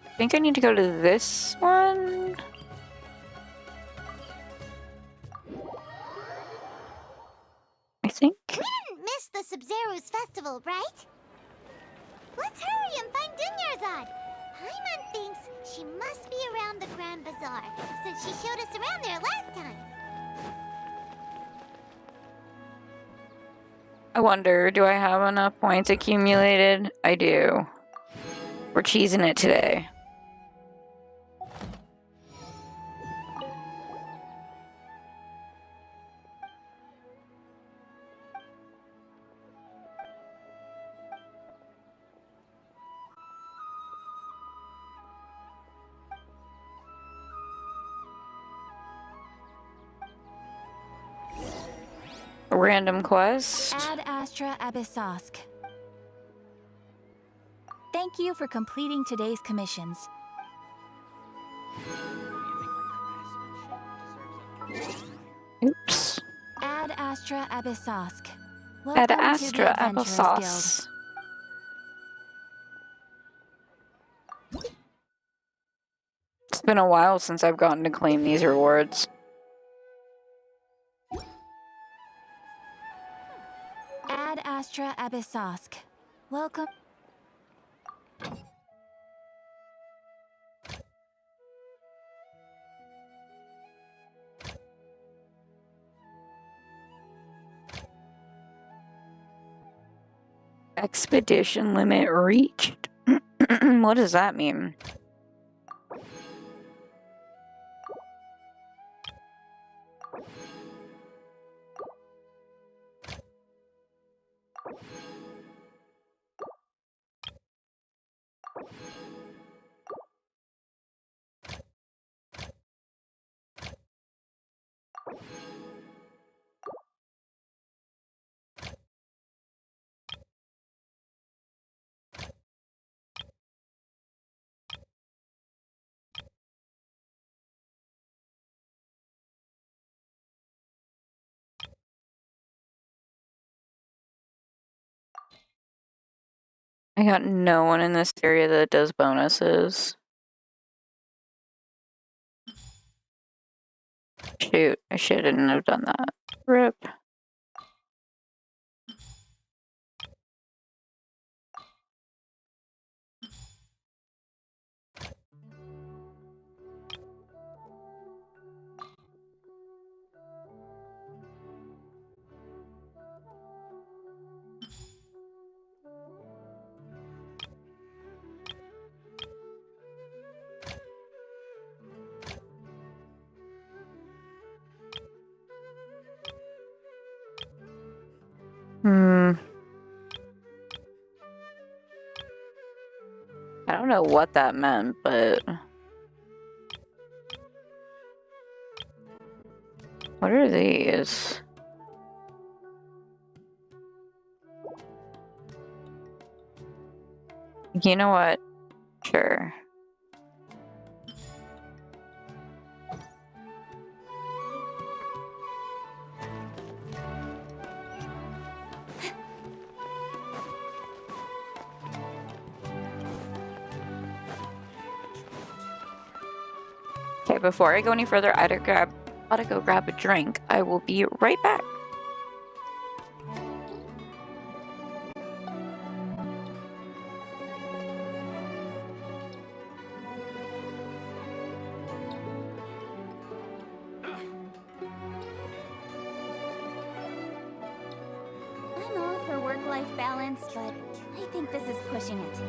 I think I need to go to this one. I think. We didn't miss the Sub-Zero's festival, right? Let's hurry and find Dunyarzad. Paimon thinks she must be around the Grand Bazaar, since she showed us around there last time. I wonder, do I have enough points accumulated? I do. We're cheesing it today. Random quest. Ad Astra Abyssosk. Thank you for completing today's commissions. Oops. Ad Astra Abyssosk. Ad Welcome Astra to the Adventurers Applesauce. Guild. It's been a while since I've gotten to claim these rewards. Ad Astra Abyssosk. Welcome. Expedition limit reached. What does that mean? I got no one in this area that does bonuses. Shoot, I shouldn't have done that. RIP. I don't know what that meant, but... What are these? You know what? Sure. Okay, before I go any further, I gotta go grab a drink. I will be right back. I'm all for work-life balance, but I think this is pushing it.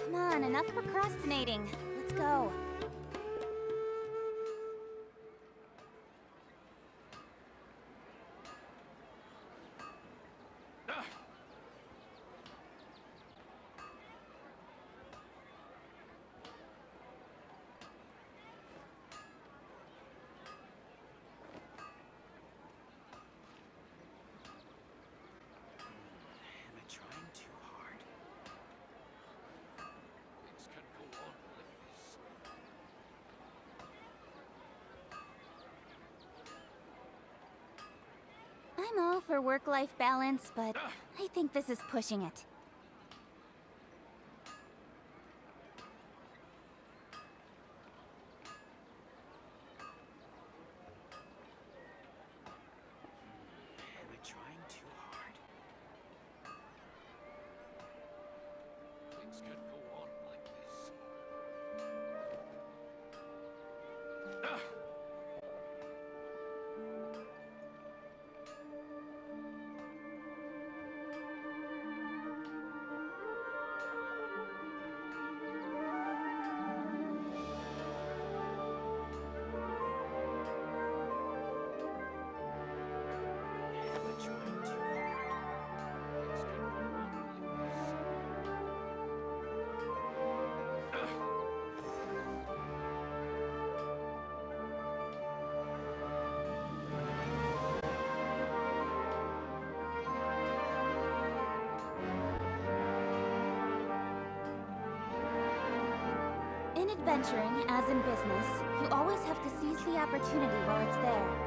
Come on, enough procrastinating. Let's go. Am I trying too hard? Things can go on like this. I'm all for work-life balance, but I think this is pushing it. Am I trying too hard? Things can go on like this. Am I trying too hard? Things can go on like this. In adventuring, as in business, you always have to seize the opportunity while it's there.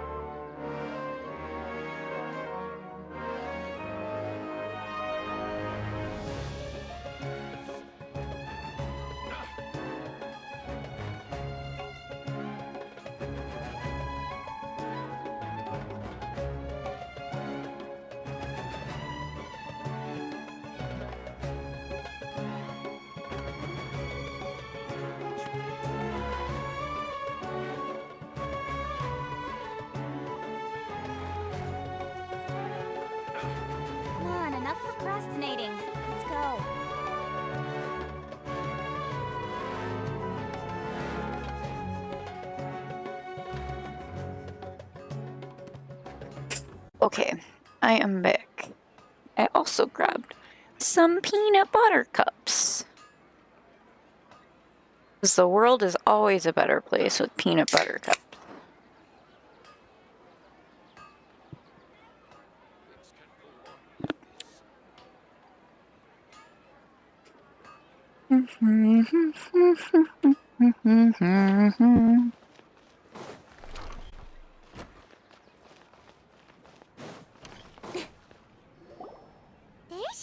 Come on, enough procrastinating. Let's go. Okay, I am back. I also grabbed some peanut butter cups. 'Cause the world is always a better place with peanut butter cups. There she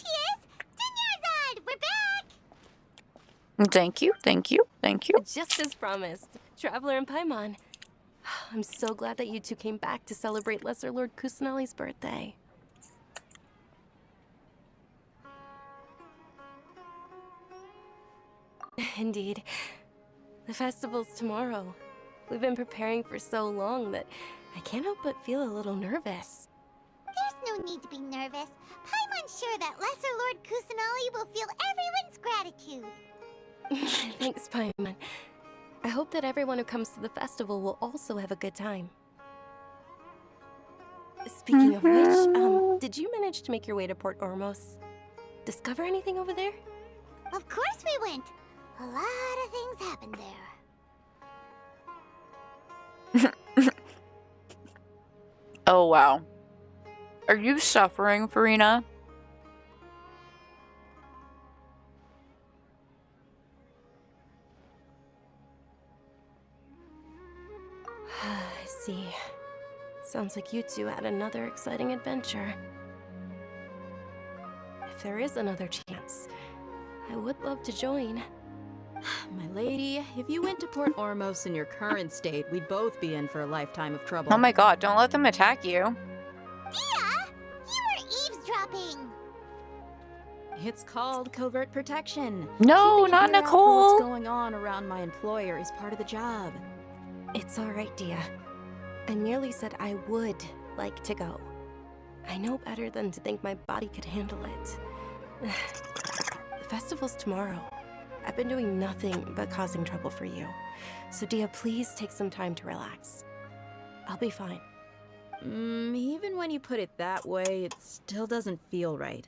is! Dunyarzad! We're back! Thank you, thank you, thank you. Just as promised, Traveler and Paimon. I'm so glad that you two came back to celebrate Lesser Lord Kusanali's birthday. Indeed. The festival's tomorrow. We've been preparing for so long that I can't help but feel a little nervous. There's no need to be nervous. Paimon's sure that Lesser Lord Kusanali will feel everyone's gratitude. Thanks, Paimon. I hope that everyone who comes to the festival will also have a good time. Speaking of which, did you manage to make your way to Port Ormos? Discover anything over there? Of course we went. A lot of things happened there. Oh wow. Are you suffering, Farina? I see. Sounds like you two had another exciting adventure. If there is another chance, I would love to join. My lady, if you went to Port Ormos in your current state, we'd both be in for a lifetime of trouble. Oh my god, don't let them attack you. Dia! You were eavesdropping! It's called covert protection. No, Keeping an not ear out for Nicole. what's going on around my employer is part of the job. It's alright, Dia. I merely said I would like to go. I know better than to think my body could handle it. The festival's tomorrow. I've been doing nothing but causing trouble for you. So Dia, please take some time to relax. I'll be fine. Even when you put it that way, it still doesn't feel right.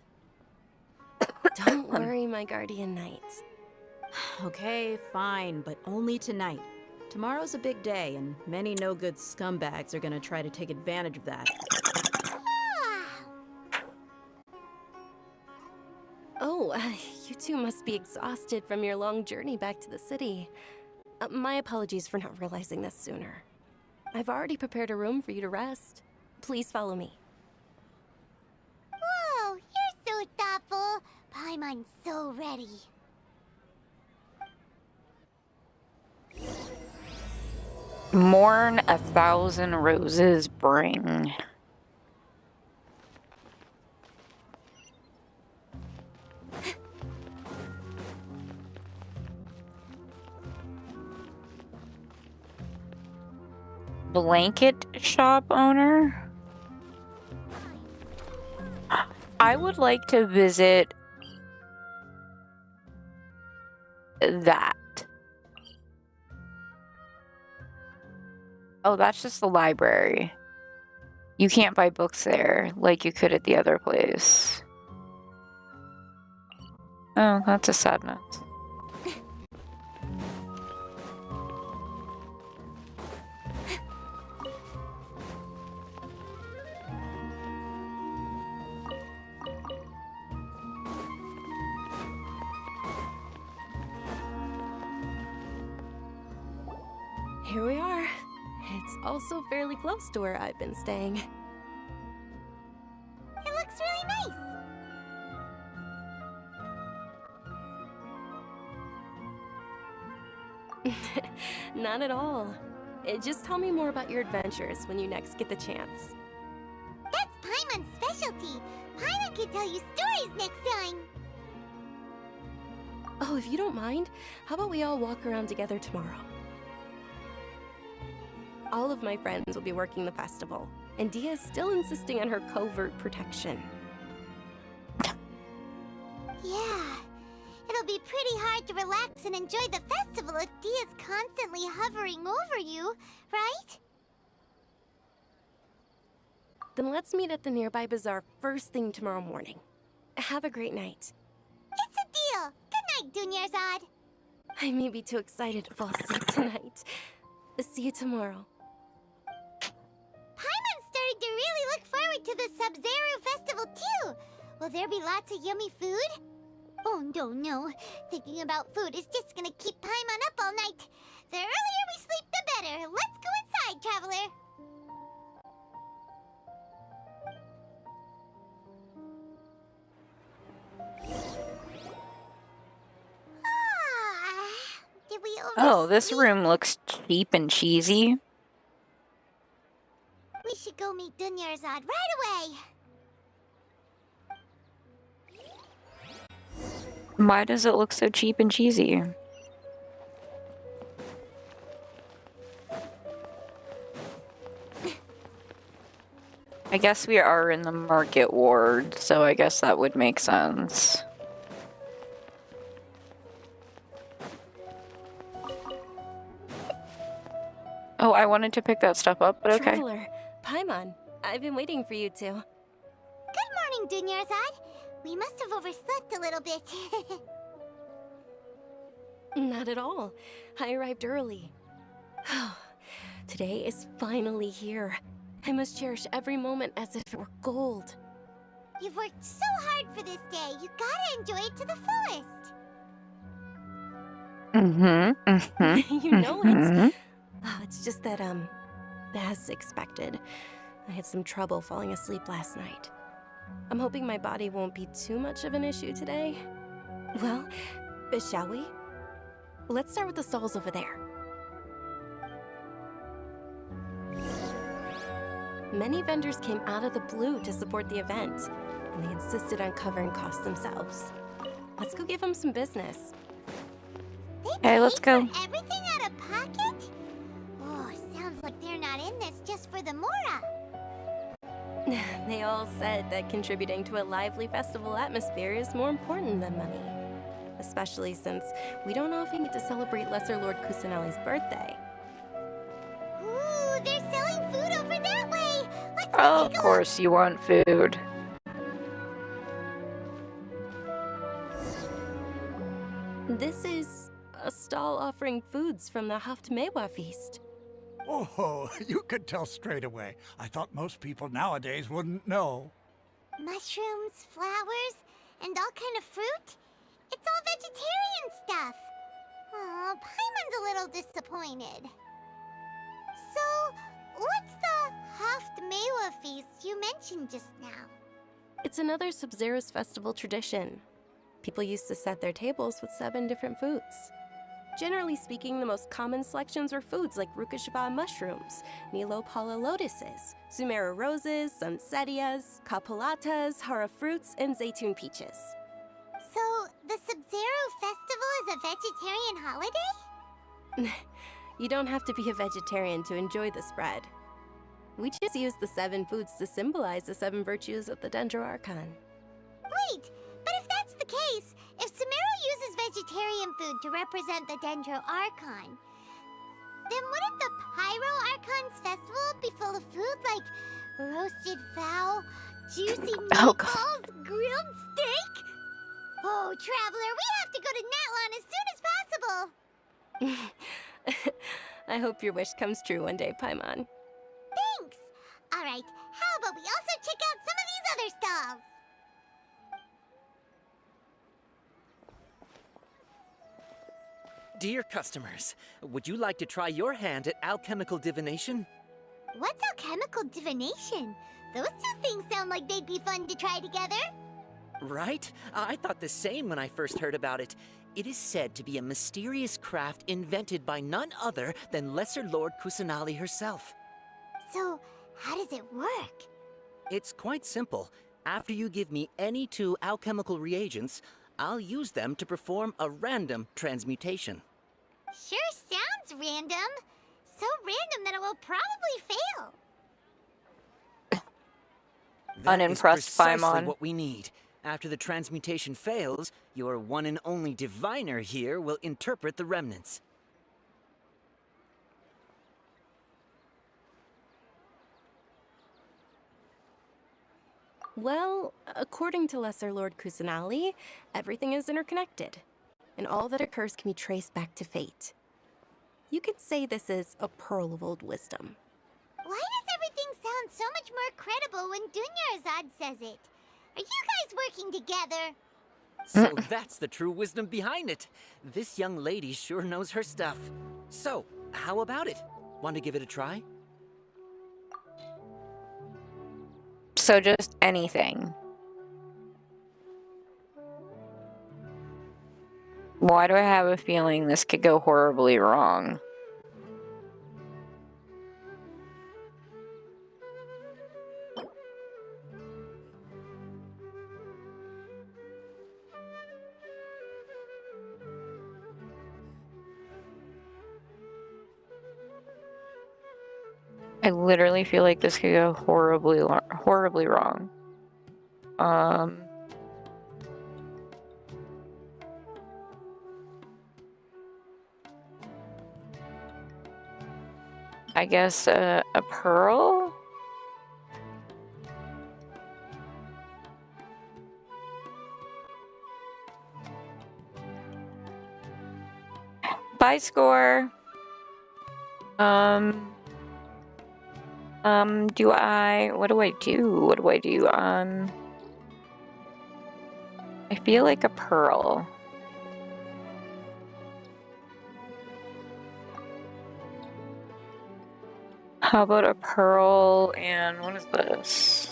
Don't worry, my guardian knight. Okay, fine, but only tonight. Tomorrow's a big day, and many no-good scumbags are gonna try to take advantage of that. Oh, you two must be exhausted from your long journey back to the city. My apologies for not realizing this sooner. I've already prepared a room for you to rest. Please follow me. Whoa, you're so thoughtful. Paimon's so ready. Mourn 1,000 roses bring. Blanket shop owner? I would like to visit that. Oh, that's just the library. You can't buy books there like you could at the other place. Oh, that's a sad note. Here we are. It's also fairly close to where I've been staying. It looks really nice. Not at all. Just tell me more about your adventures when you next get the chance. That's Paimon's specialty. Paimon can tell you stories next time. Oh, if you don't mind, how about we all walk around together tomorrow? All of my friends will be working the festival, and Dia is still insisting on her covert protection. Yeah, it'll be pretty hard to relax and enjoy the festival if Dia's constantly hovering over you, right? Then let's meet at the nearby bazaar first thing tomorrow morning. Have a great night. It's a deal. Good night, Dunyarzad. I may be too excited to fall asleep tonight. See you tomorrow. Paimon's starting to really look forward to the Sub-Zero festival too. Will there be lots of yummy food? Oh no. Thinking about food is just gonna keep Paimon up all night. The earlier we sleep, the better. Let's go inside, traveler. Did we Oh, this room looks cheap and cheesy. We should go meet Dunyarzad right away. Why does it look so cheap and cheesy? I guess we are in the market ward, so I guess that would make sense. Oh, I wanted to pick that stuff up, but okay. Traveler, Paimon, I've been waiting for you two. Good morning, Dunyarzad. We must have overslept a little bit. Not at all. I arrived early. Today is finally here. I must cherish every moment as if it were gold. You've worked so hard for this day. You gotta enjoy it to the fullest. You know it. Oh, it's just that, as expected, I had some trouble falling asleep last night. I'm hoping my body won't be too much of an issue today. Well, shall we? Let's start with the stalls over there. Many vendors came out of the blue to support the event, and they insisted on covering costs themselves. Let's go give them some business. Hey, let's go. Everything out of pocket? Oh, sounds like they're not in this just for the Mora. They all said that contributing to a lively festival atmosphere is more important than money. Especially since we don't often get to celebrate Lesser Lord Kusanali's birthday. Ooh, they're selling food over that way. Let's go Of take a course you want food. This is a stall offering foods from the Haftmewa feast. Oh, you could tell straight away. I thought most people nowadays wouldn't know. mushrooms, flowers, and all kind of fruit. It's all vegetarian stuff. Oh, Paimon's a little disappointed. So, what's the Haftmewa feast you mentioned just now? It's another Sub-Zero's festival tradition. People used to set their tables with 7 different foods. Generally speaking, the most common selections were foods like Rukashva mushrooms, Nilopala lotuses, Sumera roses, Sunsetias, Kapalatas, Hara fruits, and Zaytun peaches. So, the Sub-Zero festival is a vegetarian holiday? You don't have to be a vegetarian to enjoy the spread. We just use the 7 foods to symbolize the 7 virtues of the Dendro Archon. Wait, but if that's the case, if Sumero uses vegetarian food to represent the Dendro Archon, then wouldn't the Pyro Archon's festival be full of food like roasted fowl, juicy meatballs, grilled steak? Oh, Traveler, we have to go to Natlan as soon as possible! I hope your wish comes true one day, Paimon. Thanks! Alright, how about we also check out some of these other stalls? Dear customers, would you like to try your hand at alchemical divination? What's alchemical divination? Those two things sound like they'd be fun to try together. Right? I thought the same when I first heard about it. It is said to be a mysterious craft invented by none other than Lesser Lord Kusanali herself. So, how does it work? It's quite simple. After you give me any 2 alchemical reagents, I'll use them to perform a random transmutation. Sure sounds random. So random that it will probably fail. Unimpressed That is precisely Paimon. what we need. After the transmutation fails, your one and only diviner here will interpret the remnants. Well, according to Lesser Lord Kusanali, everything is interconnected, and all that occurs can be traced back to fate. You could say this is a pearl of old wisdom. Why does everything sound so much more credible when Dunyarzad says it? Are you guys working together? So that's the true wisdom behind it. This young lady sure knows her stuff. So, how about it? Want to give it a try? So just anything. Why do I have a feeling this could go horribly wrong? I literally feel like this could go horribly wrong. I guess a pearl? Bye, score. What do I do? What do I do? I feel like a pearl. How about a pearl and what is this?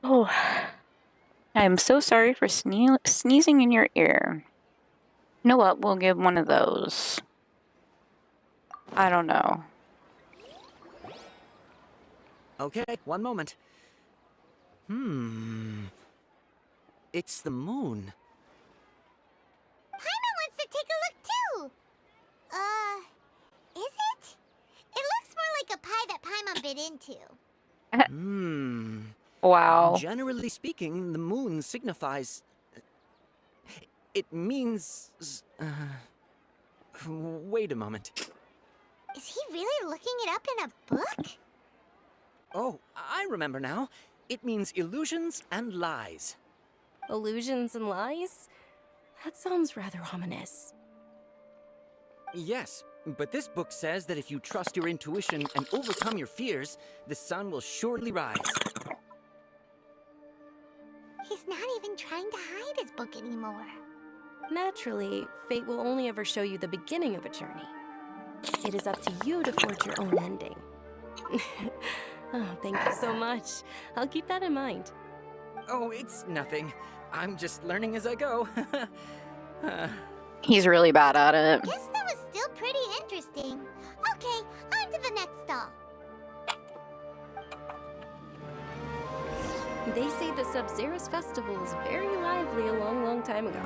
Oh, I'm so sorry for sneezing in your ear. You know what? We'll give one of those. I don't know. Okay, one moment. It's the moon. Paimon wants to take a look too. Is it? It looks more like a pie that Paimon bit into. Wow. Generally speaking, the moon signifies... It means... Wait a moment. Is he really looking it up in a book? Oh, I remember now. It means illusions and lies. Illusions and lies? That sounds rather ominous. Yes, but this book says that if you trust your intuition and overcome your fears, the sun will surely rise. He's not even trying to hide his book anymore. Naturally, fate will only ever show you the beginning of a journey. It is up to you to forge your own ending. Oh, thank you so much. I'll keep that in mind. Oh, it's nothing. I'm just learning as I go. He's really bad at it. Guess that was still pretty interesting. Okay, on to the next stall. They say the Sub-Zeros festival was very lively a long, long time ago.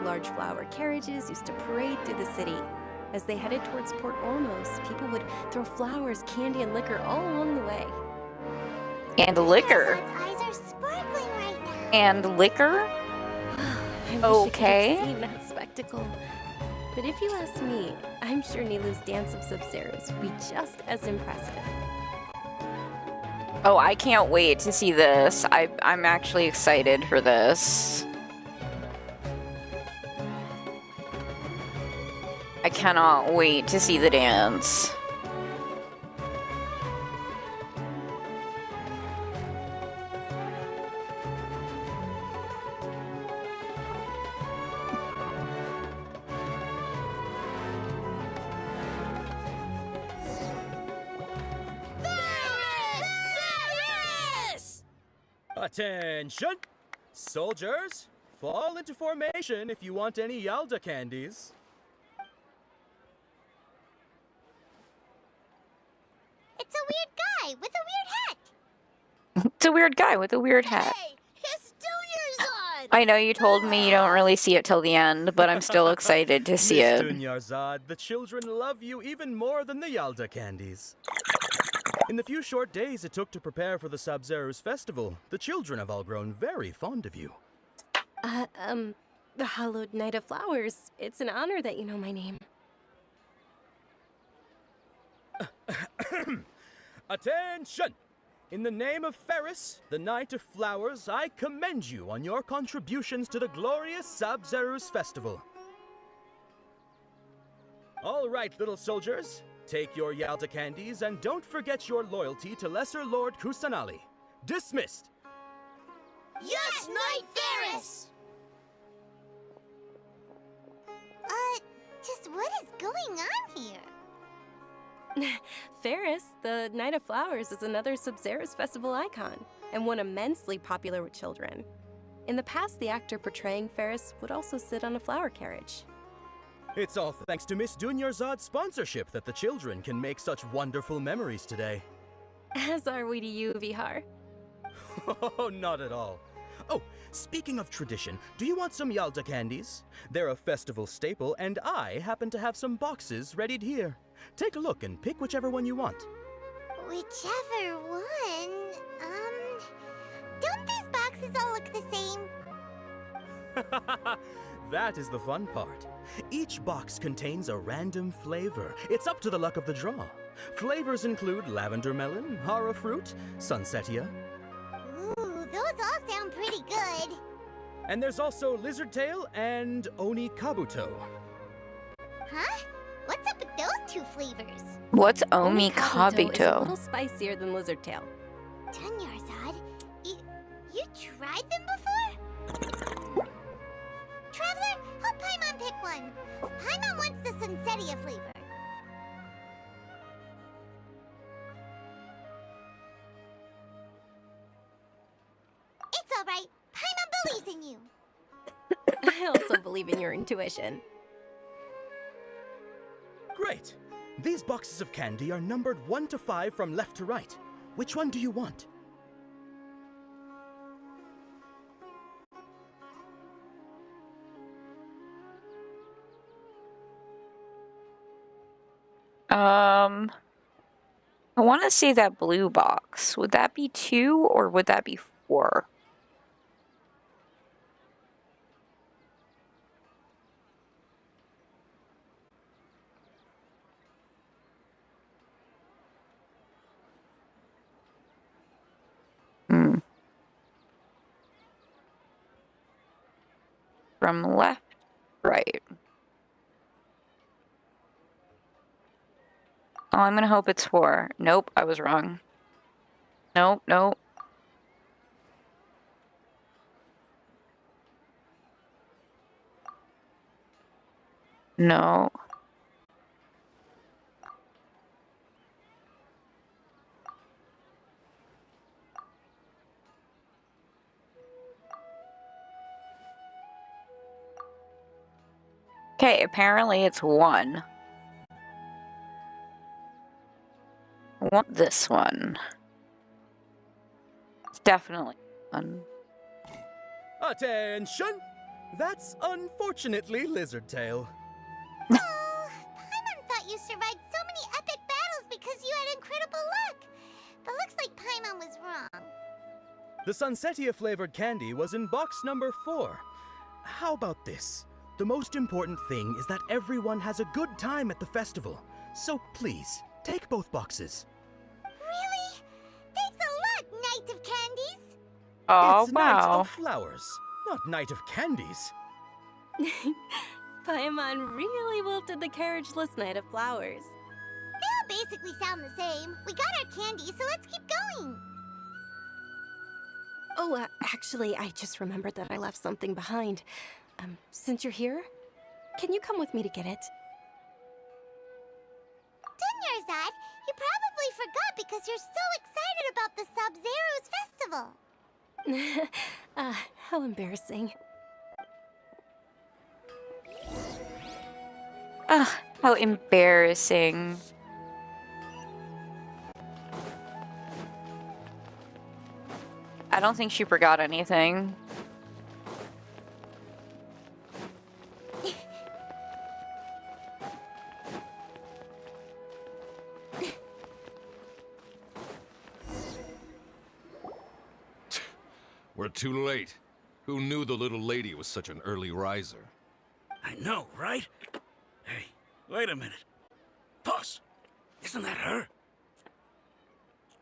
Large flower carriages used to parade through the city. As they headed towards Port Ormos, people would throw flowers, candy, and liquor all along the way. And liquor. Eyes are sparkling right now. And liquor? Okay. I wish I could have seen that spectacle. But if you ask me, I'm sure Nilou's dance of Sub-Zeros would be just as impressive. Oh, I can't wait to see this. I'm actually excited for this. I cannot wait to see the dance. Attention! Soldiers, fall into formation if you want any Yalda candies. It's a weird guy with a weird hat. It's a weird guy with a weird hat. Hey, it's Dunyarzad! I know you told me you don't really see it till the end, but I'm still excited to see Miss it. Dunyarzad, the children love you even more than the Yalda candies. In the few short days it took to prepare for the Sub-Zeros festival, the children have all grown very fond of you. The Hallowed Night of Flowers. It's an honor that you know my name. Attention! In the name of Ferris, the Knight of Flowers, I commend you on your contributions to the glorious Sub-Zeros festival. All right, little soldiers. Take your Yalda candies and don't forget your loyalty to Lesser Lord Kusanali. Dismissed! Yes, Knight Ferris! Just what is going on here? Ferris, the Night of Flowers, is another Sub-Zeros festival icon, and one immensely popular with children. In the past, the actor portraying Ferris would also sit on a flower carriage. It's all thanks to Miss Dunyarzad's sponsorship that the children can make such wonderful memories today. As are we to you, Vihar. Oh, not at all. Oh, speaking of tradition, do you want some Yalda candies? They're a festival staple, and I happen to have some boxes readied here. Take a look and pick whichever one you want. Whichever one. Don't these boxes all look the same? That is the fun part. Each box contains a random flavor. It's up to the luck of the draw. Flavors include lavender melon, hara fruit, sunsetia. Ooh, those all sound pretty good. And there's also lizard tail and oni kabuto. Huh? What's up with those two flavors? What's Omi Is a Kabito? little spicier than lizard tail. Dunyarzad, you tried them before? Traveler, help Paimon pick one. Paimon wants the Sunsetia flavor. It's alright. Paimon believes in you. I also believe in your intuition. Great! These boxes of candy are numbered 1 to 5 from left to right. Which one do you want? I want to see that blue box. Would that be 2 or would that be 4? From left, right. Oh, I'm gonna hope it's 4. Nope, I was wrong. Nope, nope. No. Okay, apparently it's 1. I want this one. It's definitely 1. Attention! That's unfortunately lizard tail. Oh, Paimon thought you survived so many epic battles because you had incredible luck. But looks like Paimon was wrong. The Sunsetia flavored candy was in box number 4. How about this? The most important thing is that everyone has a good time at the festival. So please, take both boxes. Really? Thanks a lot, Knight of Candies. Oh, It's Night wow. of Flowers, not Night of Candies. Paimon really wilted the carriageless Knight of Flowers. They all basically sound the same. We got our candy, so let's keep going. Oh, actually, I just remembered that I left something behind. Since you're here, can you come with me to get it? Dunyarzad, you probably forgot because you're so excited about the Sub-Zero's festival. How embarrassing. Ugh, how embarrassing. I don't think she forgot anything. We're too late. Who knew the little lady was such an early riser? I know, right? Hey, wait a minute. Boss, isn't that her?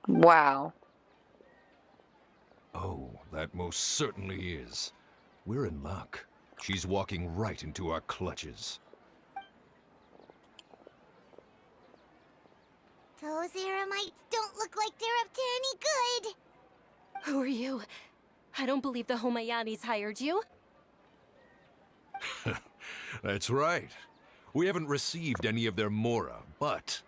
Wow. Oh, that most certainly is. We're in luck. She's walking right into our clutches. Those Eremites don't look like they're up to any good. Who are you? I don't believe the Homayanis hired you. That's right. We haven't received any of their mora, but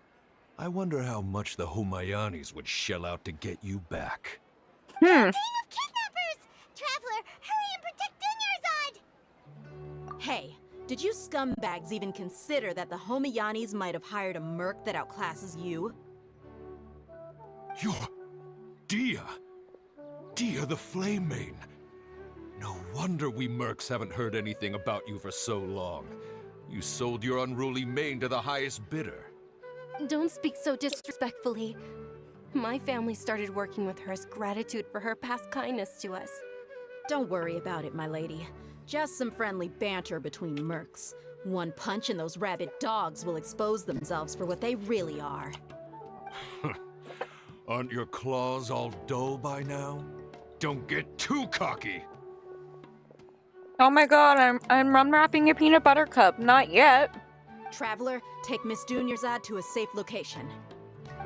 I wonder how much the Homayanis would shell out to get you back. Gang of kidnappers! Traveler, hurry and protect Dunyarzad! Hey, did you scumbags even consider that the Homayanis might have hired a merc that outclasses you? You're... Dia! Dia the Flame Main! No wonder we mercs haven't heard anything about you for so long. You sold your unruly mane to the highest bidder. Don't speak so disrespectfully. My family started working with her as gratitude for her past kindness to us. Don't worry about it, my lady. Just some friendly banter between mercs. One punch and those rabid dogs will expose themselves for what they really are. Aren't your claws all dull by now? Don't get too cocky! Oh my god, I'm unwrapping a peanut butter cup. Not yet. Traveler, take Miss Dunyarzad to a safe location.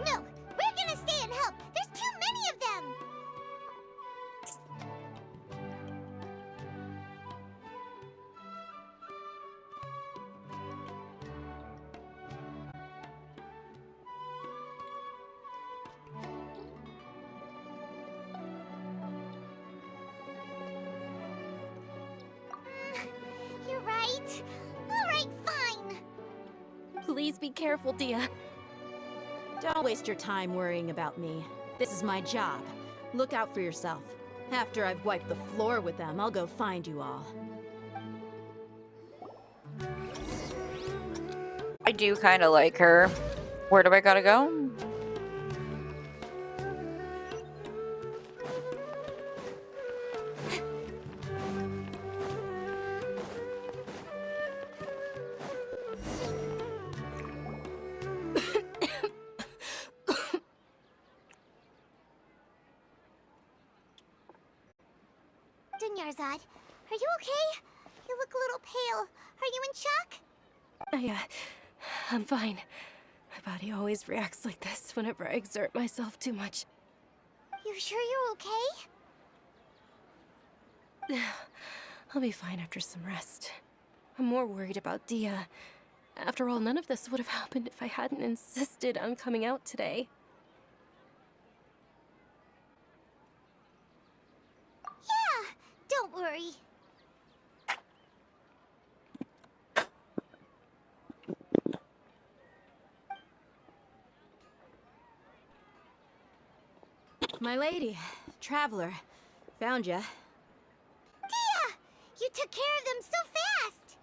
No, we're gonna stay and help. There's too many of them. You're right. All right, fine. Please be careful, Dia. Don't waste your time worrying about me. This is my job. Look out for yourself. After I've wiped the floor with them, I'll go find you all. I do kind of like her. Where do I gotta go? Dunyarzad, are you okay? You look a little pale. Are you in shock? I'm fine. My body always reacts like this whenever I exert myself too much. You sure you're okay? I'll be fine after some rest. I'm more worried about Dia. After all, none of this would have happened if I hadn't insisted on coming out today. Yeah, don't worry. My lady, Traveler, found ya. Dia! You took care of them so fast!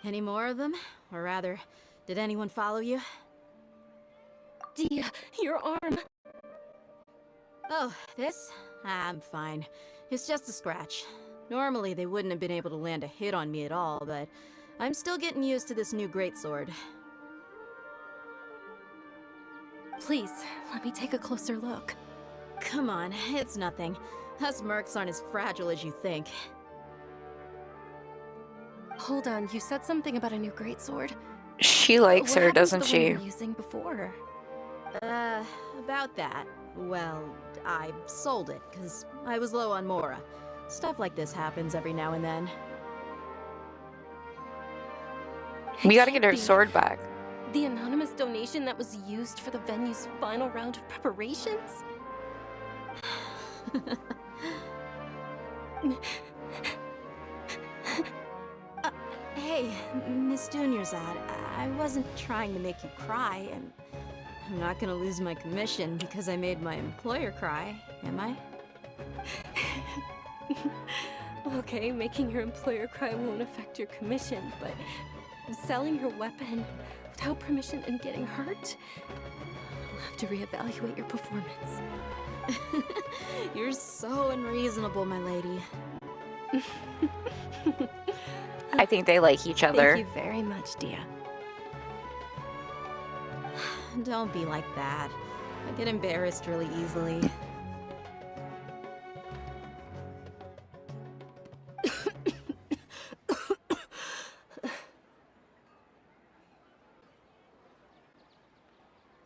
Any more of them? Or rather, did anyone follow you? Dia, your arm! Oh, this? I'm fine. It's just a scratch. Normally, they wouldn't have been able to land a hit on me at all, but I'm still getting used to this new greatsword. Please, let me take a closer look. Come on, it's nothing. Us mercs aren't as fragile as you think. Hold on, you said something about a new greatsword? She likes What her, happened to doesn't the one she? you were using before? About that. Well, I sold it, because I was low on Mora. Stuff like this happens every now and then. We gotta get her sword back. The anonymous donation that was used for the venue's final round of preparations? Hey, Miss Dunyarzad, I wasn't trying to make you cry, and I'm not gonna lose my commission because I made my employer cry, am I? Okay, making your employer cry won't affect your commission, but selling your weapon without permission and getting hurt? I'll have to reevaluate your performance. You're so unreasonable, my lady. I think they like each other. Thank you very much, Dia. Don't be like that. I get embarrassed really easily.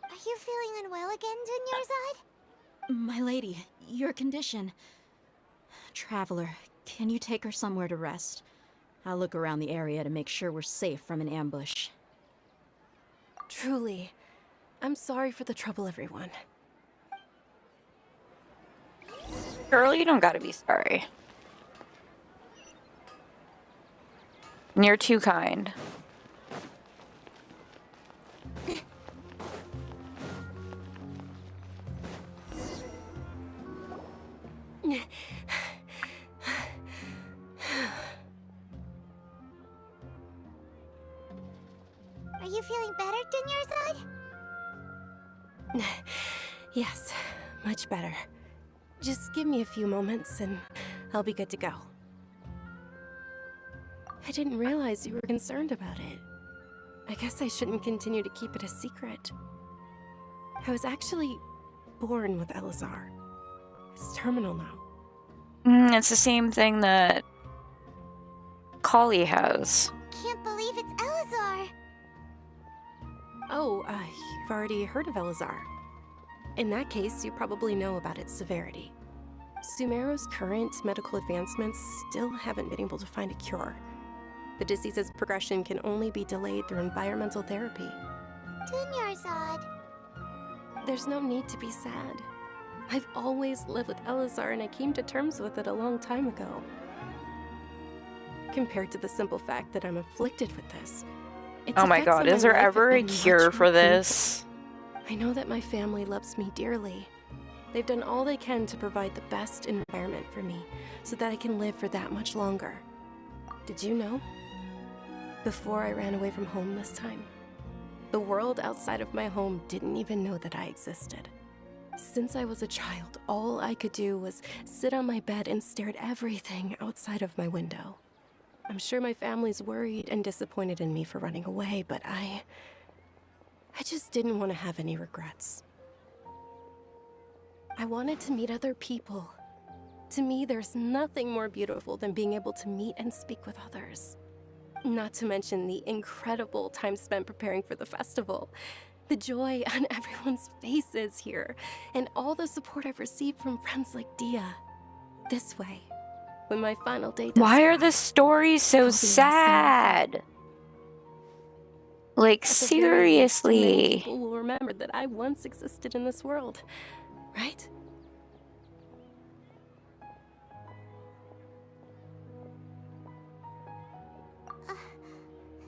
Are you feeling unwell again, Dunyarzad? My lady, your condition. Traveler, can you take her somewhere to rest? I'll look around the area to make sure we're safe from an ambush. Truly, I'm sorry for the trouble, everyone. Girl, you don't gotta be sorry. You're too kind. you feeling better, Dunyarzad? Yes, much better. Just give me a few moments and I'll be good to go. I didn't realize you were concerned about it. I guess I shouldn't continue to keep it a secret. I was actually born with Elazar. It's terminal now. It's the same thing that Kali has. Can't believe it's Elazar. Oh, you've already heard of Elazar. In that case, you probably know about its severity. Sumeru's current medical advancements still haven't been able to find a cure. The disease's progression can only be delayed through environmental therapy. Dunyarzad. There's no need to be sad. I've always lived with Elazar and I came to terms with it a long time ago. Compared to the simple fact that I'm afflicted with this, its Oh my effects god, on is there life have ever a been cure much for more this? painful. I know that my family loves me dearly. They've done all they can to provide the best environment for me so that I can live for that much longer. Did you know? Before I ran away from home this time, the world outside of my home didn't even know that I existed. Since I was a child, all I could do was sit on my bed and stare at everything outside of my window. I'm sure my family's worried and disappointed in me for running away, but I just didn't want to have any regrets. I wanted to meet other people. To me, there's nothing more beautiful than being able to meet and speak with others. Not to mention the incredible time spent preparing for the festival. The joy on everyone's faces here, and all the support I've received from friends like Dia. This way, when my final day does Why are arrive, the stories so I'll be sad? Like, at the very least, many seriously. people will remember that I once existed in this world, right?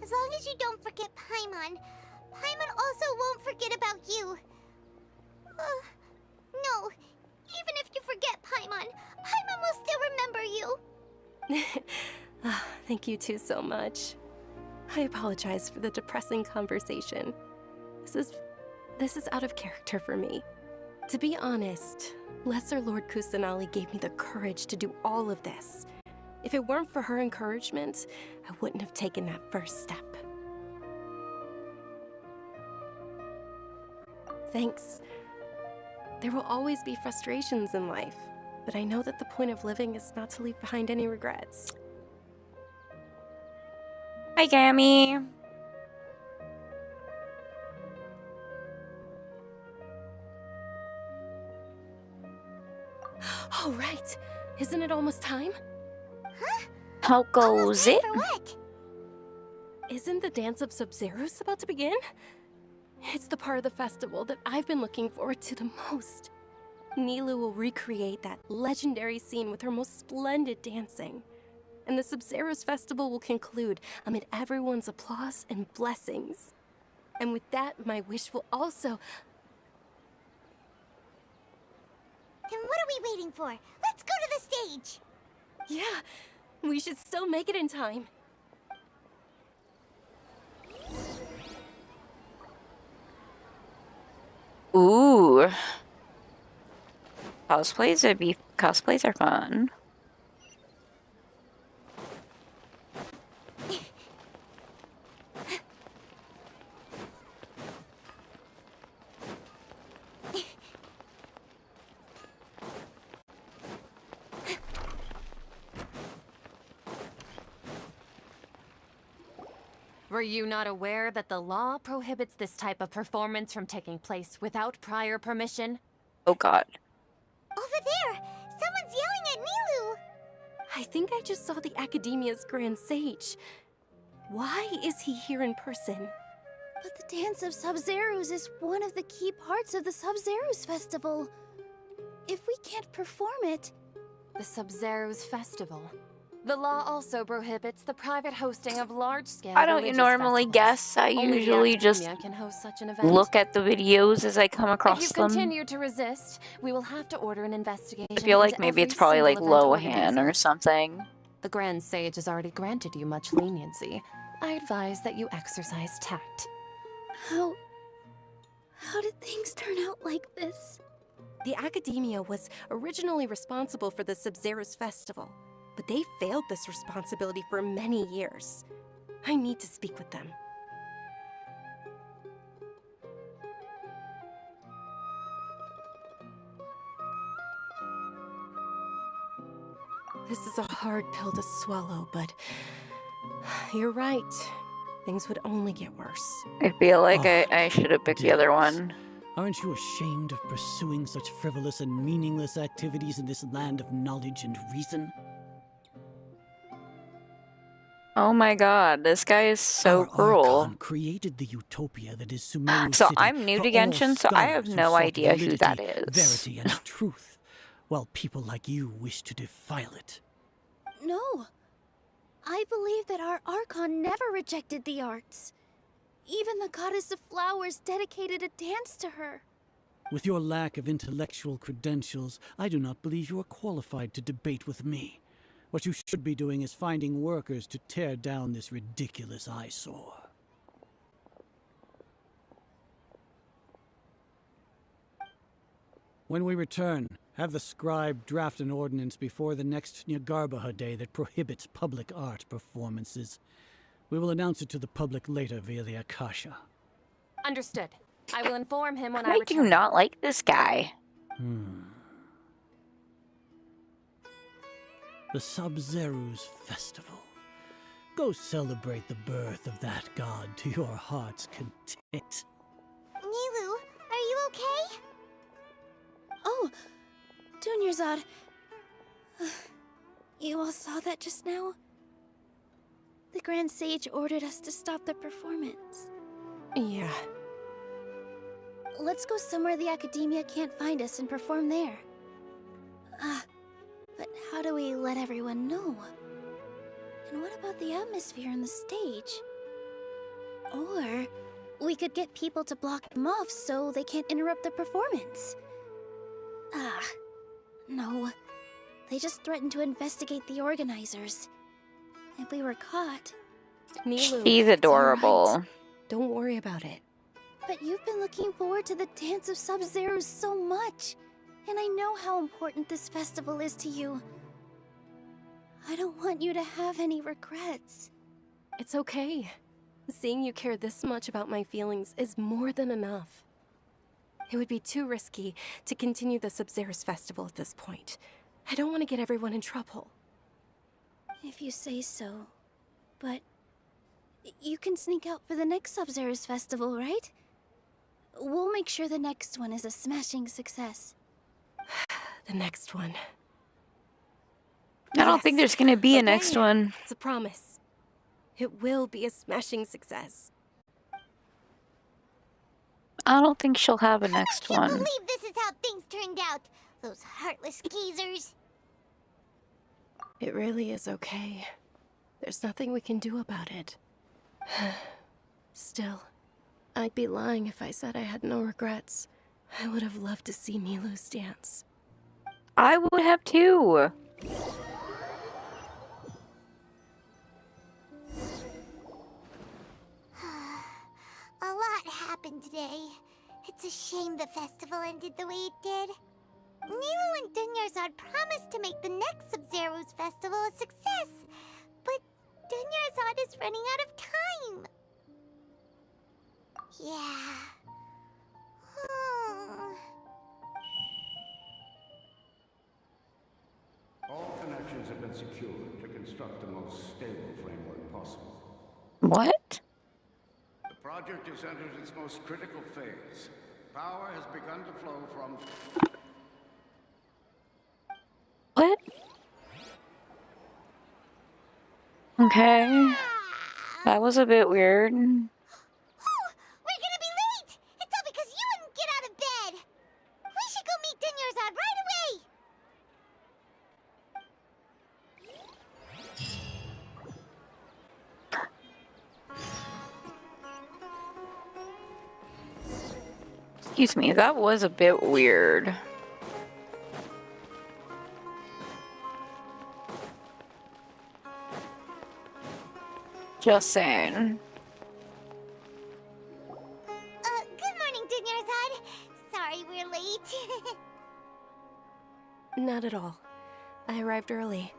As long as you don't forget Paimon, Paimon also won't forget about you. No, even if you forget Paimon, Paimon will still remember you. Thank you two so much. I apologize for the depressing conversation. This is out of character for me. To be honest, Lesser Lord Kusanali gave me the courage to do all of this. If it weren't for her encouragement, I wouldn't have taken that first step. Thanks. There will always be frustrations in life, but I know that the point of living is not to leave behind any regrets. Hi, Gammy. All right. Isn't it almost time? How goes it? For what? Isn't the Dance of Sub-Zeros about to begin? It's the part of the festival that I've been looking forward to the most. Nilu will recreate that legendary scene with her most splendid dancing. And the Sub-Zeros festival will conclude amid everyone's applause and blessings. And with that, my wish will also... Then what are we waiting for? Let's go to the stage! Yeah, we should still make it in time. Ooh. Cosplays are fun. Were you not aware that the law prohibits this type of performance from taking place without prior permission? Oh god. Over there! Someone's yelling at Nilu! I think I just saw the Academia's Grand Sage. Why is he here in person? But the Dance of Sub-Zeros is one of the key parts of the Sub-Zeros Festival. If we can't perform it... The Sub-Zeros Festival. The law also prohibits the private hosting of large-scale I don't religious normally festivals. guess. I Only the usually just Academia can host such an event. look at the videos as I come If across you them. continue to resist, we will have to order an investigation. I feel like into maybe every it's probably like single event Lohan organizer. or something. The Grand Sage has already granted you much leniency. I advise that you exercise tact. How did things turn out like this? The Academia was originally responsible for the Sub-Zero's festival, but they failed this responsibility for many years. I need to speak with them. This is a hard pill to swallow, but you're right. Things would only get worse. I feel like I should have picked the other one. Aren't you ashamed of pursuing such frivolous and meaningless activities in this land of knowledge and reason? Oh my god, this guy is so cruel. Archon created the utopia that is Sumeru So City I'm new for to all Genshin, so I have scholars who no sought idea who validity, that is. Verity and truth, while people like you wish to defile it. No. I believe that our Archon never rejected the arts. Even the goddess of flowers dedicated a dance to her. With your lack of intellectual credentials, I do not believe you are qualified to debate with me. What you should be doing is finding workers to tear down this ridiculous eyesore. When we return, have the scribe draft an ordinance before the next Nyagarbha Day that prohibits public art performances. We will announce it to the public later via the Akasha. Understood. I will inform him when I I return. do not like this guy. The Sub-Zero's festival. Go celebrate the birth of that god to your heart's content. Nilu, are you okay? Oh, Dunyarzad. You all saw that just now? The Grand Sage ordered us to stop the performance. Yeah. Let's go somewhere the Academia can't find us and perform there. But how do we let everyone know? And what about the atmosphere on the stage? Or we could get people to block them off so they can't interrupt the performance. No. They just threatened to investigate the organizers. If we were caught... Nilu, She's it's all adorable. right. Don't worry about it. But you've been looking forward to the Dance of Sub-Zeros so much. And I know how important this festival is to you. I don't want you to have any regrets. It's okay. Seeing you care this much about my feelings is more than enough. It would be too risky to continue the Sub-Zeros festival at this point. I don't want to get everyone in trouble. If you say so. But you can sneak out for the next Sub-Zeros festival, right? We'll make sure the next one is a smashing success. The next one. I don't think there's gonna be a next one. It's a promise. It will be a smashing success. I don't think she'll have a next I can't one. believe this is how things turned out. Those heartless geezers. It really is okay. There's nothing we can do about it. Still, I'd be lying if I said I had no regrets. I would have loved to see Nilu's dance. I would have too. A lot happened today. It's a shame the festival ended the way it did. Nilu and Dunyarzad promised to make the next Sub-Zero's festival a success, but Dunyarzad is running out of time. Yeah. All connections have been secured to construct the most stable framework possible. What? The project has entered its most critical phase. Power has begun to flow from... What? Okay. That was a bit weird. We're gonna be late! It's all because you wouldn't get out of bed! We should go meet Dunyarzad right away! Excuse me, that was a bit weird. Just saying. at all. I arrived early.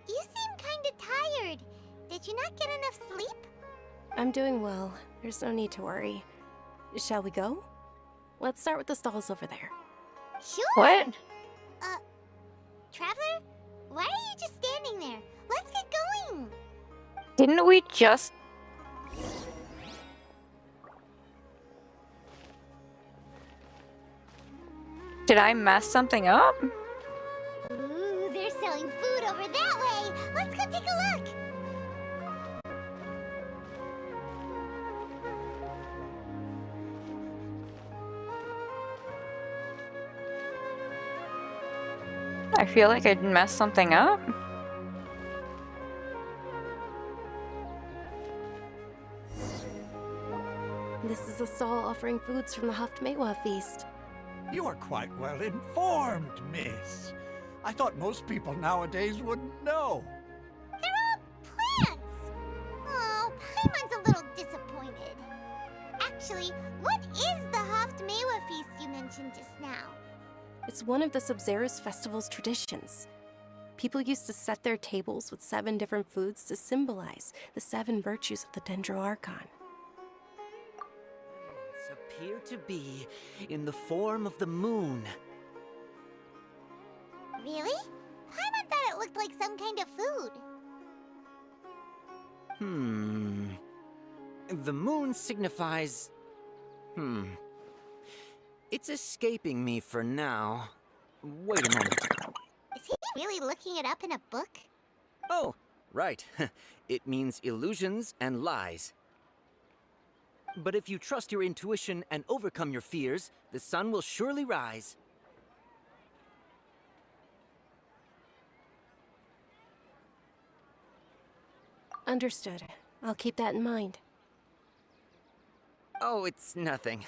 You seem kinda tired. Did you not get enough sleep? I'm doing well. There's no need to worry. Shall we go? Let's start with the stalls over there. Sure. What? Traveler? Why are you just standing there? Let's get going. Didn't we just... Did I mess something up? Ooh, they're selling food over that way. Let's go take a look. I feel like I messed something up. This is a stall offering foods from the Haftmewa feast. You are quite well informed, miss. I thought most people nowadays wouldn't know. They're all plants. Oh, Paimon's a little disappointed. Actually, what is the Haftmewa feast you mentioned just now? It's one of the Sabzerus festival's traditions. People used to set their tables with 7 different foods to symbolize the 7 virtues of the Dendroarchon. Appear to be in the form of the moon. Really? Paimon thought it looked like some kind of food. The moon signifies... It's escaping me for now. Wait a moment. Is he really looking it up in a book? Oh, right. It means illusions and lies. But if you trust your intuition and overcome your fears, the sun will surely rise. Understood. I'll keep that in mind. Oh, it's nothing.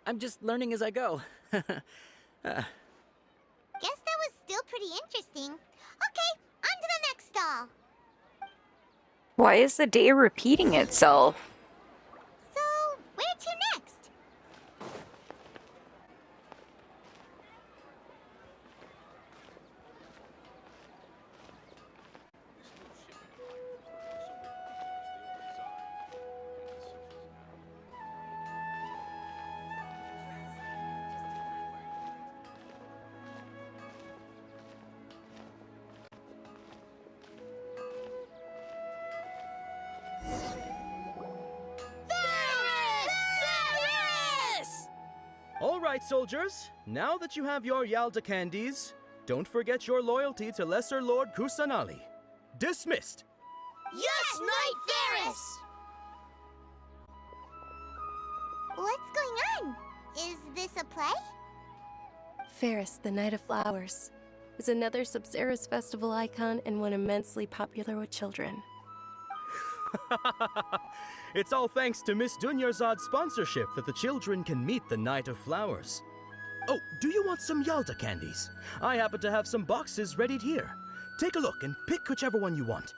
I'm just learning as I go. Guess that was still pretty interesting. Okay, on to the next stall. Why is the day repeating itself? So, where to next? All right, soldiers. Now that you have your Yalda candies, don't forget your loyalty to Lesser Lord Kusanali. Dismissed. Yes, Knight Varys! What's going on? Is this a play? Ferris, the Knight of Flowers, is another Sabzerus festival icon and one immensely popular with children. It's all thanks to Miss Dunyarzad's sponsorship that the children can meet the Knight of Flowers. Oh, do you want some Yalda candies? I happen to have some boxes readied here. Take a look and pick whichever one you want.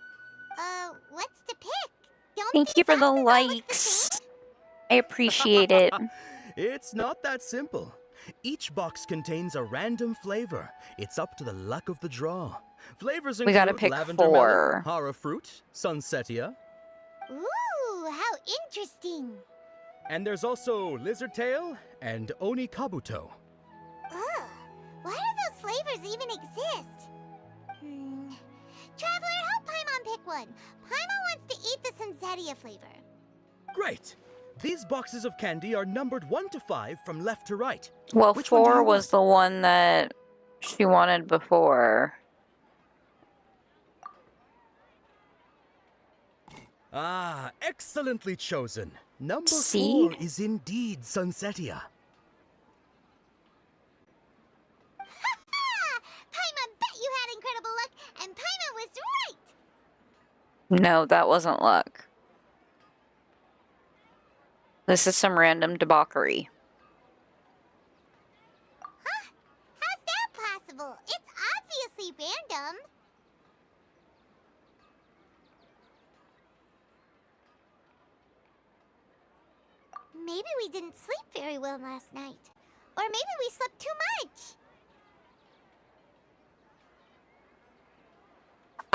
What's to pick? Don't Thank you for the likes. I appreciate it. It's not that simple. Each box contains a random flavor. It's up to the luck of the draw. Flavors include We gotta pick lavender 4. melon, hara fruit, sunsetia, Ooh, how interesting. and there's also lizard tail and oni kabuto. Ugh, why do those flavors even exist? Traveler, help Paimon pick one. Paimon wants to eat the Sunsetia flavor. Great! These boxes of candy are numbered 1 to 5 from left to right. Well, Which one do 4 you was the one that she wanted before. Ah, excellently chosen. Number See? 4 is indeed Sunsetia. Paimon bet you had incredible luck, and Paimon was right. No, that wasn't luck. This is some random debauchery. Huh? How's that possible? It's obviously random. Maybe we didn't sleep very well last night. Or maybe we slept too much.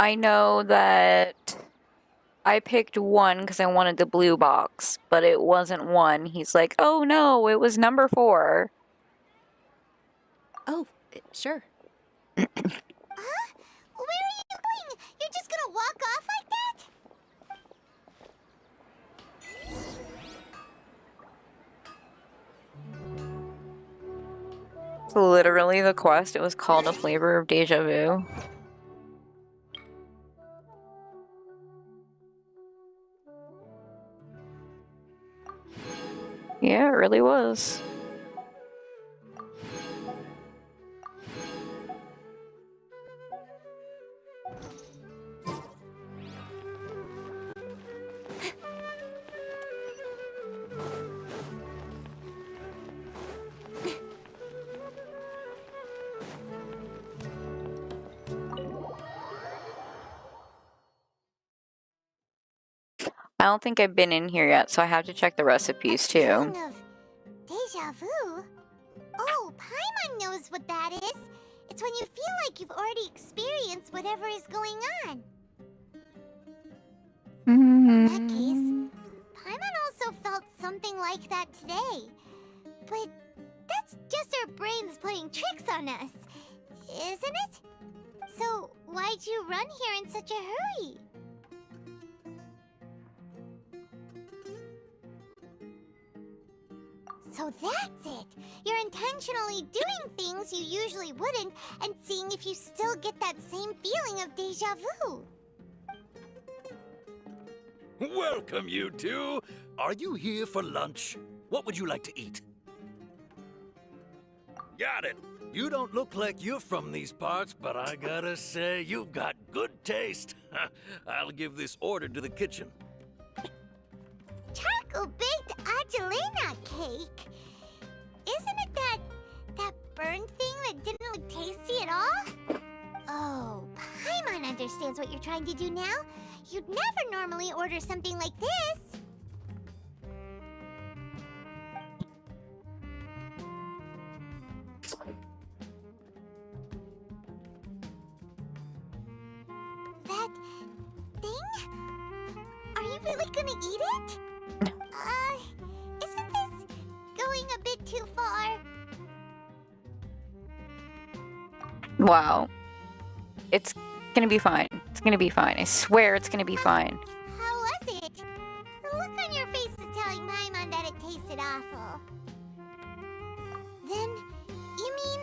I know that I picked 1 because I wanted the blue box, but it wasn't 1. He's like, oh no, it was number 4. Oh, sure. Huh? Where are you going? You're just gonna walk off like that? It's literally the quest. It was called A Flavor of Deja Vu. Yeah, it really was. I don't think I've been in here yet, so I have to check the recipes too. Feeling of deja vu? Oh, Paimon knows what that is. It's when you feel like you've already experienced whatever is going on. In that case, Paimon also felt something like that today. But that's just our brains playing tricks on us, isn't it? So why'd you run here in such a hurry? So that's it! You're intentionally doing things you usually wouldn't and seeing if you still get that same feeling of deja vu. Welcome, you two. Are you here for lunch? What would you like to eat? Got it. You don't look like you're from these parts, but I gotta say, you've got good taste. I'll give this order to the kitchen. Charcoal-baked Angelina cake? Isn't it that burned thing that didn't look tasty at all? Oh, Paimon understands what you're trying to do now. You'd never normally order something like this. That thing? Are you really gonna eat it? Isn't this going a bit too far? Wow. It's gonna be fine. It's gonna be fine. I swear it's gonna be fine. How was it? The look on your face is telling Paimon that it tasted awful. Then, you mean...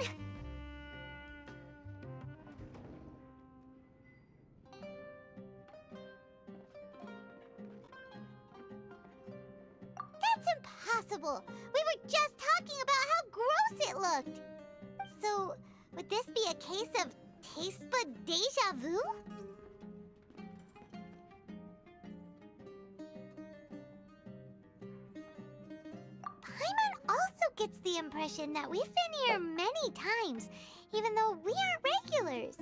That's impossible! We were just talking about how gross it looked! So, would this be a case of taste bud deja vu? Paimon also gets the impression that we've been here many times, even though we aren't regulars.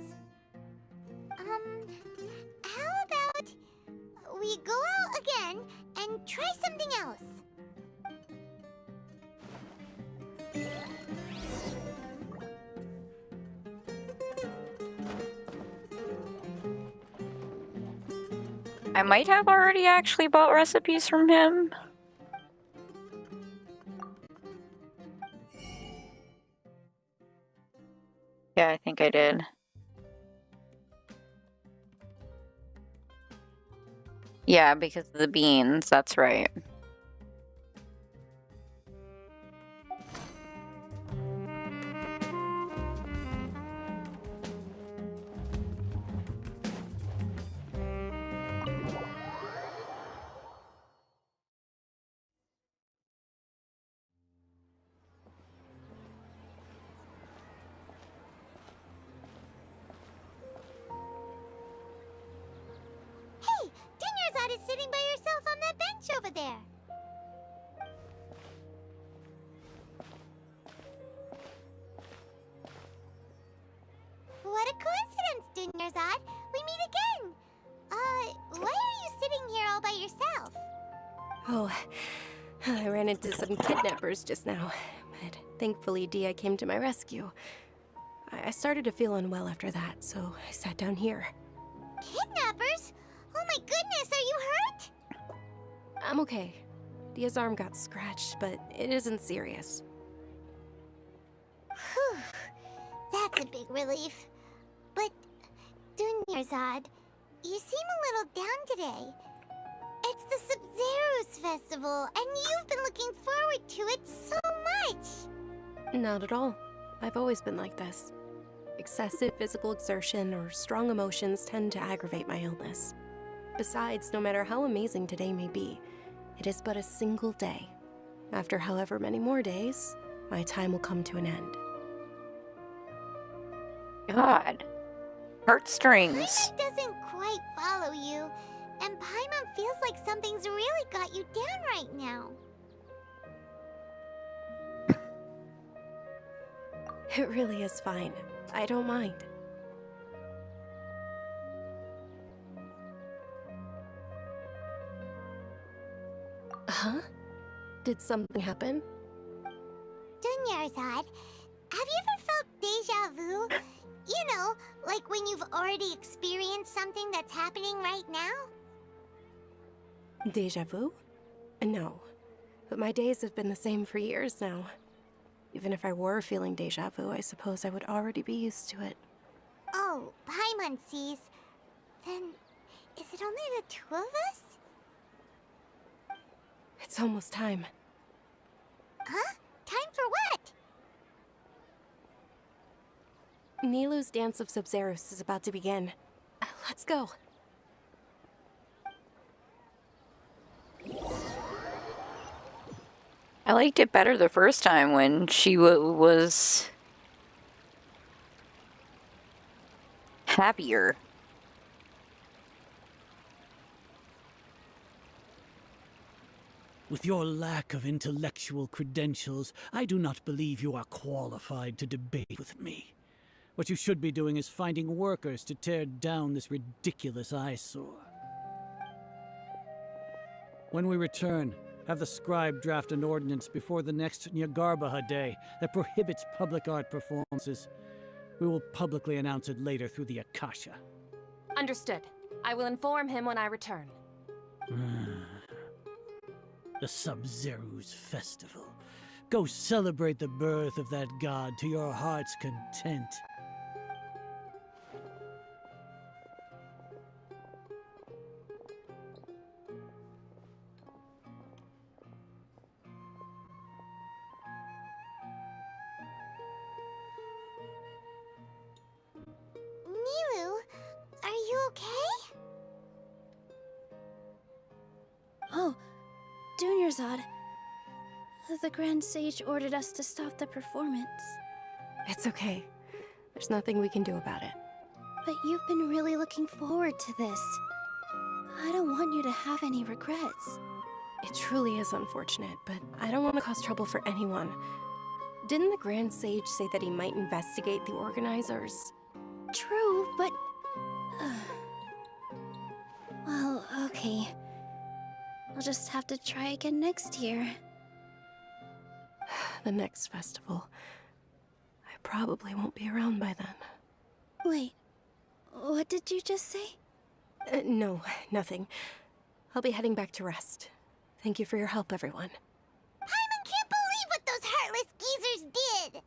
How about we go out again and try something else? I might have already actually bought recipes from him. Yeah, I think I did. Yeah, because of the beans, that's right. Hey, Dinnerzad is sitting by herself on that bench over there. What a coincidence, Dinnerzad. We meet again. Why are you sitting here all by yourself? Oh, I ran into some kidnappers just now, but thankfully Dia came to my rescue. I started to feel unwell after that, so I sat down here. Kidnappers? Oh my goodness, are you hurt? I'm okay. Dia's arm got scratched, but it isn't serious. Whew. That's a big relief. But, Dunyarzad, you seem a little down today. It's the Sub-Zero's festival, and you've been looking forward to it so much. Not at all. I've always been like this. Excessive physical exertion or strong emotions tend to aggravate my illness. Besides, no matter how amazing today may be, it is but a single day. After however many more days, my time will come to an end. God. Heartstrings. Paimon doesn't quite follow you, and Paimon feels like something's really got you down right now. It really is fine. I don't mind. Huh? Did something happen? Dunyarzad, have you ever felt deja vu? You know, like when you've already experienced something that's happening right now? Deja vu? No. But my days have been the same for years now. Even if I were feeling deja vu, I suppose I would already be used to it. Oh, Paimon sees. Then, is it only the two of us? It's almost time. Huh? Time for what? Nilou's Dance of Sub-Zeros is about to begin. Let's go. I liked it better the first time when she was happier. With your lack of intellectual credentials, I do not believe you are qualified to debate with me. What you should be doing is finding workers to tear down this ridiculous eyesore. When we return, have the scribe draft an ordinance before the next Nyagarbaha Day that prohibits public art performances. We will publicly announce it later through the Akasha. Understood. I will inform him when I return. The Sub-Zero's festival. Go celebrate the birth of that god to your heart's content. Nilou, are you okay? Oh, Dunyarzad. The Grand Sage ordered us to stop the performance. It's okay. There's nothing we can do about it. But you've been really looking forward to this. I don't want you to have any regrets. It truly is unfortunate, but I don't want to cause trouble for anyone. Didn't the Grand Sage say that he might investigate the organizers? True, but... well, okay. I'll just have to try again next year. The next festival. I probably won't be around by then. Wait, what did you just say? No, nothing. I'll be heading back to rest. Thank you for your help, everyone. Paimon can't believe what those heartless geezers did!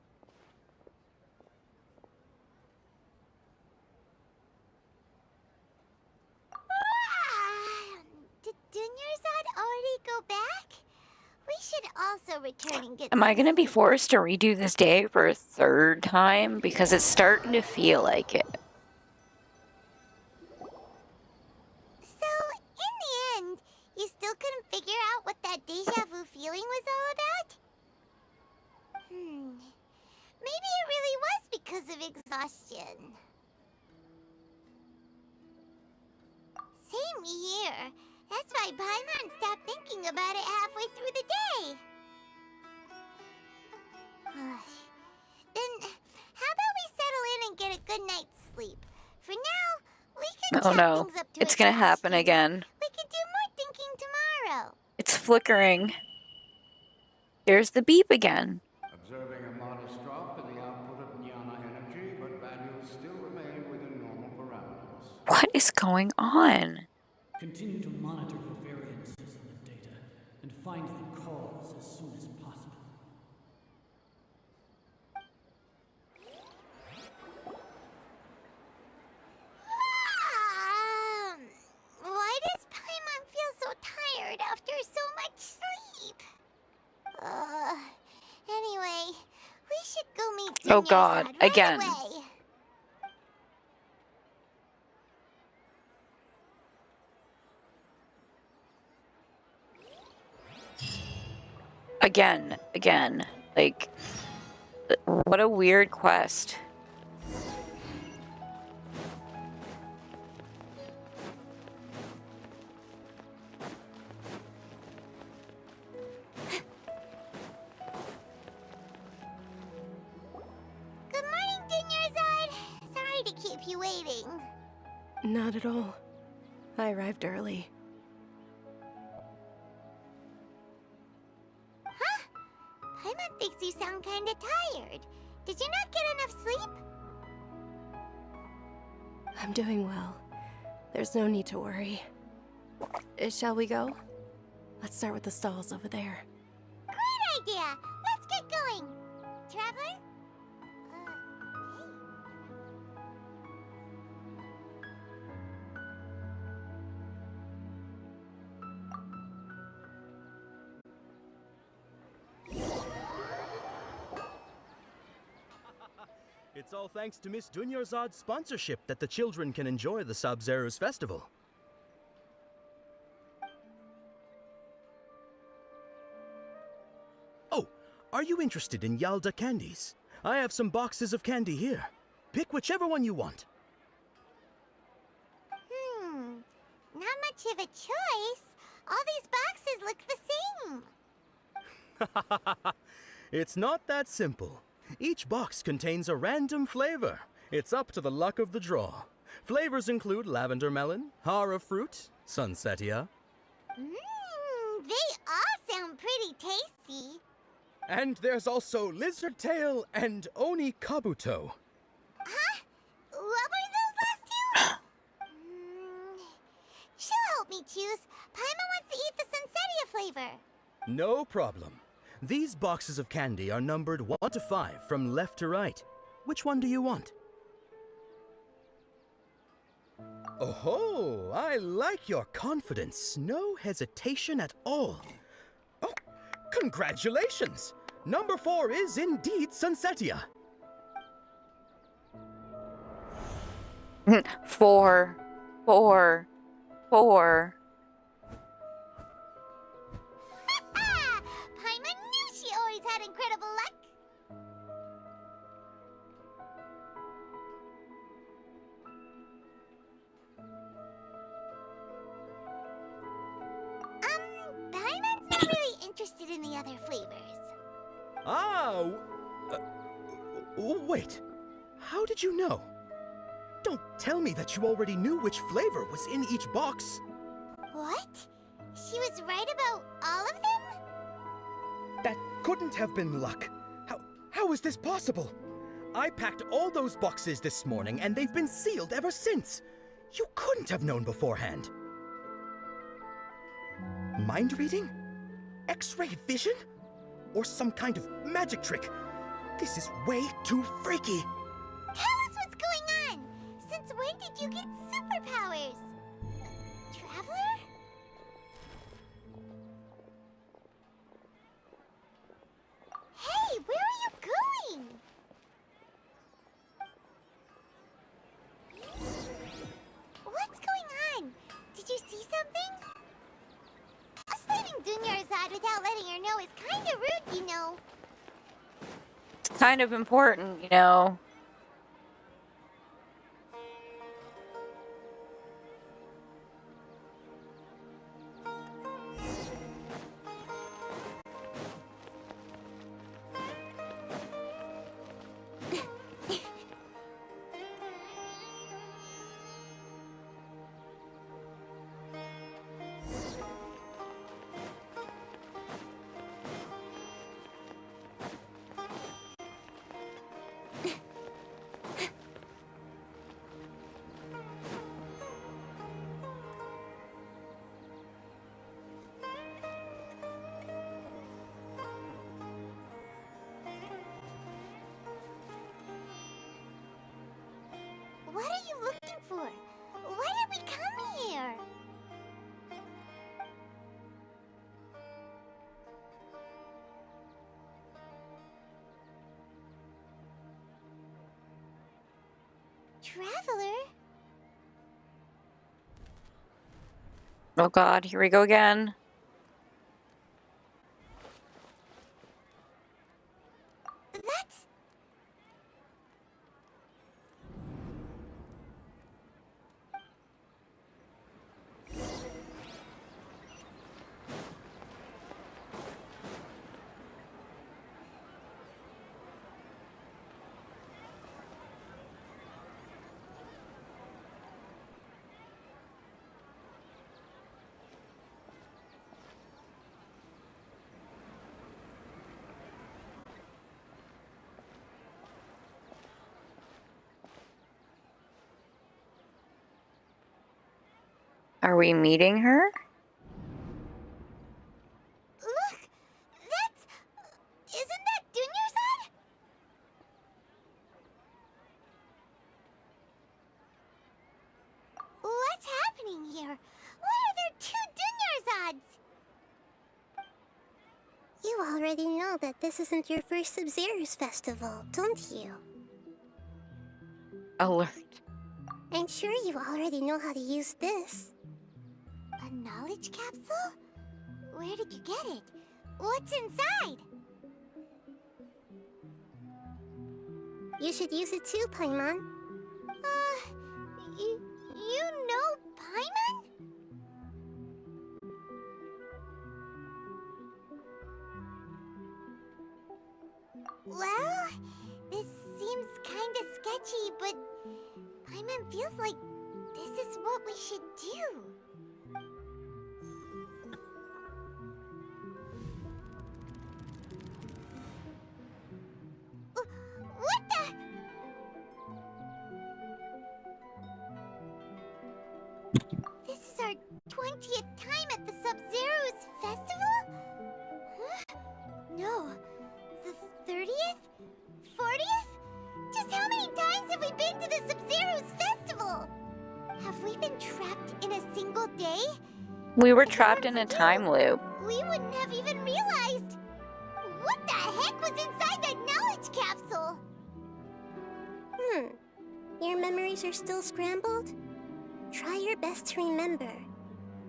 Did Dunyarzad already go back? We should also return and get Am I gonna be forced to redo this day for a third time? Because it's starting to feel like it. So, in the end, you still couldn't figure out what that deja vu feeling was all about? Maybe it really was because of exhaustion. Same here. That's why Paimon stopped thinking about it halfway through the day. Then, how about we settle in and get a good night's sleep? For now, we can Oh chalk no, things up to it's gonna happen again. We can do more thinking tomorrow. It's flickering. There's the beep again. Observing a modest drop in the output of Jnana energy, but values still remain within normal parameters. What is going on? Continue to monitor for variances in the data and find the cause as soon as possible. Why does Paimon feel so tired after so much sleep? Anyway, we should go meet Oh Dunyarzad God, right again. away. Again. Like, what a weird quest. Good morning, Dunyarzad. Sorry to keep you waiting. Not at all. I arrived early. Huh? Paimon thinks you sound kinda tired. Did you not get enough sleep? I'm doing well. There's no need to worry. Shall we go? Let's start with the stalls over there. Great idea! Let's get going! Traveler? It's all thanks to Miss Dunyarzad's sponsorship that the children can enjoy the Sub-Zero's festival. Oh, are you interested in Yalda candies? I have some boxes of candy here. Pick whichever one you want. Not much of a choice. All these boxes look the same. It's not that simple. Each box contains a random flavor. It's up to the luck of the draw. Flavors include lavender melon, hara fruit, sunsetia. They all sound pretty tasty. And there's also lizard tail and oni kabuto. Huh? What were those last two? She'll help me choose. Paimon wants to eat the sunsetia flavor. No problem. These boxes of candy are numbered 1 to 5 from left to right. Which one do you want? Oh, I like your confidence. No hesitation at all. Oh, congratulations! Number 4 is indeed sunsetia. 4. Paimon knew she always had incredible luck. Paimon's not really interested in the other flavors. Wait. How did you know? Don't tell me that you already knew which flavor was in each box. What? She was right about all of them? That couldn't have been luck. How is this possible? I packed all those boxes this morning and they've been sealed ever since. You couldn't have known beforehand. Mind reading? X-ray vision? Or some kind of magic trick? This is way too freaky. Tell us what's going on! Since when did you get superpowers? Traveler? Hey, where are you going? What's going on? Did you see something? Us leaving Dunyarzad without letting her know is kinda rude, you know. It's kind of important, you know. for? Why did we come here? Traveler? Oh god, here we go again. That's... Are we meeting her? Look! That's... Isn't that Dunyarzad? What's happening here? Why are there two Dunyarzads? You already know that this isn't your first Sub-Zero's festival, don't you? Alert. I'm sure you already know how to use this. A knowledge capsule? Where did you get it? What's inside? You should use it too, Paimon. You know Paimon? Well, this seems kinda sketchy, but Paimon feels like this is what we should do. What the? This is our 20th time at the Sub-Zero's festival? Huh? No. The 30th? 40th? Just how many times have we been to the Sub-Zero's festival? Have we been trapped in a single day? We were trapped in a time loop. We wouldn't have even realized. What the heck was inside that knowledge capsule? Your memories are still scrambled? Try your best to remember.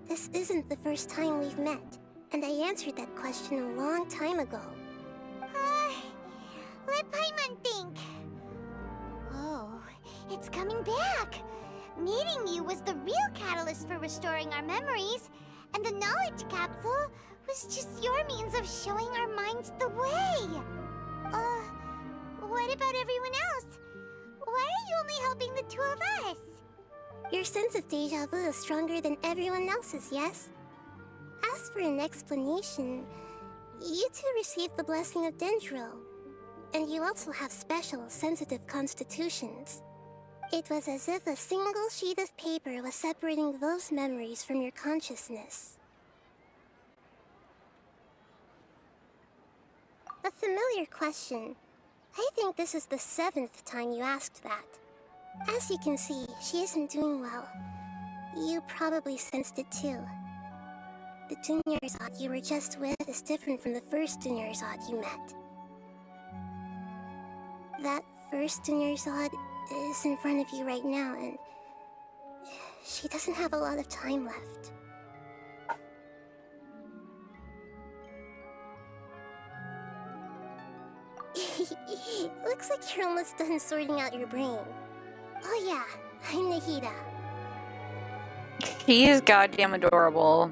This isn't the first time we've met, and I answered that question a long time ago. Let Paimon think. Oh, it's coming back. Meeting you was the real catalyst for restoring our memories, and the knowledge capsule was just your means of showing our minds the way. What about everyone else? Why are you only helping the two of us? Your sense of deja vu is stronger than everyone else's, yes? As for an explanation, you two received the blessing of Dendro, and you also have special, sensitive constitutions. It was as if a single sheet of paper was separating those memories from your consciousness. A familiar question. I think this is the 7th time you asked that. As you can see, she isn't doing well. You probably sensed it too. The Dunyarzad you were just with is different from the first Dunyarzad you met. That first Dunyarzad is in front of you right now, and she doesn't have a lot of time left. Looks like you're almost done sorting out your brain. Oh yeah, I'm Nahida. He is goddamn adorable.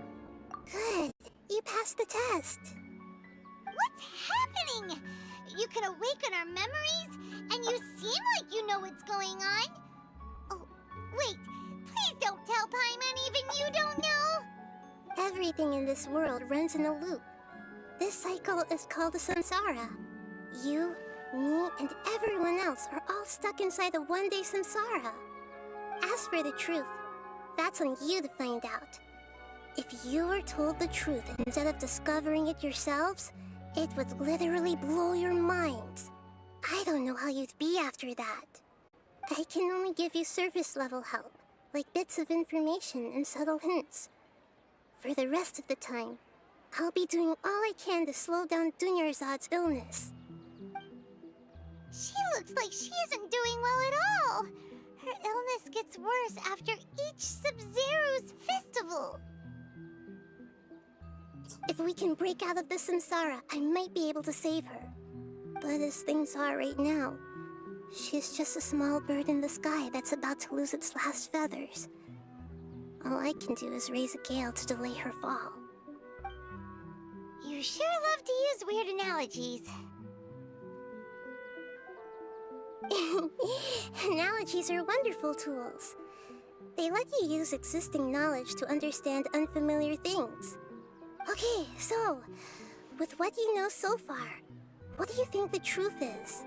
Good, you passed the test. What's happening? You can awaken our memories, and you seem like you know what's going on. Oh, wait, please don't tell Paimon even you don't know. Everything in this world runs in a loop. This cycle is called the samsara. You, me, and everyone else are all stuck inside the one-day samsara. As for the truth, that's on you to find out. If you were told the truth instead of discovering it yourselves, it would literally blow your minds. I don't know how you'd be after that. I can only give you surface-level help. like bits of information and subtle hints. For the rest of the time, I'll be doing all I can to slow down Dunyarzad's illness. She looks like she isn't doing well at all. Her illness gets worse after each Sub-Zero's festival. If we can break out of the samsara, I might be able to save her. But as things are right now, she's just a small bird in the sky that's about to lose its last feathers. All I can do is raise a gale to delay her fall. You sure love to use weird analogies. Analogies are wonderful tools. They let you use existing knowledge to understand unfamiliar things. Okay, so, with what you know so far, what do you think the truth is?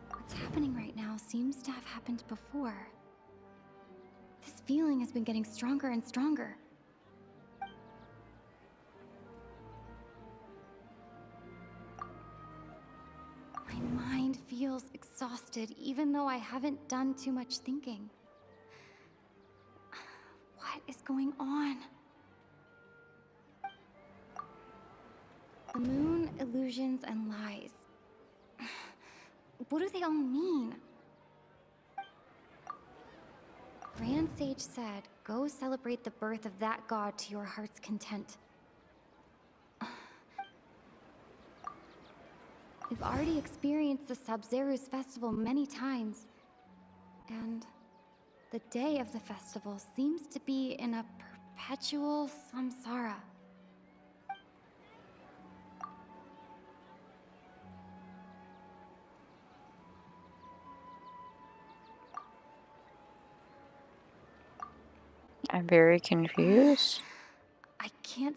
What's happening right now seems to have happened before. This feeling has been getting stronger and stronger. My mind feels exhausted, even though I haven't done too much thinking. What is going on? The moon, illusions, and lies. What do they all mean? Grand Sage said, go celebrate the birth of that god to your heart's content. We've already experienced the Sub-Zero's festival many times, and the day of the festival seems to be in a perpetual samsara. I'm very confused. I can't...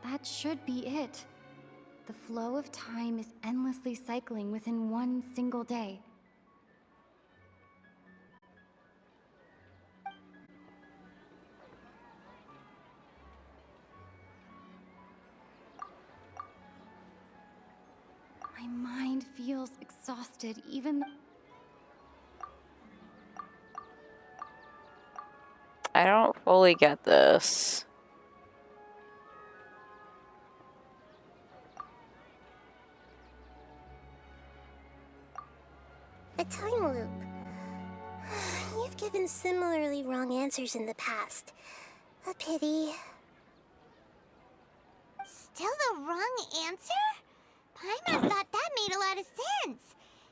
That should be it. The flow of time is endlessly cycling within one single day. My mind feels exhausted, even... I don't fully get this. A time loop. You've given similarly wrong answers in the past. A pity. Still the wrong answer? Paimon thought that made a lot of sense.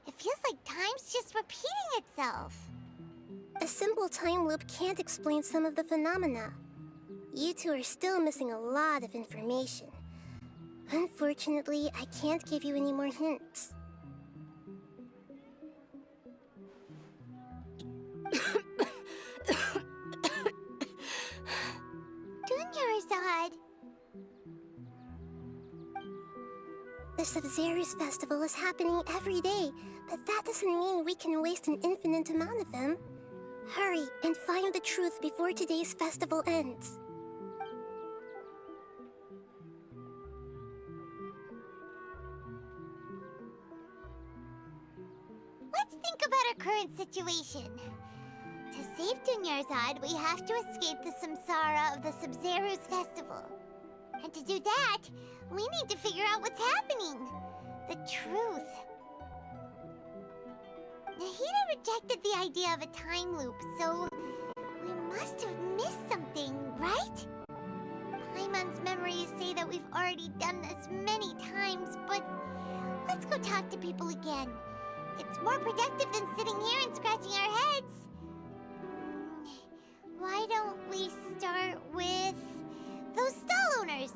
It feels like time's just repeating itself. A simple time loop can't explain some of the phenomena. You two are still missing a lot of information. Unfortunately, I can't give you any more hints. Dunyarzad. The Sub-Zero's festival is happening every day, but that doesn't mean we can waste an infinite amount of them. Hurry and find the truth before today's festival ends. Let's think about our current situation. To save Dunyarzad, we have to escape the samsara of the Sub-Zero's festival. And to do that, we need to figure out what's happening. The truth. Nahida rejected the idea of a time loop, so we must have missed something, right? Paimon's memories say that we've already done this many times, but let's go talk to people again. It's more productive than sitting here and scratching our heads. Why don't we start with those stall owners?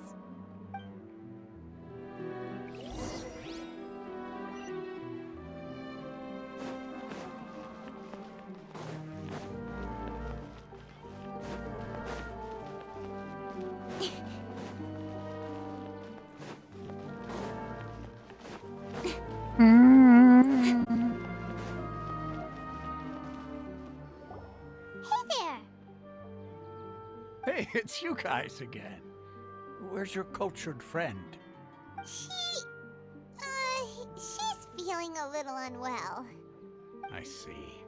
Hey, it's you guys again. Where's your cultured friend? She's feeling a little unwell. I see.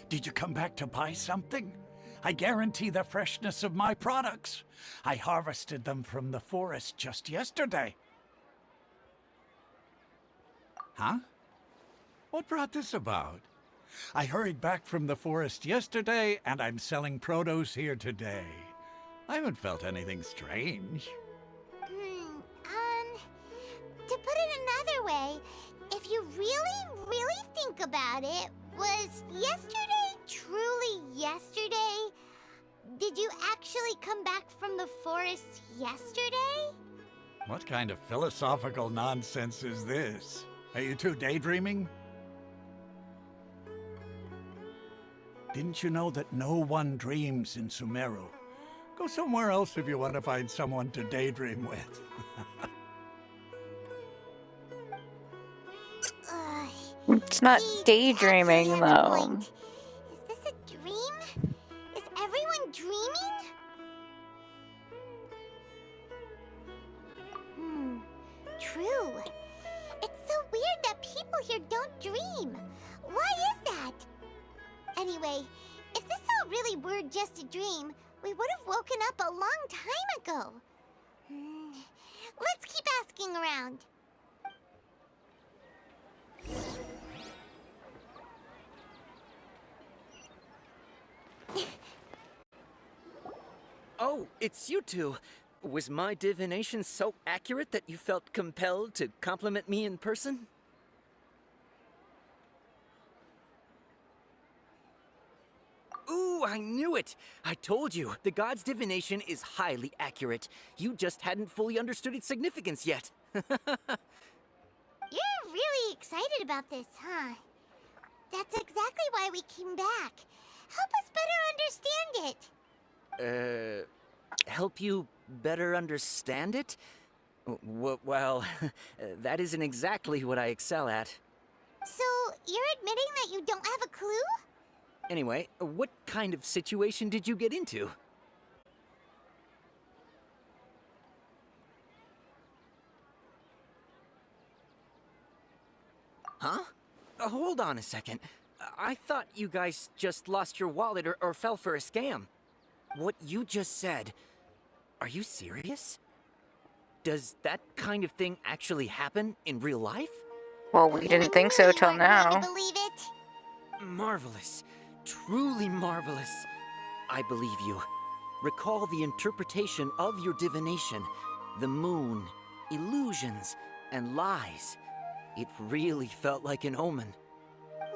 Did you come back to buy something? I guarantee the freshness of my products. I harvested them from the forest just yesterday. Huh? What brought this about? I hurried back from the forest yesterday, and I'm selling produce here today. I haven't felt anything strange. To put it another way, if you really think about it, was yesterday truly yesterday? Did you actually come back from the forest yesterday? What kind of philosophical nonsense is this? Are you two daydreaming? Didn't you know that no one dreams in Sumeru? Go somewhere else if you want to find someone to daydream with. It's not daydreaming, though. Is this a dream? Is everyone dreaming? True. It's so weird that people here don't dream. Why is that? Anyway, if this all really were just a dream, we would have woken up a long time ago. Let's keep asking around. Oh, it's you two. Was my divination so accurate that you felt compelled to compliment me in person? Ooh, I knew it! I told you, the god's divination is highly accurate. You just hadn't fully understood its significance yet. You're really excited about this, huh? That's exactly why we came back. Help us better understand it. Help you better understand it? Well, that isn't exactly what I excel at. So, you're admitting that you don't have a clue? Anyway, what kind of situation did you get into? Huh? Hold on a second. I thought you guys just lost your wallet or fell for a scam. What you just said, are you serious? Does that kind of thing actually happen in real life? Well, we didn't think so till now. Believe it? Marvelous. Truly marvelous. I believe you. Recall the interpretation of your divination. The moon, illusions, and lies. It really felt like an omen.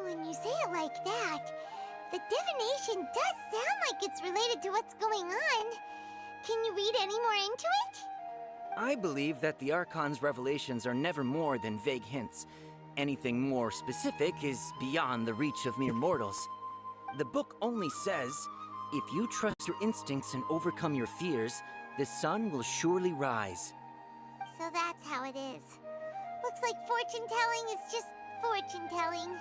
When you say it like that, the divination does sound like it's related to what's going on. Can you read any more into it? I believe that the Archon's revelations are never more than vague hints. Anything more specific is beyond the reach of mere mortals. The book only says, if you trust your instincts and overcome your fears, the sun will surely rise. So that's how it is. Looks like fortune-telling is just fortune-telling.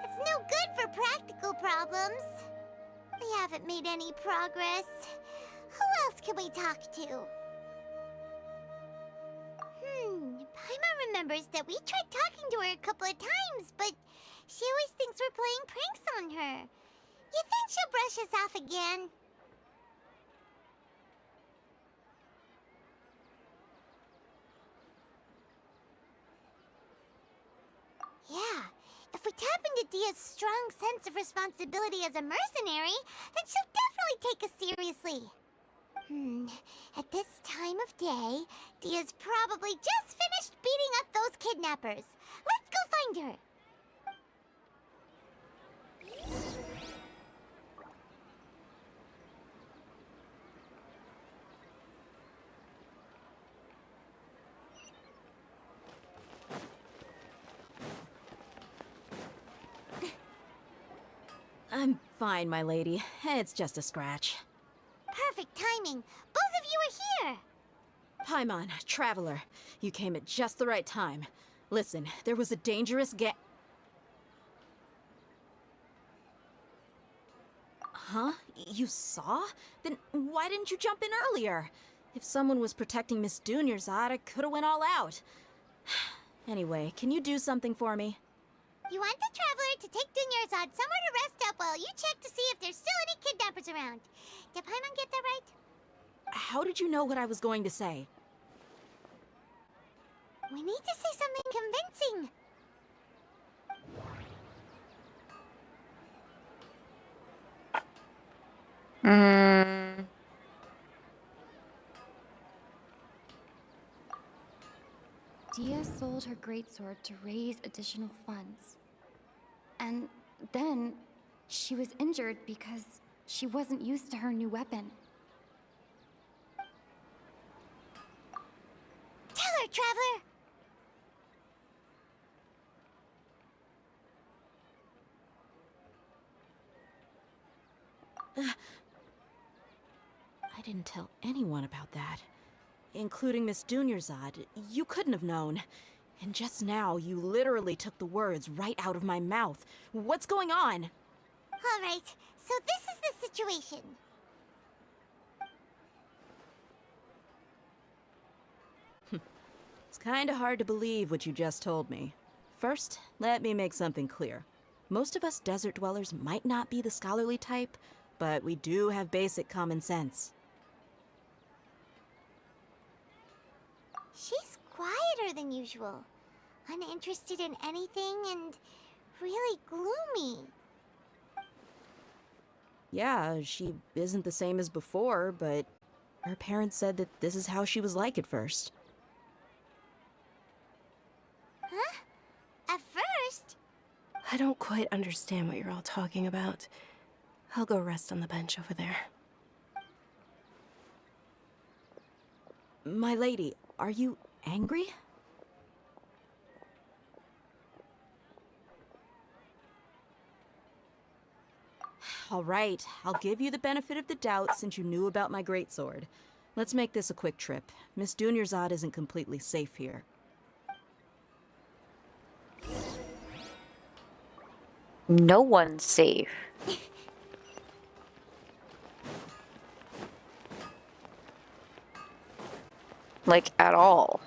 It's no good for practical problems. We haven't made any progress. Who else can we talk to? Paimon remembers that we tried talking to her a couple of times, but she always thinks we're playing pranks on her. You think she'll brush us off again? Yeah, if we tap into Dia's strong sense of responsibility as a mercenary, then she'll definitely take us seriously. At this time of day, Dia's probably just finished beating up those kidnappers. Let's go find her. I'm fine, my lady. It's just a scratch. Perfect timing. Both of you are here. Paimon, Traveler, you came at just the right time. Listen, there was a dangerous Huh? You saw? Then why didn't you jump in earlier? If someone was protecting Miss Dunyarzad, I could've went all out. Anyway, can you do something for me? You want the Traveler to take Dunyarzad somewhere to rest up while you check to see if there's still any kidnappers around. Did Paimon get that right? How did you know what I was going to say? We need to say something convincing. Dia sold her greatsword to raise additional funds. And then she was injured because she wasn't used to her new weapon. Tell her, Traveler! I didn't tell anyone about that. Including Miss Dunyarzad. You couldn't have known. And just now, you literally took the words right out of my mouth. What's going on? All right, so this is the situation. It's kinda hard to believe what you just told me. First, let me make something clear. Most of us desert dwellers might not be the scholarly type, but we do have basic common sense. She's quieter than usual. Uninterested in anything and really gloomy. Yeah, she isn't the same as before, but her parents said that this is how she was like at first. Huh? At first? I don't quite understand what you're all talking about. I'll go rest on the bench over there. My lady, are you angry? All right, I'll give you the benefit of the doubt since you knew about my greatsword. Let's make this a quick trip. Miss Dunyarzad isn't completely safe here. No one's safe. Like, at all.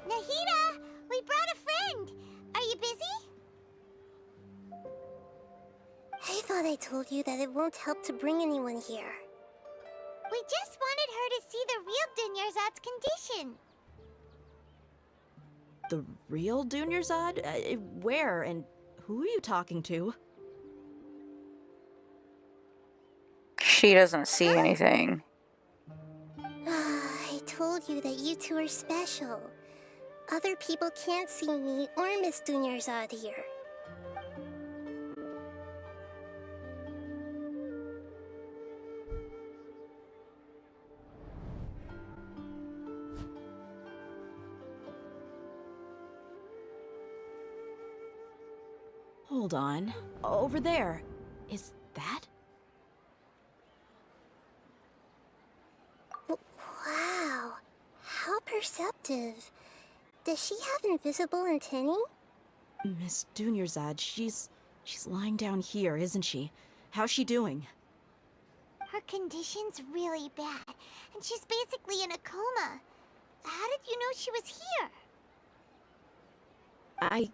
Nahida, we brought a friend. Are you busy? I thought I told you that it won't help to bring anyone here. We just wanted her to see the real Dunyarzad's condition. The real Dunyarzad? Where and who are you talking to? She doesn't see anything. I told you that you two are special. Other people can't see me or Miss Dunyarzad here. Hold on. Over there. Is that? Wow, how perceptive. Does she have invisible antennae? Miss Dunyarzad, she's lying down here, isn't she? How's she doing? Her condition's really bad, and she's basically in a coma. How did you know she was here? I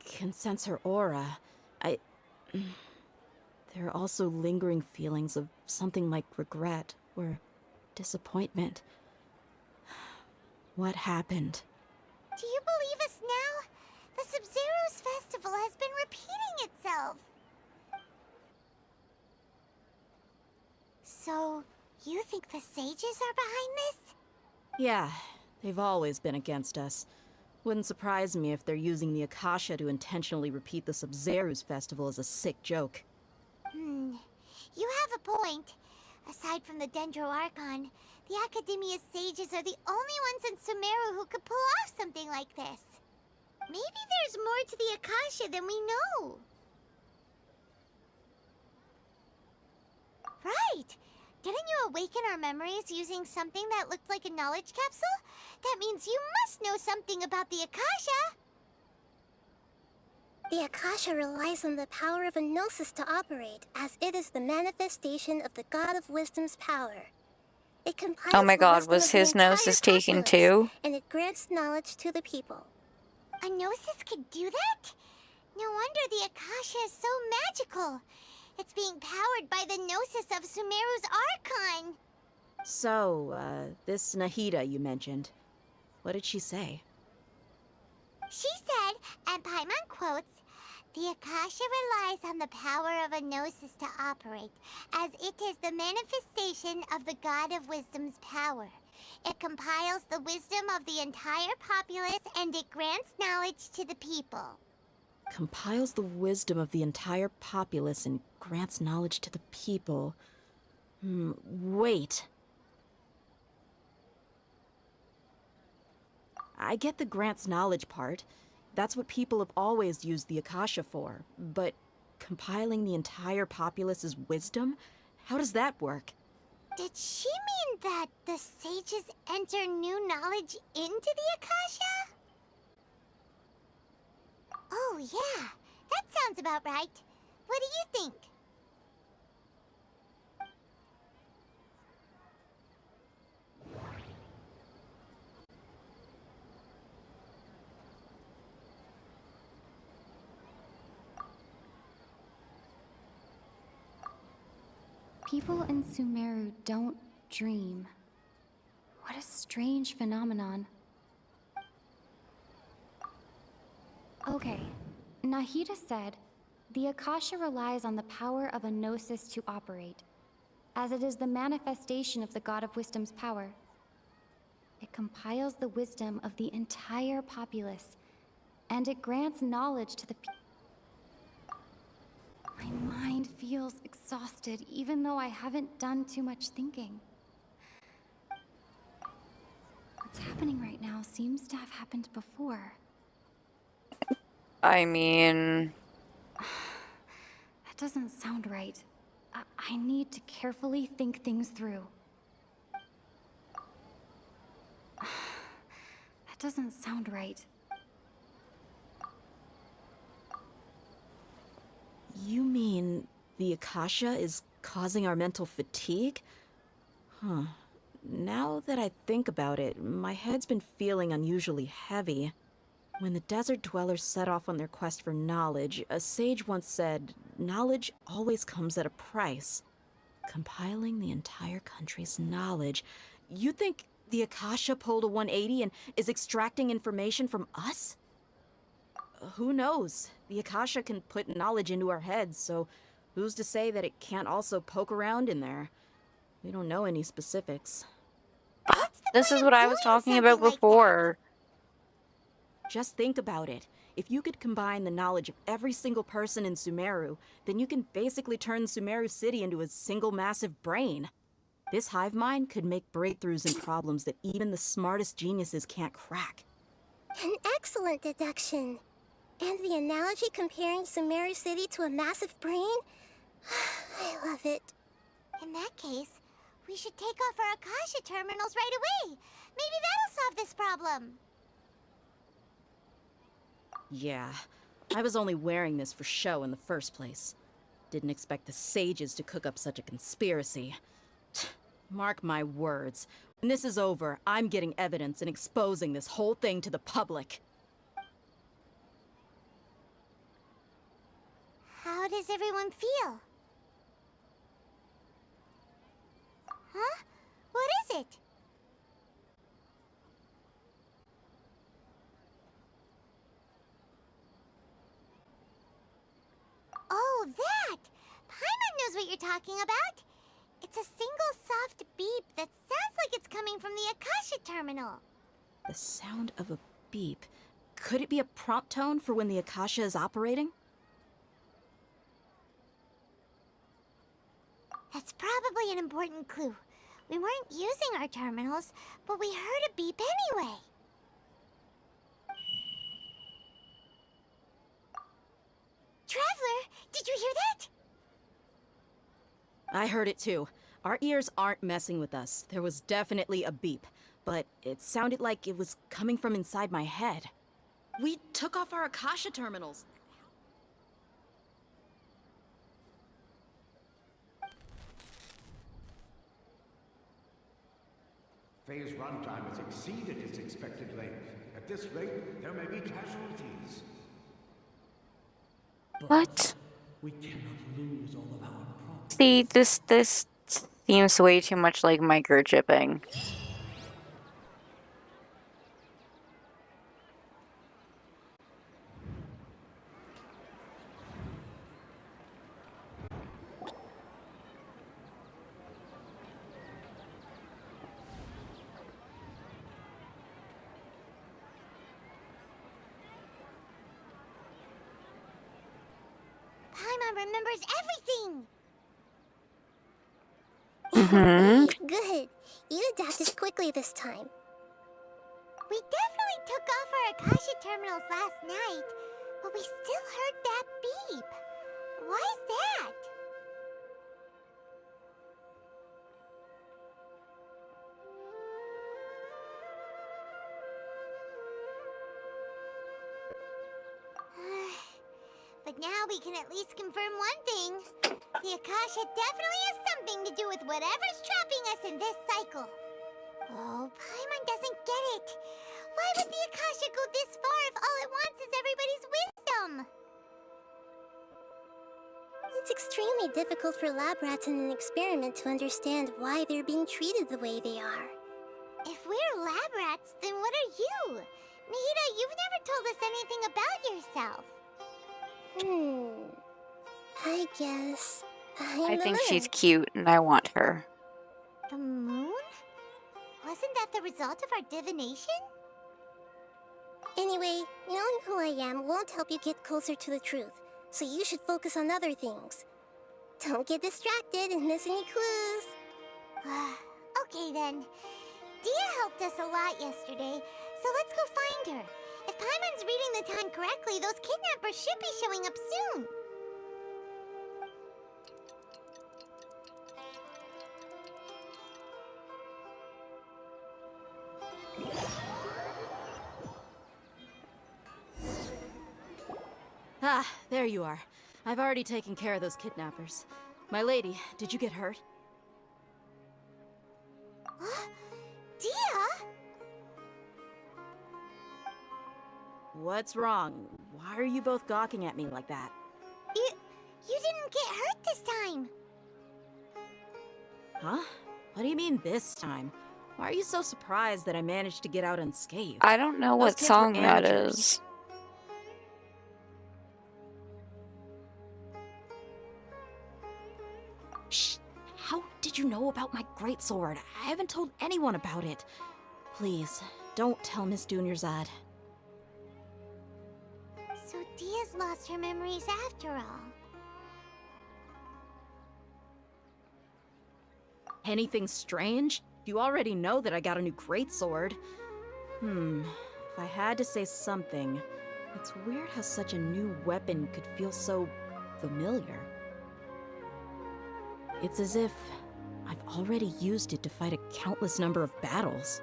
can sense her aura. There are also lingering feelings of something like regret or disappointment. What happened? Do you believe us now? The Sub-Zero's festival has been repeating itself. So, you think the sages are behind this? Yeah, they've always been against us. Wouldn't surprise me if they're using the Akasha to intentionally repeat the Sub-Zero's festival as a sick joke. You have a point. Aside from the Dendro Archon, the Academia's sages are the only ones in Sumeru who could pull off something like this. Maybe there's more to the Akasha than we know. Right! Didn't you awaken our memories using something that looked like a knowledge capsule? That means you must know something about the Akasha! The Akasha relies on the power of a gnosis to operate, as it is the manifestation of the God of Wisdom's power. It compiles Oh my the god, wisdom was of the his entire gnosis taken populace, too? and it grants knowledge to the people. A gnosis could do that? No wonder the Akasha is so magical. It's being powered by the gnosis of Sumeru's Archon. So, this Nahida you mentioned, what did she say? She said, and Paimon quotes, "The Akasha relies on the power of a gnosis to operate, as it is the manifestation of the God of Wisdom's power. It compiles the wisdom of the entire populace, and it grants knowledge to the people." Compiles the wisdom of the entire populace and grants knowledge to the people. Wait. I get the grants knowledge part. That's what people have always used the Akasha for. But compiling the entire populace's wisdom? How does that work? Did she mean that the sages enter new knowledge into the Akasha? Oh yeah, that sounds about right. What do you think? People in Sumeru don't dream. What a strange phenomenon. Okay, Nahida said, the Akasha relies on the power of a gnosis to operate, as it is the manifestation of the God of Wisdom's power. It compiles the wisdom of the entire populace, and it grants knowledge to the people. My mind feels exhausted, even though I haven't done too much thinking. What's happening right now seems to have happened before. I mean... That doesn't sound right. I need to carefully think things through. That doesn't sound right. You mean the Akasha is causing our mental fatigue? Huh. Now that I think about it, my head's been feeling unusually heavy. When the desert dwellers set off on their quest for knowledge, a sage once said, knowledge always comes at a price. Compiling the entire country's knowledge. You think the Akasha pulled a 180 and is extracting information from us? Who knows? The Akasha can put knowledge into our heads, so who's to say that it can't also poke around in there? We don't know any specifics. This is what I was talking about before. Just think about it. If you could combine the knowledge of every single person in Sumeru, then you can basically turn Sumeru City into a single massive brain. This hive mind could make breakthroughs in problems that even the smartest geniuses can't crack. An excellent deduction. And the analogy comparing Sumeru City to a massive brain? I love it. In that case, we should take off our Akasha terminals right away. Maybe that'll solve this problem. Yeah, I was only wearing this for show in the first place. Didn't expect the sages to cook up such a conspiracy. Mark my words. When this is over, I'm getting evidence and exposing this whole thing to the public. How does everyone feel? Huh? What is it? Oh, that! Paimon knows what you're talking about. It's a single soft beep that sounds like it's coming from the Akasha terminal. The sound of a beep. Could it be a prompt tone for when the Akasha is operating? That's probably an important clue. We weren't using our terminals, but we heard a beep anyway. Traveler, did you hear that? I heard it too. Our ears aren't messing with us. There was definitely a beep, but it sounded like it was coming from inside my head. We took off our Akasha terminals. Phase runtime has exceeded its expected length. At this rate, there may be casualties. What? We cannot lose all of our property. See, this seems way too much like microchipping. Paimon remembers everything! Mm-hmm. Good. You adapted quickly this time. We definitely took off our Akasha terminals last night, but we still heard that beep. Why is that? But now we can at least confirm one thing. The Akasha definitely has something to do with whatever's trapping us in this cycle. Oh, Paimon doesn't get it. Why would the Akasha go this far if all it wants is everybody's wisdom? It's extremely difficult for lab rats in an experiment to understand why they're being treated the way they are. If we're lab rats, then what are you? Nahida, you've never told us anything about yourself. I guess I think she's cute and I want her. The moon? Wasn't that the result of our divination? Anyway, knowing who I am won't help you get closer to the truth, so you should focus on other things. Don't get distracted and miss any clues. Okay then. Dia helped us a lot yesterday, so let's go find her. If Paimon's reading the time correctly, those kidnappers should be showing up soon. Ah, there you are. I've already taken care of those kidnappers. My lady, did you get hurt? Dia? What's wrong? Why are you both gawking at me like that? You didn't get hurt this time. Huh? What do you mean this time? Why are you so surprised that I managed to get out unscathed? I don't know Those what kids were song that amateurs. is. Shh! How did you know about my greatsword? I haven't told anyone about it. Please, don't tell Miss Dunyarzad. So Dia's lost her memories after all. Anything strange? You already know that I got a new greatsword. If I had to say something, it's weird how such a new weapon could feel so familiar. It's as if I've already used it to fight a countless number of battles.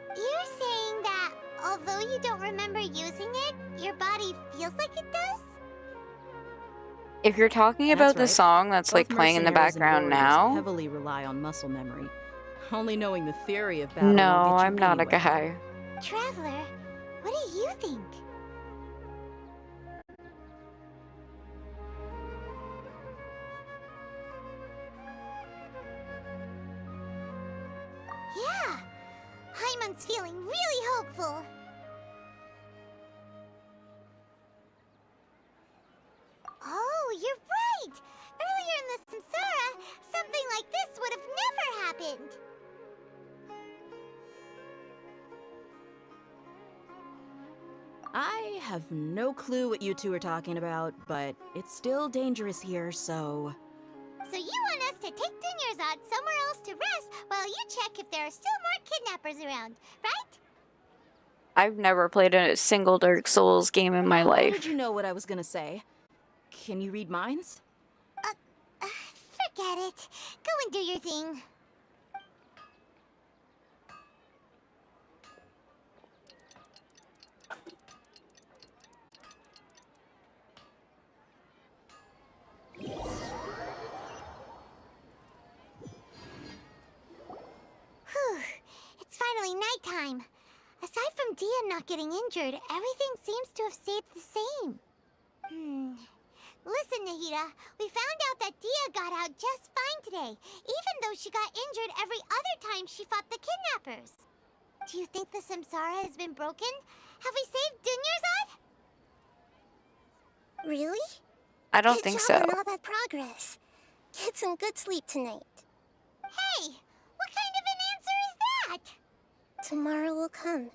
You're saying that although you don't remember using it, your body feels like it does? If you're talking about the right. song that's like Both playing in the mercenaries and background warriors now, heavily rely on muscle memory. Only knowing the theory of battle no, won't get you I'm not a anywhere. guy. Traveler, what do you think? Everyone's feeling really hopeful. Oh, you're right! Earlier in the Samsara, something like this would have never happened. I have no clue what you two are talking about, but it's still dangerous here, so... So you want us to take Dunyarzad somewhere else to rest while you check if there are still more kidnappers around, right? I've never played a single Dark Souls game in my How life. did you know what I was gonna say? Can you read minds? Forget it. Go and do your thing. Whew. It's finally nighttime. Aside from Dia not getting injured, everything seems to have stayed the same. Listen, Nahida, we found out that Dia got out just fine today, even though she got injured every other time she fought the kidnappers. Do you think the Samsara has been broken? Have we saved Dunyarzad? Really? I don't Good think job so. on all that progress. Get some good sleep tonight. Hey, what kind of an answer is that? Tomorrow will come.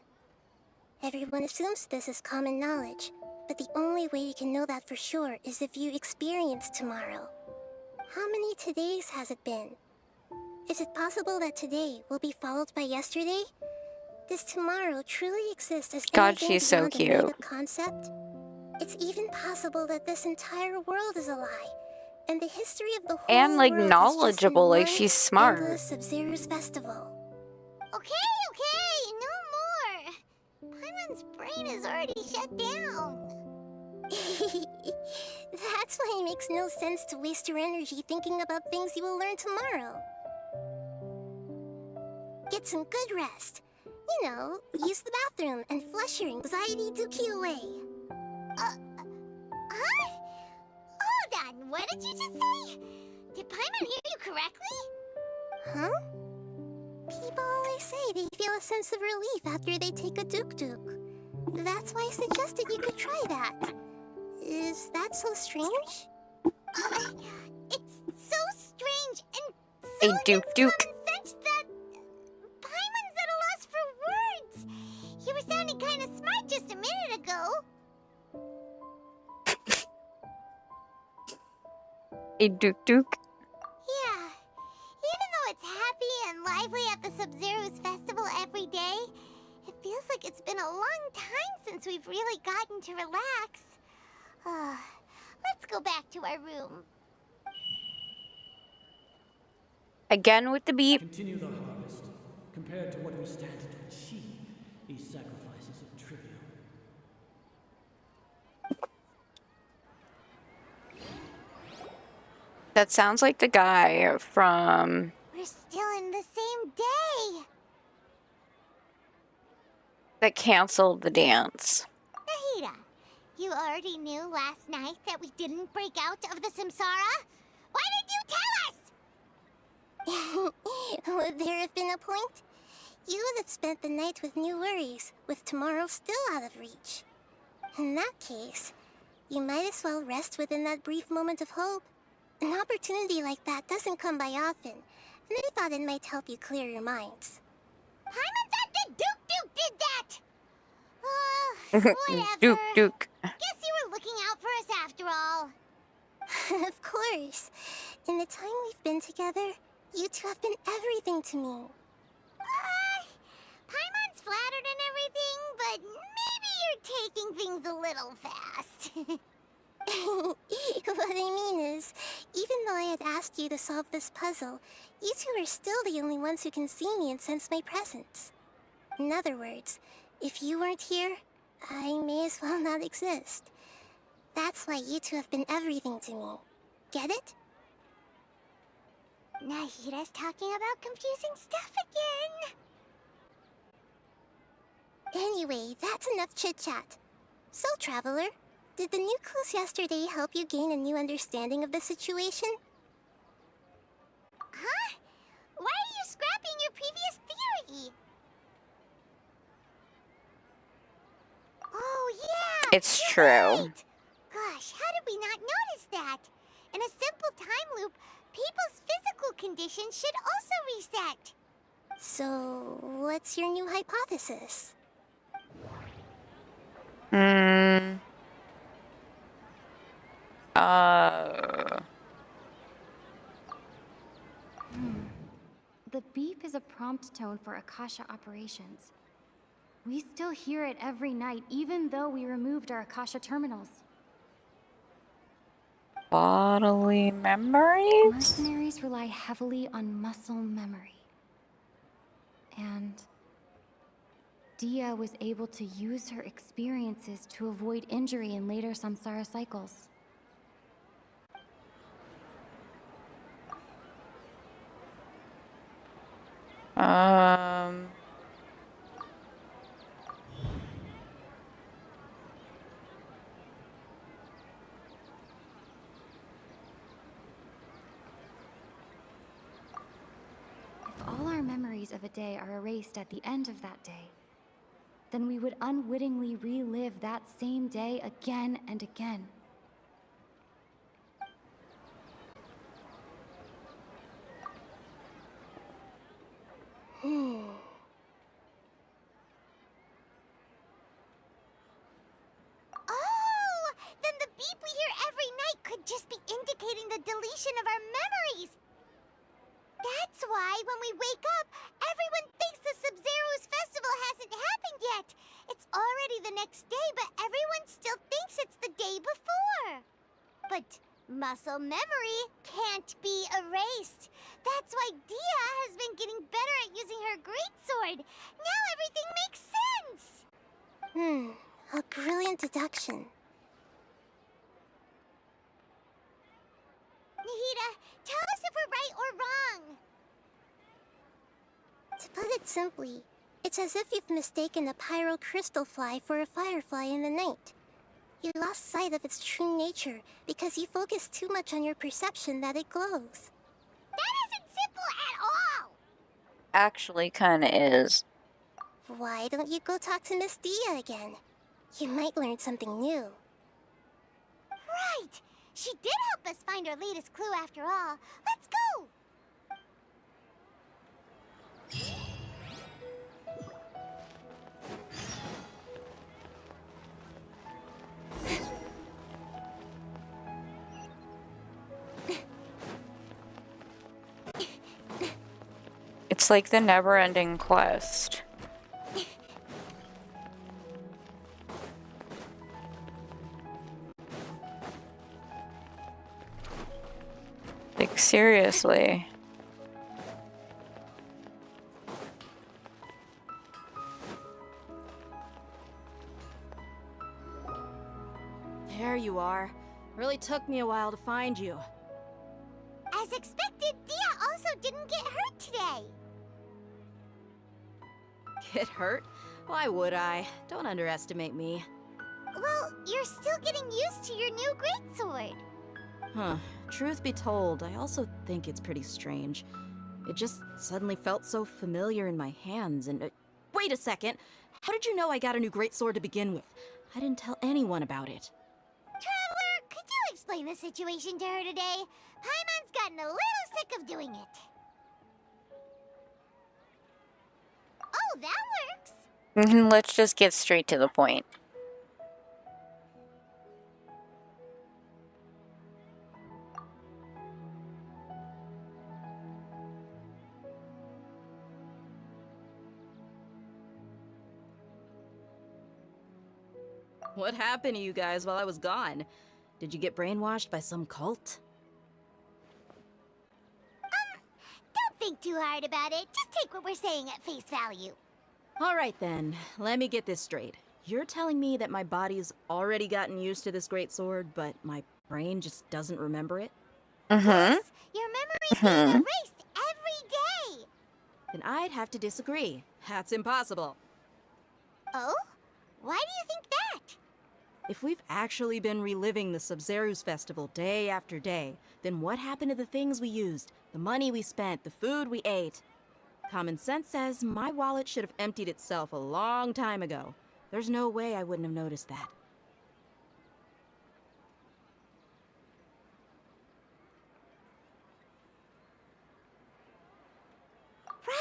Everyone assumes this is common knowledge, but the only way you can know that for sure is if you experience tomorrow. How many todays has it been? Is it possible that today will be followed by yesterday? Does tomorrow truly exist as God, anything she's so beyond a cute. made-up concept? It's even possible that this entire world is a lie, and the history of the whole And like world is just knowledgeable, like one she's smart. endless Sub-Zero's festival. Okay, no more. Paimon's brain is already shut down. That's why it makes no sense to waste your energy thinking about things you will learn tomorrow. Get some good rest. You know, use the bathroom and flush your anxiety dookie away. Huh? Hold on, what did you just say? Did Paimon hear you correctly? Huh? People always say they feel a sense of relief after they take a duk-duk. That's why I suggested you could try that. Is that so strange? It's so strange and A so duk-duk. such that Paimon's at a loss for words. You were sounding kind of smart just a minute ago. A duk-duk. Yeah. Even though it's happy and lively at the Sub-Zero's festival every day, it feels like it's been a long time since we've really gotten to relax. Let's go back to our room. Again with the beep. Continue the harvest. Compared to what we stand to achieve, these sacrifices are trivial. That sounds like the guy from We're still in the same day. that canceled the dance. Nahida, you already knew last night that we didn't break out of the Samsara? Why did you tell us? Would there have been a point? You would have spent the night with new worries, with tomorrow still out of reach. In that case, you might as well rest within that brief moment of hope. An opportunity like that doesn't come by often, and I thought it might help you clear your minds. Paimon thought the Duke did that! Whatever. Duk. Guess you were looking out for us after all. Of course. In the time we've been together, you two have been everything to me. Paimon's flattered and everything, but maybe you're taking things a little fast. What I mean is, even though I had asked you to solve this puzzle, you two are still the only ones who can see me and sense my presence. In other words, if you weren't here, I may as well not exist. That's why you two have been everything to me. Get it? Nahida's talking about confusing stuff again. Anyway, that's enough chit-chat. So, Traveler, did the new clues yesterday help you gain a new understanding of the situation? Huh? Why are you scrapping your previous theory? It's you're true. right. Gosh, how did we not notice that? In a simple time loop, people's physical conditions should also reset. So, what's your new hypothesis? The beep is a prompt tone for Akasha operations. We still hear it every night, even though we removed our Akasha terminals. Bodily memories? Mercenaries rely heavily on muscle memory. And Dia was able to use her experiences to avoid injury in later samsara cycles. If all our memories of a day are erased at the end of that day, then we would unwittingly relive that same day again and again. Oh! Then the beep we hear every night could just be indicating the deletion of our memories! That's why when we wake up, everyone thinks the Sub-Zero's festival hasn't happened yet! It's already the next day, but everyone still thinks it's the day before! But muscle memory can't be erased. That's why Dia has been getting better at using her greatsword. Now everything makes sense! A brilliant deduction. Nahida, tell us if we're right or wrong. To put it simply, it's as if you've mistaken a pyro crystal fly for a firefly in the night. You lost sight of its true nature because you focused too much on your perception that it glows. That isn't simple at all! Actually, kinda is. Why don't you go talk to Miss Dia again? You might learn something new. Right! She did help us find our latest clue after all. Let's go! It's like the never-ending quest. Like, seriously. There you are. Really took me a while to find you. As expected, Dia also didn't get hurt today. Get hurt? Why would I? Don't underestimate me. Well, you're still getting used to your new greatsword. Huh. Truth be told, I also think it's pretty strange. It just suddenly felt so familiar in my hands and... wait a second! How did you know I got a new greatsword to begin with? I didn't tell anyone about it. Traveler, could you explain the situation to her today? Paimon's gotten a little sick of doing it. Oh, that works! Let's just get straight to the point. What happened to you guys while I was gone? Did you get brainwashed by some cult? Don't think too hard about it. Just take what we're saying at face value. Alright then, let me get this straight. You're telling me that my body's already gotten used to this greatsword, but my brain just doesn't remember it? Yes, your memory's being erased every day. Then I'd have to disagree. That's impossible. Oh? Why do you think that? If we've actually been reliving the Sub-Zero's festival day after day, then what happened to the things we used, the money we spent, the food we ate? Common sense says my wallet should have emptied itself a long time ago. There's no way I wouldn't have noticed that.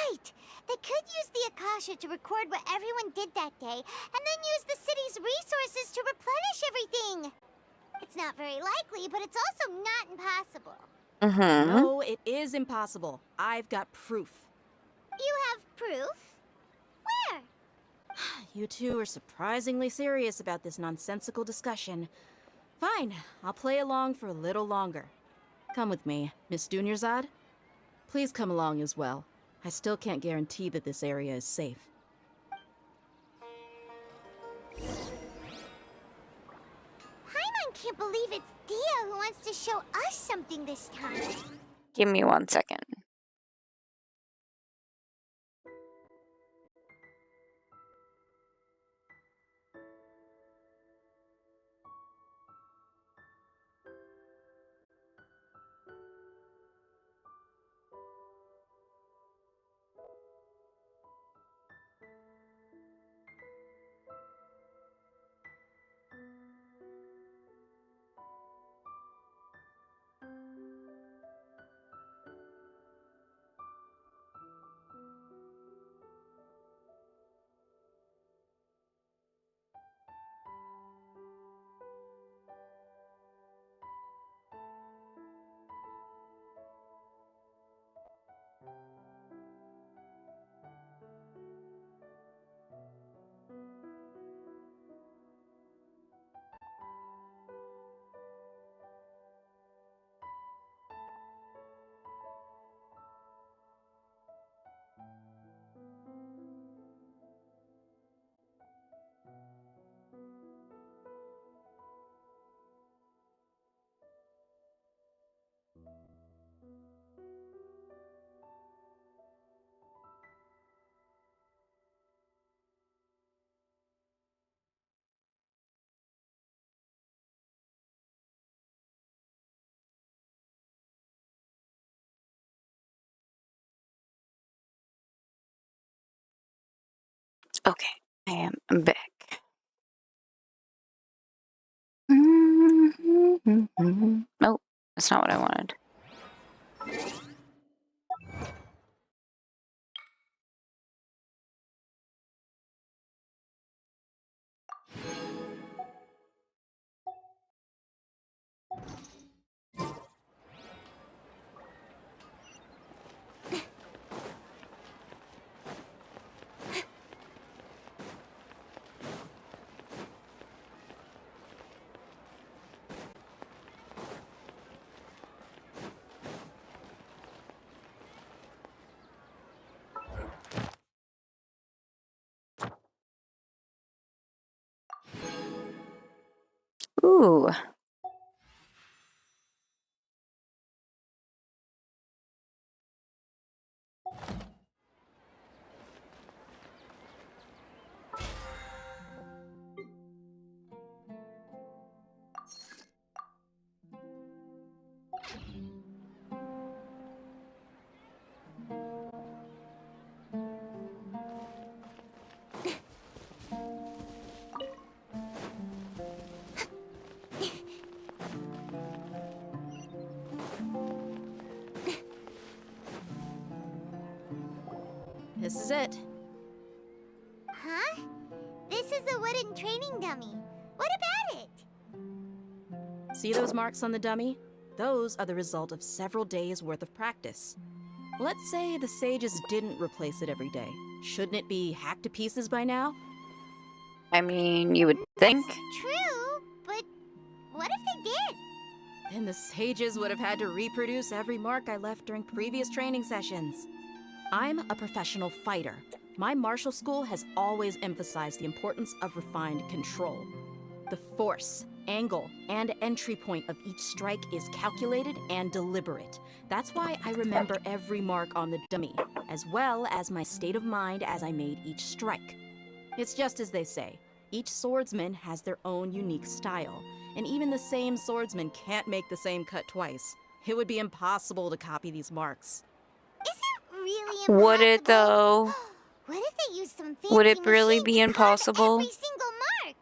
right! They could use the Akasha to record what everyone did that day, and then use the city's resources to replenish everything! It's not very likely, but it's also not impossible. No, it is impossible. I've got proof. You have proof? Where? You two are surprisingly serious about this nonsensical discussion. Fine, I'll play along for a little longer. Come with me, Miss Dunyarzad. Please come along as well. I still can't guarantee that this area is safe. Paimon can't believe it's Dia who wants to show us something this time. Give me 1 second. Okay, I am back. Nope, that's not what I wanted. Ooh. This is it. Huh? This is a wooden training dummy. What about it? See those marks on the dummy? Those are the result of several days' worth of practice. Let's say the sages didn't replace it every day. Shouldn't it be hacked to pieces by now? I mean, you would think. True, but what if they did? Then the sages would have had to reproduce every mark I left during previous training sessions. I'm a professional fighter. My martial school has always emphasized the importance of refined control. The force, angle, and entry point of each strike is calculated and deliberate. That's why I remember every mark on the dummy, as well as my state of mind as I made each strike. It's just as they say, each swordsman has their own unique style, and even the same swordsman can't make the same cut twice. It would be impossible to copy these marks. Really impossible? Would it though? What if they used some fancy Would it really machine be to carve impossible? every single mark?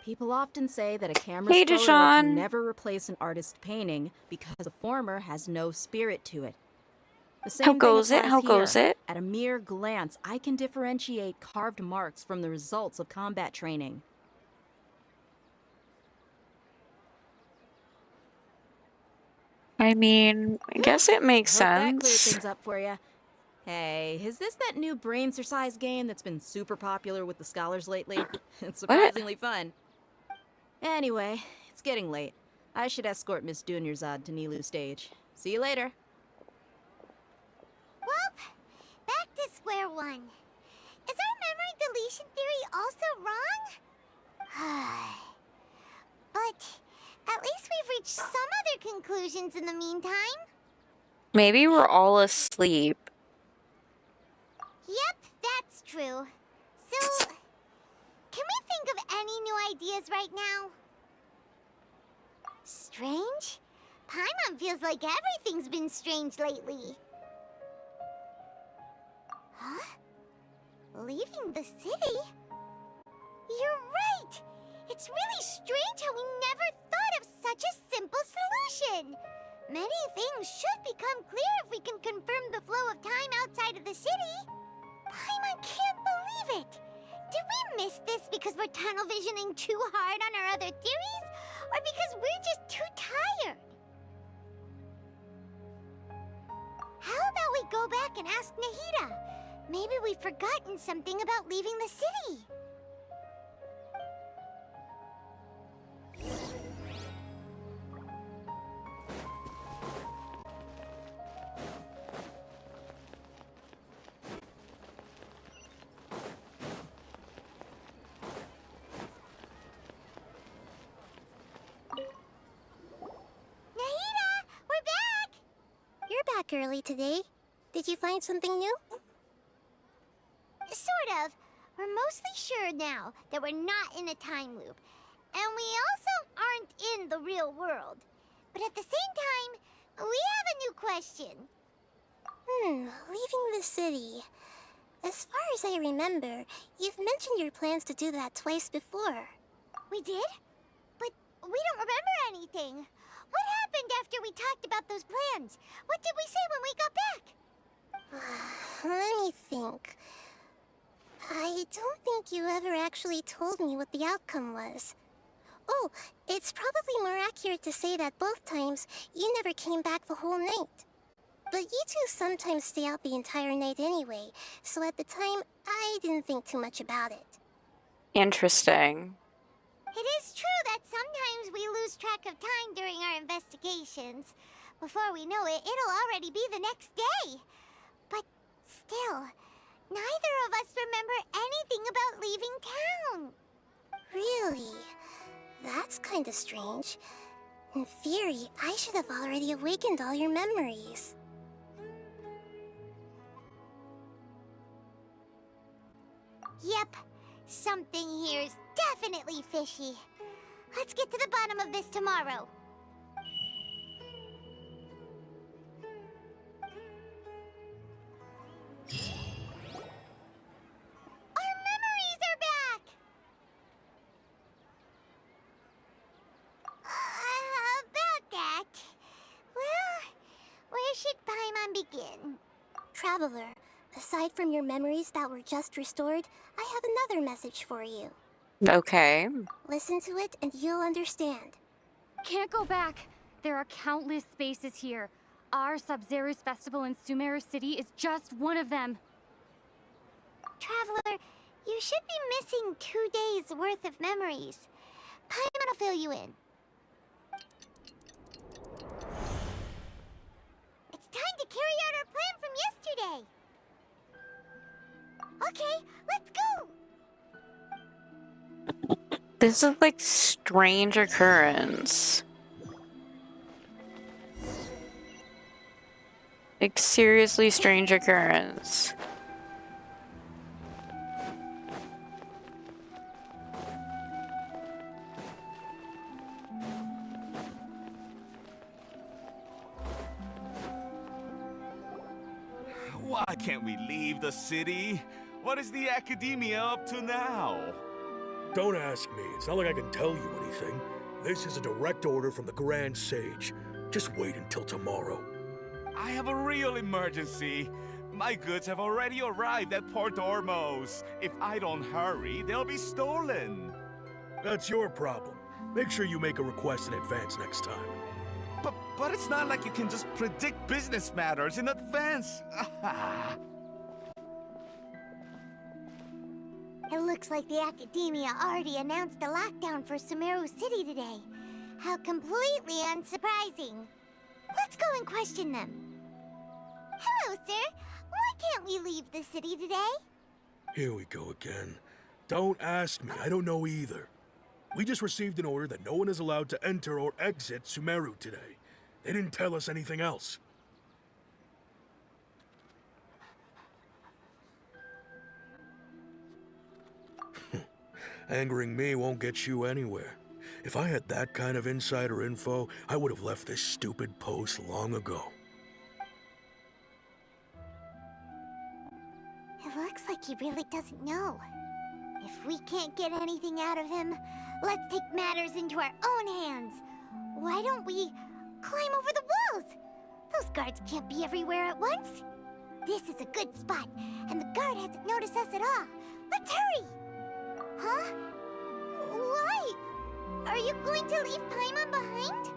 People often say that a camera's Hey, photo Deshaun. can never replace an artist's painting because the former has no spirit to it. The same How thing goes it? applies How goes here. it? At a mere glance, I can differentiate carved marks from the results of combat training. I mean, I guess it makes Hope that cleared sense. things up for you. Hey, is this that new brain exercise game that's been super popular with the scholars lately? It's surprisingly fun. Anyway, it's getting late. I should escort Miss Dunyarzad to Nilu stage. See you later. Well, back to square one. Is our memory deletion theory also wrong? But at least we've reached some other conclusions in the meantime. Maybe we're all asleep. Yep, that's true. So, can we think of any new ideas right now? Strange? Paimon feels like everything's been strange lately. Huh? Leaving the city? You're right! It's really strange how we never thought of such a simple solution! Many things should become clear if we can confirm the flow of time outside of the city. Paimon can't believe it! Did we miss this because we're tunnel visioning too hard on our other theories? Or because we're just too tired? How about we go back and ask Nahida? Maybe we've forgotten something about leaving the city. Back early today. Did you find something new? Sort of. We're mostly sure now that we're not in a time loop. And we also aren't in the real world. But at the same time, we have a new question. Leaving the city. As far as I remember, you've mentioned your plans to do that twice before. We did? But we don't remember anything. What happened after we talked about those plans? What did we say when we got back? Let me think. I don't think you ever actually told me what the outcome was. Oh, it's probably more accurate to say that both times you never came back the whole night. But you two sometimes stay out the entire night anyway, so at the time, I didn't think too much about it. Interesting. It is true that sometimes we lose track of time during our investigations. Before we know it, it'll already be the next day. But still, neither of us remember anything about leaving town. Really? That's kinda strange. In theory, I should have already awakened all your memories. Yep, something here's definitely fishy. Let's get to the bottom of this tomorrow. Our memories are back! About that... Well, where should Paimon begin? Traveler, aside from your memories that were just restored, I have another message for you. Okay. Listen to it and you'll understand. Can't go back. There are countless spaces here. Our Sub-Zero's festival in Sumeru City is just one of them. Traveler, you should be missing 2 days worth of memories. Paimon will fill you in. It's time to carry out our plan from yesterday. Okay, let's go! This is like strange occurrence. Like seriously strange occurrence. Why can't we leave the city? What is the Academia up to now? Don't ask me. It's not like I can tell you anything. This is a direct order from the Grand Sage. Just wait until tomorrow. I have a real emergency. My goods have already arrived at Port Ormos. If I don't hurry, they'll be stolen. That's your problem. Make sure you make a request in advance next time. But it's not like you can just predict business matters in advance. It looks like the Academia already announced a lockdown for Sumeru City today. How completely unsurprising. Let's go and question them. Hello, sir. Why can't we leave the city today? Here we go again. Don't ask me, I don't know either. We just received an order that no one is allowed to enter or exit Sumeru today. They didn't tell us anything else. Angering me won't get you anywhere. If I had that kind of insider info, I would have left this stupid post long ago. It looks like he really doesn't know. If we can't get anything out of him, let's take matters into our own hands. Why don't we climb over the walls? Those guards can't be everywhere at once. This is a good spot, and the guard hasn't noticed us at all. Let's hurry! Huh? Why? Are you going to leave Paimon behind?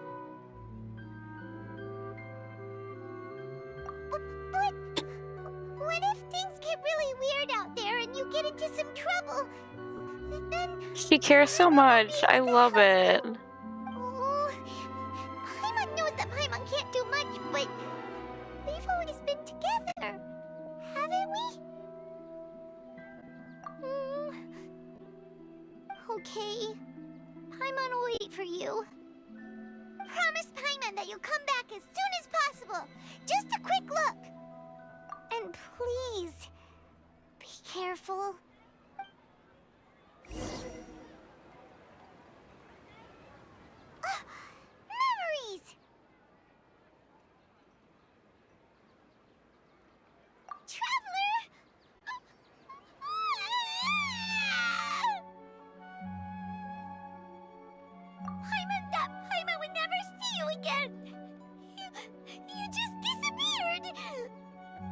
But what if things get really weird out there and you get into some trouble? Then She cares so much. I love it. oh, Paimon knows that Paimon can't do much, but we've always been together, haven't we? Okay. Paimon will wait for you. Promise Paimon that you'll come back as soon as possible. Just a quick look. And please, be careful. Memories! Traveler! Paimon would never see you again! You just disappeared!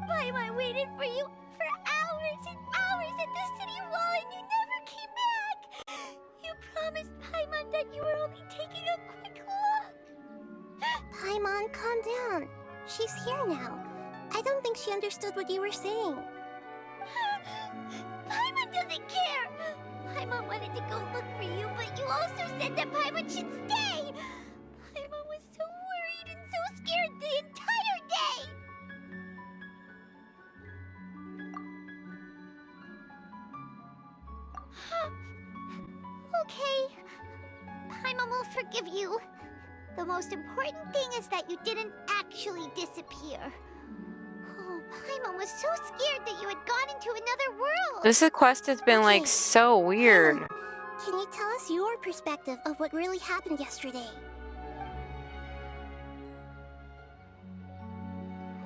Paimon waited for you for hours and hours at the city wall and you never came back! You promised Paimon that you were only taking a quick look! Paimon, calm down. She's here now. I don't think she understood what you were saying. Paimon doesn't care! Paimon wanted to go look for you, but you also said that Paimon should stay! Paimon was so worried and so scared the entire day! Okay. Paimon will forgive you. The most important thing is that you didn't actually disappear. Oh, Paimon was so scared that you had gone into another world! This quest has been like so weird. Can you tell us your perspective of what really happened yesterday?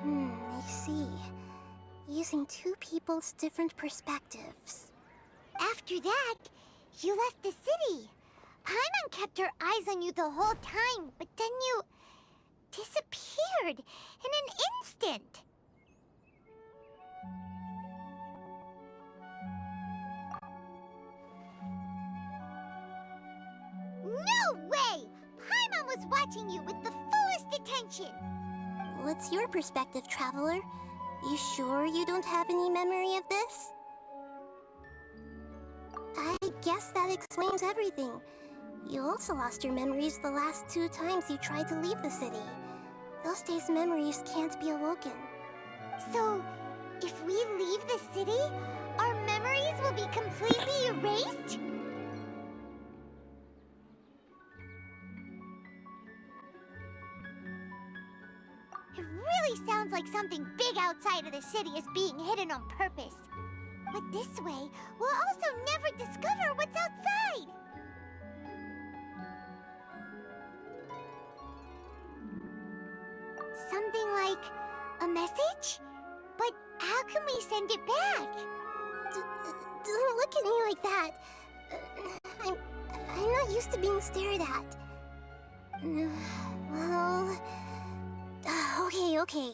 I see. Using two people's different perspectives. After that, you left the city. Paimon kept her eyes on you the whole time, but then you disappeared in an instant. No way! Paimon was watching you with the fullest attention. What's your perspective, Traveler? You sure you don't have any memory of this? I guess that explains everything. You also lost your memories the last 2 times you tried to leave the city. Those days' memories can't be awoken. So, if we leave the city, our memories will be completely erased? It really sounds like something big outside of the city is being hidden on purpose. But this way, we'll also never discover what's outside! Something like a message? But how can we send it back? Don't look at me like that. I'm not used to being stared at. Well, Okay.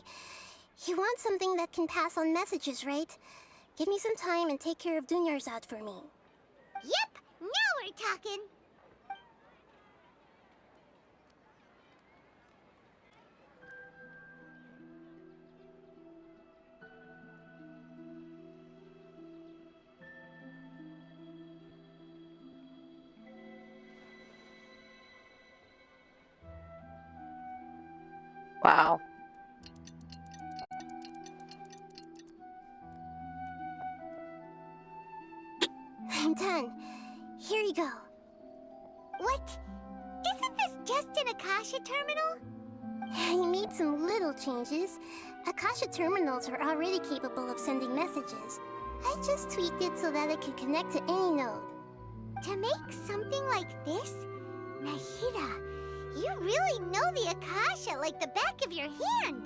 You want something that can pass on messages, right? Give me some time and take care of Dunyarzad for me. Yep, now we're talking. Wow. I'm done. Here you go. What? Isn't this just an Akasha terminal? You made some little changes. Akasha terminals are already capable of sending messages. I just tweaked it so that it could connect to any node. To make something like this? Nahida, you really know the Akasha like the back of your hand.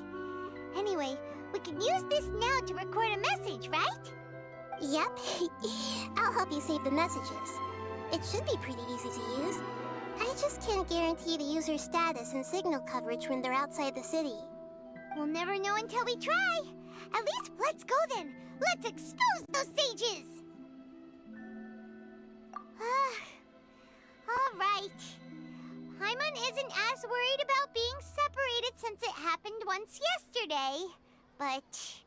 Anyway, we can use this now to record a message, right? Yep. I'll help you save the messages. It should be pretty easy to use. I just can't guarantee the user's status and signal coverage when they're outside the city. We'll never know until we try. At least let's go then. Let's expose those sages. All right. Paimon isn't as worried about being separated since it happened once yesterday. But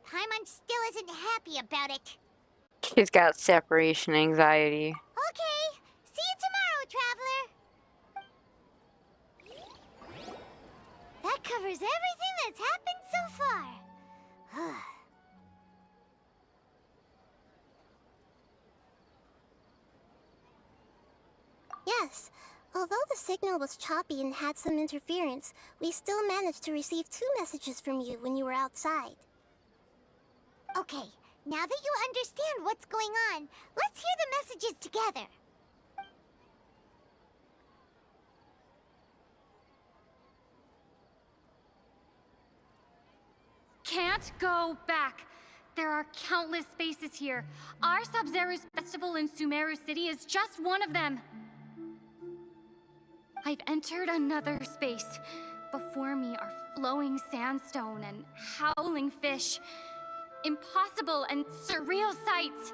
Paimon still isn't happy about it. She's got separation anxiety. Okay. See you tomorrow, Traveler. That covers everything that's happened so far. Yes. Although the signal was choppy and had some interference, we still managed to receive 2 messages from you when you were outside. Okay, now that you understand what's going on, let's hear the messages together. Can't go back. There are countless spaces here. Our Sub-Zero's festival in Sumeru City is just one of them. I've entered another space. Before me are flowing sandstone and howling fish. Impossible and surreal sights.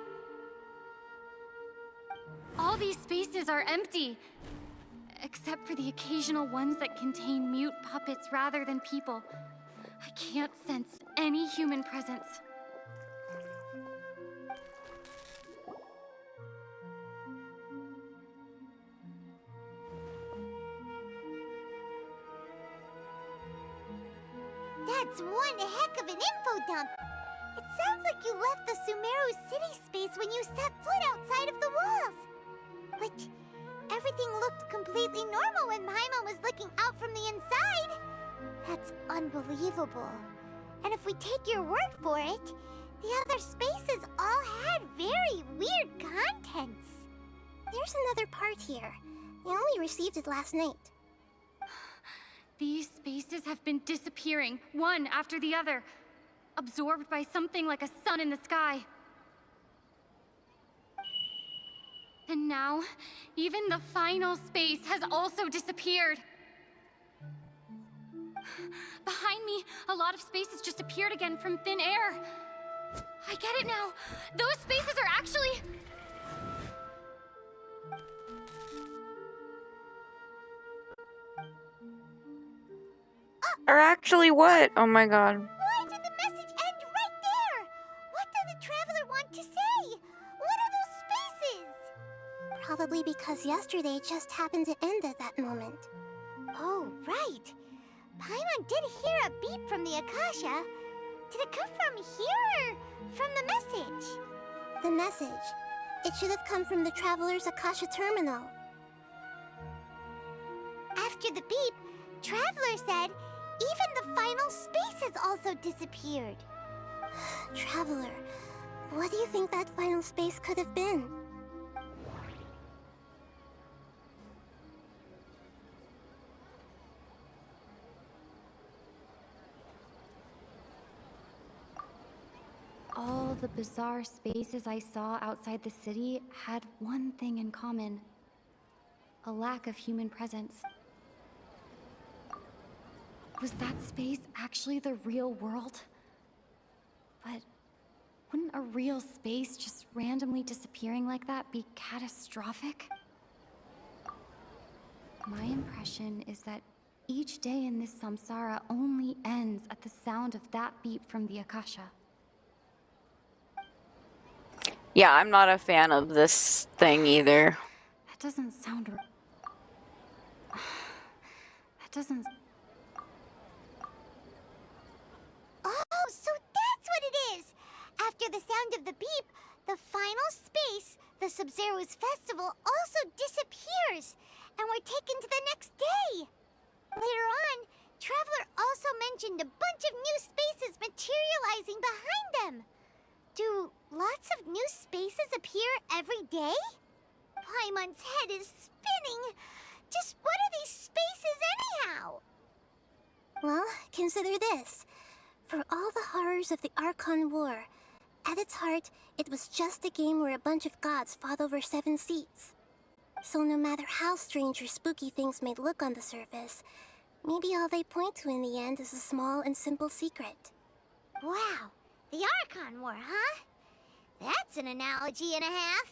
All these spaces are empty, except for the occasional ones that contain mute puppets rather than people. I can't sense any human presence. That's one heck of an info dump. It sounds like you left the Sumeru city space when you set foot outside of the walls. But everything looked completely normal when Paimon was looking out from the inside. That's unbelievable. And if we take your word for it, the other spaces all had very weird contents. There's another part here. We only received it last night. These spaces have been disappearing, one after the other, absorbed by something like a sun in the sky. And now, even the final space has also disappeared. Behind me, a lot of spaces just appeared again from thin air. I get it now. Those spaces are actually... Or actually what? Oh my god. Why did the message end right there? What did the Traveler want to say? What are those spaces? Probably because yesterday just happened to end at that moment. Oh, right. Paimon did hear a beep from the Akasha. Did it come from here or from the message? The message. It should have come from the Traveler's Akasha terminal. After the beep, Traveler said even the final space has also disappeared. Traveler, what do you think that final space could have been? All the bizarre spaces I saw outside the city had one thing in common: a lack of human presence. Was that space actually the real world? But wouldn't a real space just randomly disappearing like that be catastrophic? My impression is that each day in this samsara only ends at the sound of that beep from the Akasha. Yeah, I'm not a fan of this thing either. That doesn't sound... That doesn't... Oh, so that's what it is! After the sound of the beep, the final space, the Sub-Zero's festival, also disappears, and we're taken to the next day. Later on, Traveler also mentioned a bunch of new spaces materializing behind them. Do lots of new spaces appear every day? Paimon's head is spinning. Just what are these spaces anyhow? Well, consider this. For all the horrors of the Archon War, at its heart, it was just a game where a bunch of gods fought over 7 seats. So no matter how strange or spooky things may look on the surface, maybe all they point to in the end is a small and simple secret. Wow, the Archon War, huh? That's an analogy and a half.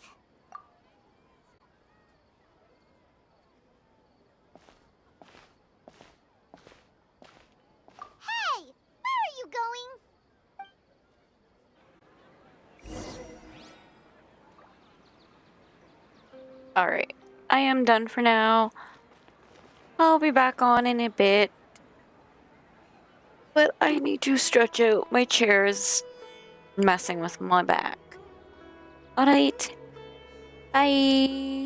Hey, where are you going? Alright, I am done for now. I'll be back on in a bit. But I need to stretch out. My chair is messing with my back. Alright. Bye.